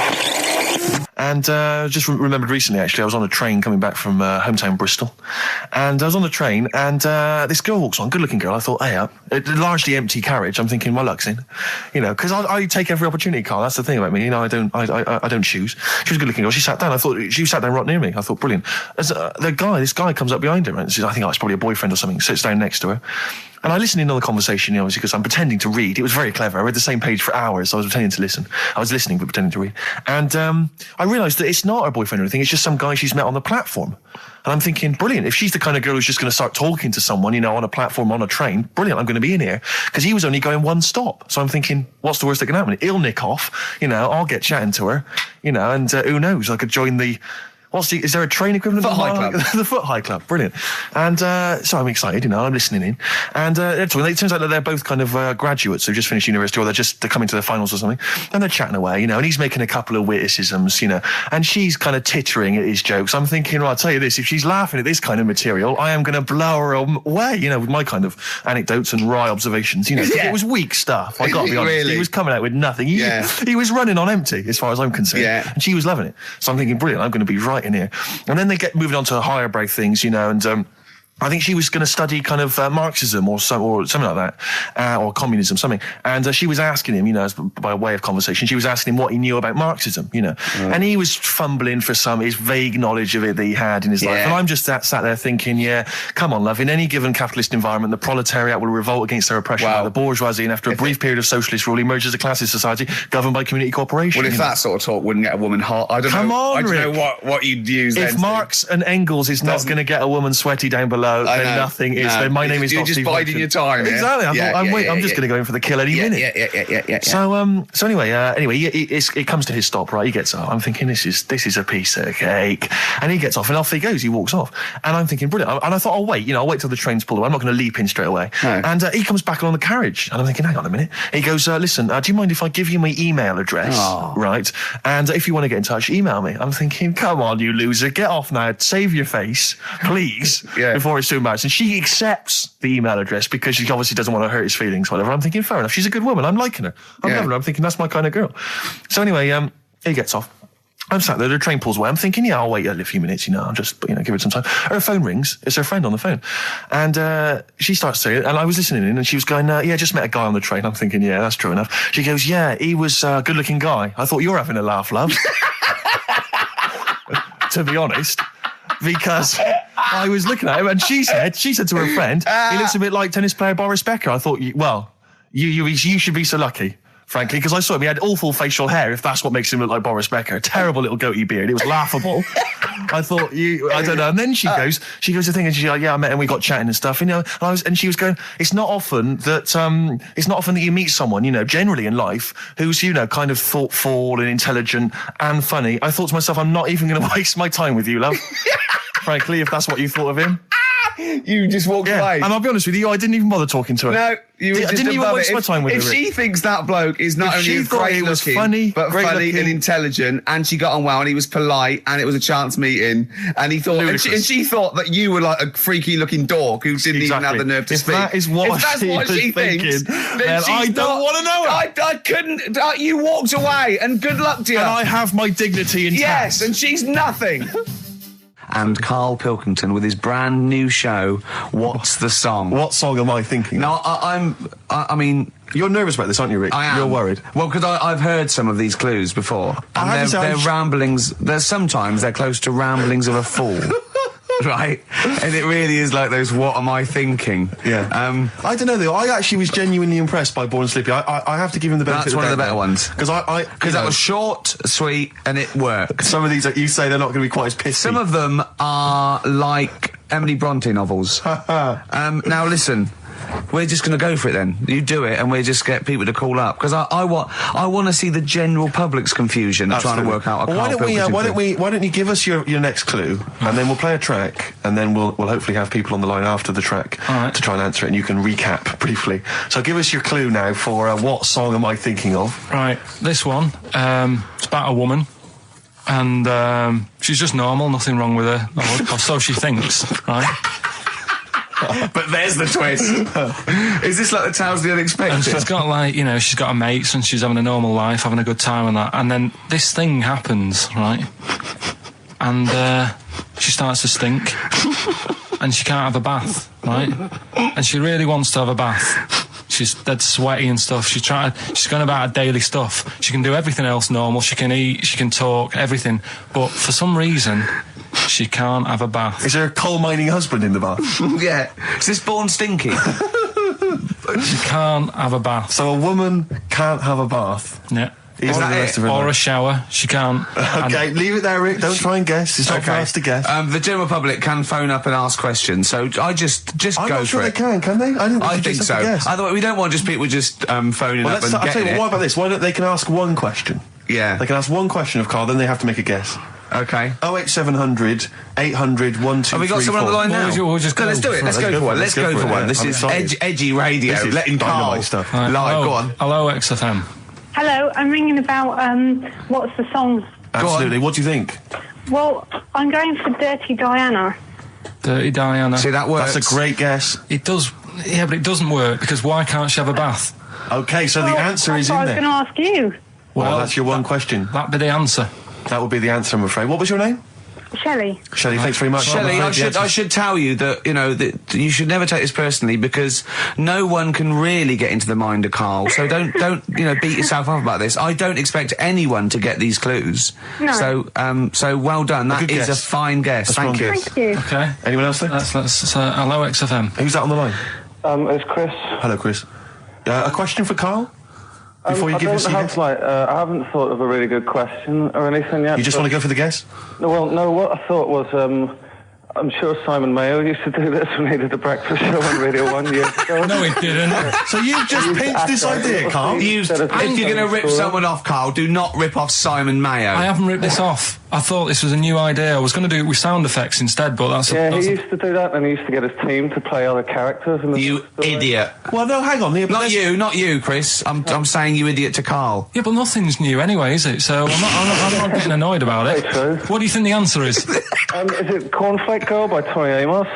Speaker 2: And just remembered recently, actually, I was on a train coming back from hometown Bristol, and I was on the train, and this girl walks on, good-looking girl. I thought, hey, a largely empty carriage. I'm thinking, my luck's in, because I take every opportunity, Carl. That's the thing about me, I don't choose. She was a good-looking girl. She sat down. I thought she sat down right near me. I thought, brilliant. As this guy comes up behind her, and says, I think it's probably a boyfriend or something. Sits down next to her. And I listened in on the conversation, obviously, because I'm pretending to read. It was very clever. I read the same page for hours, so I was pretending to listen. I was listening, but pretending to read. And I realised that it's not her boyfriend or anything. It's just some guy she's met on the platform. And I'm thinking, brilliant. If she's the kind of girl who's just going to start talking to someone, on a platform, on a train, brilliant, I'm going to be in here. Because he was only going one stop. So I'm thinking, what's the worst that can happen? He'll nick off, I'll get chatting to her, and who knows, I could join the... is there a train equivalent?
Speaker 6: Foot High Club.
Speaker 2: The Foot High Club, brilliant. And so I'm excited, I'm listening in. And it turns out that they're both kind of graduates who've just finished university, or they're coming to their finals or something. And they're chatting away, and he's making a couple of witticisms, and she's kind of tittering at his jokes. I'm thinking, well, I'll tell you this, if she's laughing at this kind of material, I am going to blow her away, with my kind of anecdotes and wry observations, It was weak stuff, I got to be honest.
Speaker 6: Really?
Speaker 2: He was coming out with nothing. He was running on empty, as far as I'm concerned.
Speaker 6: Yeah.
Speaker 2: And she was loving it. So I'm thinking, brilliant, I'm going to be right in here. And then they get moving on to higher brow things, and I think she was going to study kind of Marxism or something like that, or communism, something. And she was asking him, as by way of conversation, she was asking him what he knew about Marxism, And he was fumbling for his vague knowledge of it that he had in his life. And I'm just sat there thinking, come on, love, in any given capitalist environment, the proletariat will revolt against their oppression by the bourgeoisie, and after a brief period of socialist rule, emerges a classist society governed by community cooperation.
Speaker 6: Well, if that sort of talk wouldn't get a woman hot, I don't know what you'd use then.
Speaker 2: If Marx and Engels is not going to get a woman sweaty down below, then nothing is. Then my name is
Speaker 6: You're
Speaker 2: not
Speaker 6: just
Speaker 2: Steve
Speaker 6: biding
Speaker 2: Hopkins.
Speaker 6: your time.
Speaker 2: Exactly. I'm just going to go in for the kill any minute.
Speaker 6: Yeah.
Speaker 2: So anyway, it comes to his stop. Right, he gets up. I'm thinking this is a piece of cake, and he gets off, and off he goes. He walks off, and I'm thinking brilliant. And I thought, I'll wait till the train's pulled away. I'm not going to leap in straight away.
Speaker 6: No.
Speaker 2: And he comes back along the carriage, and I'm thinking, hang on a minute. He goes, listen, do you mind if I give you my email address?
Speaker 6: Oh.
Speaker 2: Right, and if you want to get in touch, email me. I'm thinking, come on, you loser, get off now. Save your face, please, before it's too embarrassing. And she accepts the email address because she obviously doesn't want to hurt his feelings, whatever. I'm thinking, fair enough. She's a good woman. I'm liking her. I'm loving her. I'm thinking that's my kind of girl. So anyway, he gets off. I'm sat there, the train pulls away. I'm thinking, I'll wait a few minutes, I'll just, give it some time. Her phone rings. It's her friend on the phone. And she starts saying it, and I was listening in, and she was going, just met a guy on the train. I'm thinking, that's true enough. She goes, he was a good-looking guy. I thought you were having a laugh, love. To be honest. Because I was looking at him, and she said to her friend, he looks a bit like tennis player Boris Becker. I thought, you should be so lucky, frankly, because I saw him. He had awful facial hair, if that's what makes him look like Boris Becker. Terrible little goatee beard. It was laughable. I thought, I don't know. And then she goes to thing, and she's like, I met him, we got chatting and stuff, and she was going, it's not often that you meet someone, generally in life, who's, kind of thoughtful and intelligent and funny. I thought to myself, I'm not even going to waste my time with you, love. Frankly, if that's what you thought of him.
Speaker 6: You just walked away.
Speaker 2: And I'll be honest with you, I didn't even bother talking to her.
Speaker 6: No, you
Speaker 2: I didn't even waste my time with her.
Speaker 6: If she thinks that bloke is not only great looking, but funny and intelligent, and she got on well, and he was polite, and it was a chance meeting, and he thought, and she thought that you were like a freaky looking dork who didn't even have the nerve to speak.
Speaker 2: That is what she thinks, then I don't want to know her.
Speaker 6: I couldn't. You walked away, and good luck to you.
Speaker 2: And I have my dignity intact.
Speaker 6: Yes, and she's nothing. And Karl Pilkington with his brand new show, What's the Song?
Speaker 2: What song am I thinking?
Speaker 6: No, I mean...
Speaker 2: You're nervous about this, aren't you, Rick?
Speaker 6: I am.
Speaker 2: You're worried.
Speaker 6: Well, because I've heard some of these clues before. And they're ramblings... Sometimes they're close to ramblings of a fool. Right? And it really is like those what am I thinking?
Speaker 2: Yeah. I don't know, though. I actually was genuinely impressed by Born Sleepy. I have to give him the benefit
Speaker 6: of the doubt. That's one of the better ones.
Speaker 2: Because
Speaker 6: that was short, sweet, and it worked.
Speaker 2: Some of these, you say they're not going to be quite as pissy.
Speaker 6: Some of them are like Emily Bronte novels. Now, listen. We're just going to go for it then. You do it, and we'll just get people to call up because I want to see the general public's confusion of trying to work out.
Speaker 2: Why don't you give us your next clue, and then we'll play a track, and then we'll hopefully have people on the line after the track to try and answer it, and you can recap briefly. So give us your clue now for what song am I thinking of?
Speaker 3: Right, this one. It's about a woman. And she's just normal, nothing wrong with her, or so she thinks, right?
Speaker 6: But there's the twist. Is this like the Tales of the Unexpected?
Speaker 3: And she's got she's got her mates and she's having a normal life, having a good time and that. And then this thing happens, right? And she starts to stink. And she can't have a bath, right? And she really wants to have a bath. She's dead sweaty and stuff. She's going about her daily stuff. She can do everything else normal. She can eat, she can talk, everything. But for some reason... she can't have a bath.
Speaker 2: Is there a coal mining husband in the bath?
Speaker 6: Yeah. Is this Born Stinky?
Speaker 3: She can't have a bath.
Speaker 2: So a woman can't have a bath.
Speaker 3: Yeah.
Speaker 2: Even the rest of her
Speaker 3: Or a
Speaker 2: life.
Speaker 3: shower. She can't.
Speaker 2: Okay, leave it there, Rick. Don't try and guess. It's not for us to guess.
Speaker 1: The general public can phone up and ask questions, so I just
Speaker 2: I'm
Speaker 1: go
Speaker 2: not sure
Speaker 1: for
Speaker 2: they
Speaker 1: it.
Speaker 2: can they?
Speaker 1: I think so. Otherwise, we don't want just people just phoning
Speaker 2: Well,
Speaker 1: up and
Speaker 2: I'll tell
Speaker 1: getting
Speaker 2: you what,
Speaker 1: it.
Speaker 2: what about this? Why don't they can ask one question?
Speaker 1: Yeah.
Speaker 2: They can ask one question of Carl, then they have to make a guess.
Speaker 1: Okay.
Speaker 2: 08700 800 1234.
Speaker 1: Have we got someone on the line now?
Speaker 3: We'll just
Speaker 1: No, let's do it. Let's go for one. Let's go for one. This
Speaker 2: I'm
Speaker 1: is
Speaker 2: excited.
Speaker 1: edgy radio.
Speaker 2: This is
Speaker 1: Letting Carl
Speaker 2: dynamite stuff.
Speaker 1: live.
Speaker 3: Hello.
Speaker 1: Go on.
Speaker 3: Hello, XFM.
Speaker 7: Hello, I'm ringing about what's the song?
Speaker 2: Absolutely. What do you think?
Speaker 7: Well, I'm going for Dirty Diana.
Speaker 3: Dirty Diana.
Speaker 1: See, that works.
Speaker 2: That's a great guess.
Speaker 3: It does. Yeah, but it doesn't work because why can't she have a bath?
Speaker 2: Okay, so the answer is
Speaker 7: That's what
Speaker 2: in
Speaker 7: I was
Speaker 2: there.
Speaker 7: going to ask you.
Speaker 2: Well, that's your one question.
Speaker 3: That'd be the answer.
Speaker 2: That would be the answer, I'm afraid. What was your name?
Speaker 7: Shelley.
Speaker 2: Shelley, thanks very much.
Speaker 1: Shelley,
Speaker 2: I'm afraid the
Speaker 1: I
Speaker 2: answer's-
Speaker 1: should tell you that, you know, that you should never take this personally because no one can really get into the mind of Carl. So don't, you know, beat yourself up about this. I don't expect anyone to get these clues.
Speaker 7: No.
Speaker 1: So well done. That
Speaker 2: good
Speaker 1: is
Speaker 2: guess.
Speaker 1: a fine guess.
Speaker 2: A strong
Speaker 1: Thank you.
Speaker 2: guess.
Speaker 7: Thank you.
Speaker 3: Okay.
Speaker 2: Anyone else there?
Speaker 3: Let's hello, XFM.
Speaker 2: Who's that on the line?
Speaker 8: It's Chris.
Speaker 2: Hello, Chris. A question for Carl? Before you
Speaker 8: I
Speaker 2: give
Speaker 8: don't
Speaker 2: us your
Speaker 8: have,
Speaker 2: guess?
Speaker 8: I haven't thought of a really good question or anything yet.
Speaker 2: You just want to go for the guess?
Speaker 8: No, what I thought was, I'm sure Simon Mayo used to do this when he did the breakfast show on Radio 1 years ago.
Speaker 3: No, it didn't.
Speaker 2: So you've just pinched this idea, Carl?
Speaker 1: If you're going to rip someone off, Carl, do not rip off Simon Mayo.
Speaker 3: I haven't ripped this off. I thought this was a new idea. I was going to do it with sound effects instead, but that's
Speaker 8: Yeah,
Speaker 3: that's
Speaker 8: he used to do that, and he used to get his team to play other characters. In the
Speaker 1: You
Speaker 8: story.
Speaker 1: idiot.
Speaker 2: Well, no, hang on.
Speaker 1: Not you, Chris. I'm saying you idiot to Carl.
Speaker 3: Yeah, but nothing's new anyway, is it? So I'm not getting annoyed about it.
Speaker 8: Very true.
Speaker 3: What do you think the answer is?
Speaker 8: Is it Cornflake Girl by Tori Amos?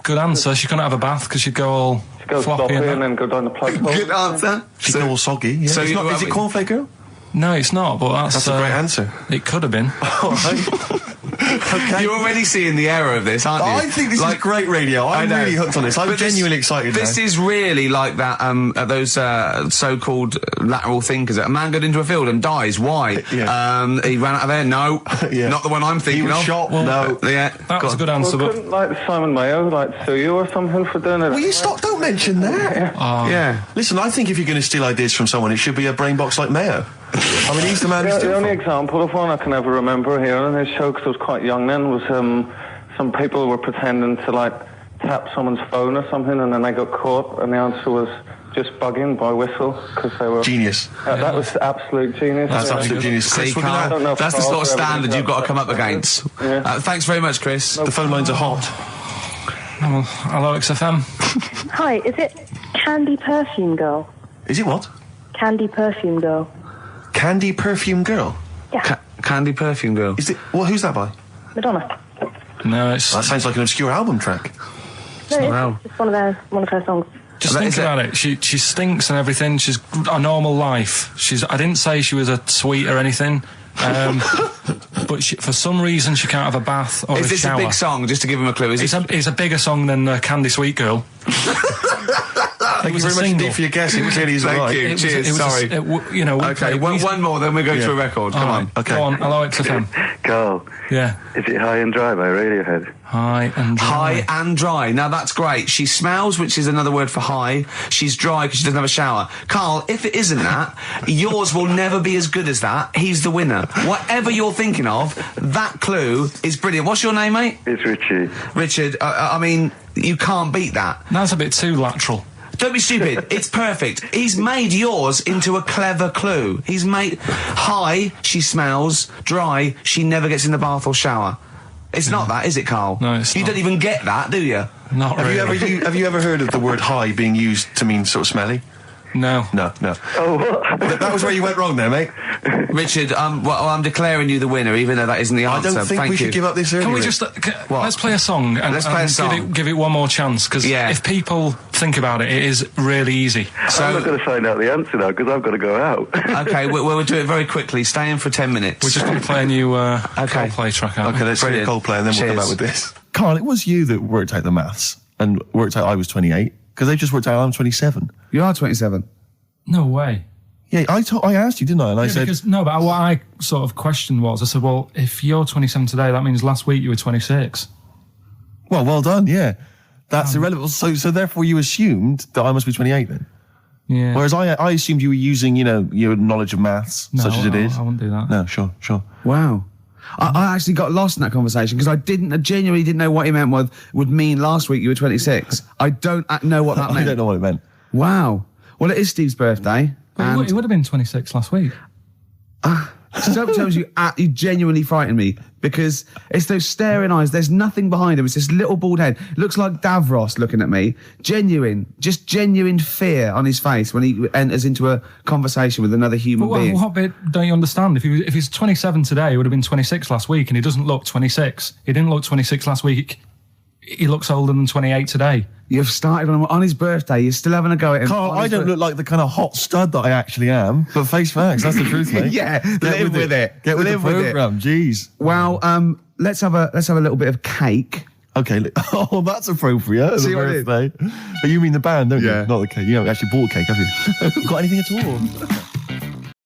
Speaker 3: Good answer. She couldn't have a bath because she'd go all
Speaker 8: She goes
Speaker 3: floppy
Speaker 8: sloppy
Speaker 3: and
Speaker 8: and
Speaker 3: that.
Speaker 8: then go down the plug hole.
Speaker 1: Good answer.
Speaker 2: She's all soggy. Yeah.
Speaker 1: so
Speaker 2: It's
Speaker 1: you-
Speaker 2: not, is it Cornflake Girl?
Speaker 3: No, it's not, but
Speaker 2: That's a great answer.
Speaker 3: It could have been.
Speaker 2: All right. Okay.
Speaker 1: You're already seeing the error of this, aren't you?
Speaker 2: I think this is great radio. I'm
Speaker 1: know.
Speaker 2: really hooked on this. I'm
Speaker 1: But
Speaker 2: genuinely excited
Speaker 1: This
Speaker 2: now.
Speaker 1: is really like that. Those so-called lateral thinkers. A man got into a field and dies. Why?
Speaker 2: Yeah.
Speaker 1: He ran out of air. No,
Speaker 2: Yeah.
Speaker 1: not the one I'm
Speaker 2: He
Speaker 1: thinking
Speaker 2: was
Speaker 1: of.
Speaker 2: shot. No.
Speaker 1: Yeah,
Speaker 3: That was a good
Speaker 8: Well,
Speaker 3: answer, but
Speaker 8: couldn't Simon Mayo sue you or something for doing it?
Speaker 2: Will you stop? Don't mention that.
Speaker 1: Yeah.
Speaker 2: Listen, I think if you're going to steal ideas from someone, it should be a brain box like Mayo. I mean, he's the man who's
Speaker 8: The
Speaker 2: doing
Speaker 8: only
Speaker 2: it.
Speaker 8: example of one I can ever remember hearing on his show, because I was quite young then, was some people were pretending to like tap someone's phone or something, and then they got caught, and the answer was just bugging by whistle because they were
Speaker 2: Genius.
Speaker 8: That was absolute genius.
Speaker 2: That's
Speaker 8: Yeah.
Speaker 2: absolute genius.
Speaker 1: See,
Speaker 2: Chris, we're gonna-
Speaker 8: I don't know
Speaker 1: Carl,
Speaker 8: if
Speaker 1: that's the sort of
Speaker 8: Carl's ever
Speaker 1: standard
Speaker 8: been
Speaker 1: you've got to come up
Speaker 8: that.
Speaker 1: against.
Speaker 8: Yeah.
Speaker 1: Thanks very much, Chris.
Speaker 2: the phone lines are hot.
Speaker 3: hello, XFM.
Speaker 7: Hi, is it Candy Perfume Girl?
Speaker 2: Is it what?
Speaker 7: Candy Perfume Girl.
Speaker 2: Candy Perfume Girl?
Speaker 7: Yeah,
Speaker 1: Candy Perfume Girl.
Speaker 2: Is it? Well, who's that by?
Speaker 7: Madonna.
Speaker 3: No, it's
Speaker 2: That sounds like an obscure album track.
Speaker 7: No,
Speaker 1: Wow.
Speaker 7: it's one of her songs.
Speaker 3: just
Speaker 1: That
Speaker 3: think
Speaker 1: is it.
Speaker 3: about it. She stinks and everything. She's a normal life. I didn't say she was a sweet or anything. But for some reason she can't have a bath or
Speaker 1: Is
Speaker 3: a
Speaker 1: this
Speaker 3: shower.
Speaker 1: a big song? Just to give him a clue. Is
Speaker 3: It's a bigger song than Candy Sweet Girl.
Speaker 2: Thank you
Speaker 3: was a
Speaker 2: very much
Speaker 3: single.
Speaker 2: indeed for your guess. It clearly is
Speaker 1: Thank
Speaker 2: right.
Speaker 1: you. Cheers. Sorry.
Speaker 3: We
Speaker 1: Okay, one more, then we go to a record. Come on.
Speaker 2: Okay.
Speaker 3: Go on. Hello, XFM.
Speaker 8: Carl,
Speaker 3: Yeah.
Speaker 8: is it High and Dry by Radiohead?
Speaker 3: High and dry.
Speaker 1: High and dry. Now that's great. She smells, which is another word for high. She's dry because she doesn't have a shower. Carl, if it isn't that, yours will never be as good as that. He's the winner. Whatever you're thinking of, that clue is brilliant. What's your name, mate?
Speaker 8: It's Richie.
Speaker 1: Richard. I mean, you can't beat that.
Speaker 3: That's a bit too lateral.
Speaker 1: Don't be stupid. It's perfect. He's made yours into a clever clue. He's made high, she smells, dry, she never gets in the bath or shower. It's not that, is it, Carl?
Speaker 3: No, it's
Speaker 1: You
Speaker 3: not.
Speaker 1: don't even get that, do you?
Speaker 3: Not
Speaker 2: Have
Speaker 3: really.
Speaker 2: have you ever heard of the word high being used to mean sort of smelly?
Speaker 3: No.
Speaker 2: No.
Speaker 8: Oh, what?
Speaker 2: That was where you went wrong there, mate.
Speaker 1: Richard, I'm declaring you the winner, even though that isn't the
Speaker 2: I
Speaker 1: answer.
Speaker 2: don't think
Speaker 1: Thank
Speaker 2: we
Speaker 1: you.
Speaker 2: should give up this early.
Speaker 3: Can we
Speaker 2: Rick.
Speaker 3: just
Speaker 1: What?
Speaker 3: let's play a song and,
Speaker 1: Let's play a song.
Speaker 3: Give it one more chance because
Speaker 1: Yeah.
Speaker 3: if people think about it, it is really easy.
Speaker 8: I'm not going to find out the answer now because I've got to go out.
Speaker 1: Okay, we'll do it very quickly. Stay in for 10 minutes.
Speaker 3: We're just going to play a new Coldplay track out.
Speaker 2: Okay, let's hear
Speaker 1: Brilliant.
Speaker 2: Coldplay and then we'll come
Speaker 1: Cheers.
Speaker 2: back with this.
Speaker 9: Carl, it was you that worked out the maths and worked out I was 28 because they just worked out I'm 27.
Speaker 1: You are 27.
Speaker 3: No way.
Speaker 9: Yeah, I asked you, didn't I? And I said,
Speaker 3: But what I sort of questioned was, I said, well, if you're 27 today, that means last week you were 26.
Speaker 9: well done, yeah. That's irrelevant. So therefore you assumed that I must be 28 then?
Speaker 3: Yeah.
Speaker 9: Whereas I assumed you were using, your knowledge of maths, such as it is.
Speaker 3: I wouldn't do that.
Speaker 9: No, sure.
Speaker 1: Wow. I actually got lost in that conversation because I genuinely didn't know what he meant would mean last week you were 26. I don't know what that meant.
Speaker 9: I don't know what it meant.
Speaker 1: Wow. Well, it is Steve's birthday.
Speaker 3: But he would have been 26 last week.
Speaker 1: Sometimes you genuinely frighten me because it's those staring eyes. There's nothing behind him. It's this little bald head. Looks like Davros looking at me. Genuine fear on his face when he enters into a conversation with another human being.
Speaker 3: What bit don't you understand? If he's 27 today, he would have been 26 last week, and he doesn't look 26. He didn't look 26 last week. He looks older than 28 today.
Speaker 1: You've started on his birthday. You're still having a go at him.
Speaker 9: Carl, I don't look like the kind of hot stud that I actually am, but face facts, that's the truth, mate.
Speaker 1: Yeah, live with it.
Speaker 9: Get with the programme, jeez.
Speaker 1: Well, let's have a little bit of cake.
Speaker 9: Okay, that's appropriate.
Speaker 1: See
Speaker 9: The
Speaker 1: what I did?
Speaker 9: birthday. But you mean the band, don't
Speaker 1: Yeah.
Speaker 9: you? Not the cake. You haven't actually bought cake, have you? Got anything at all?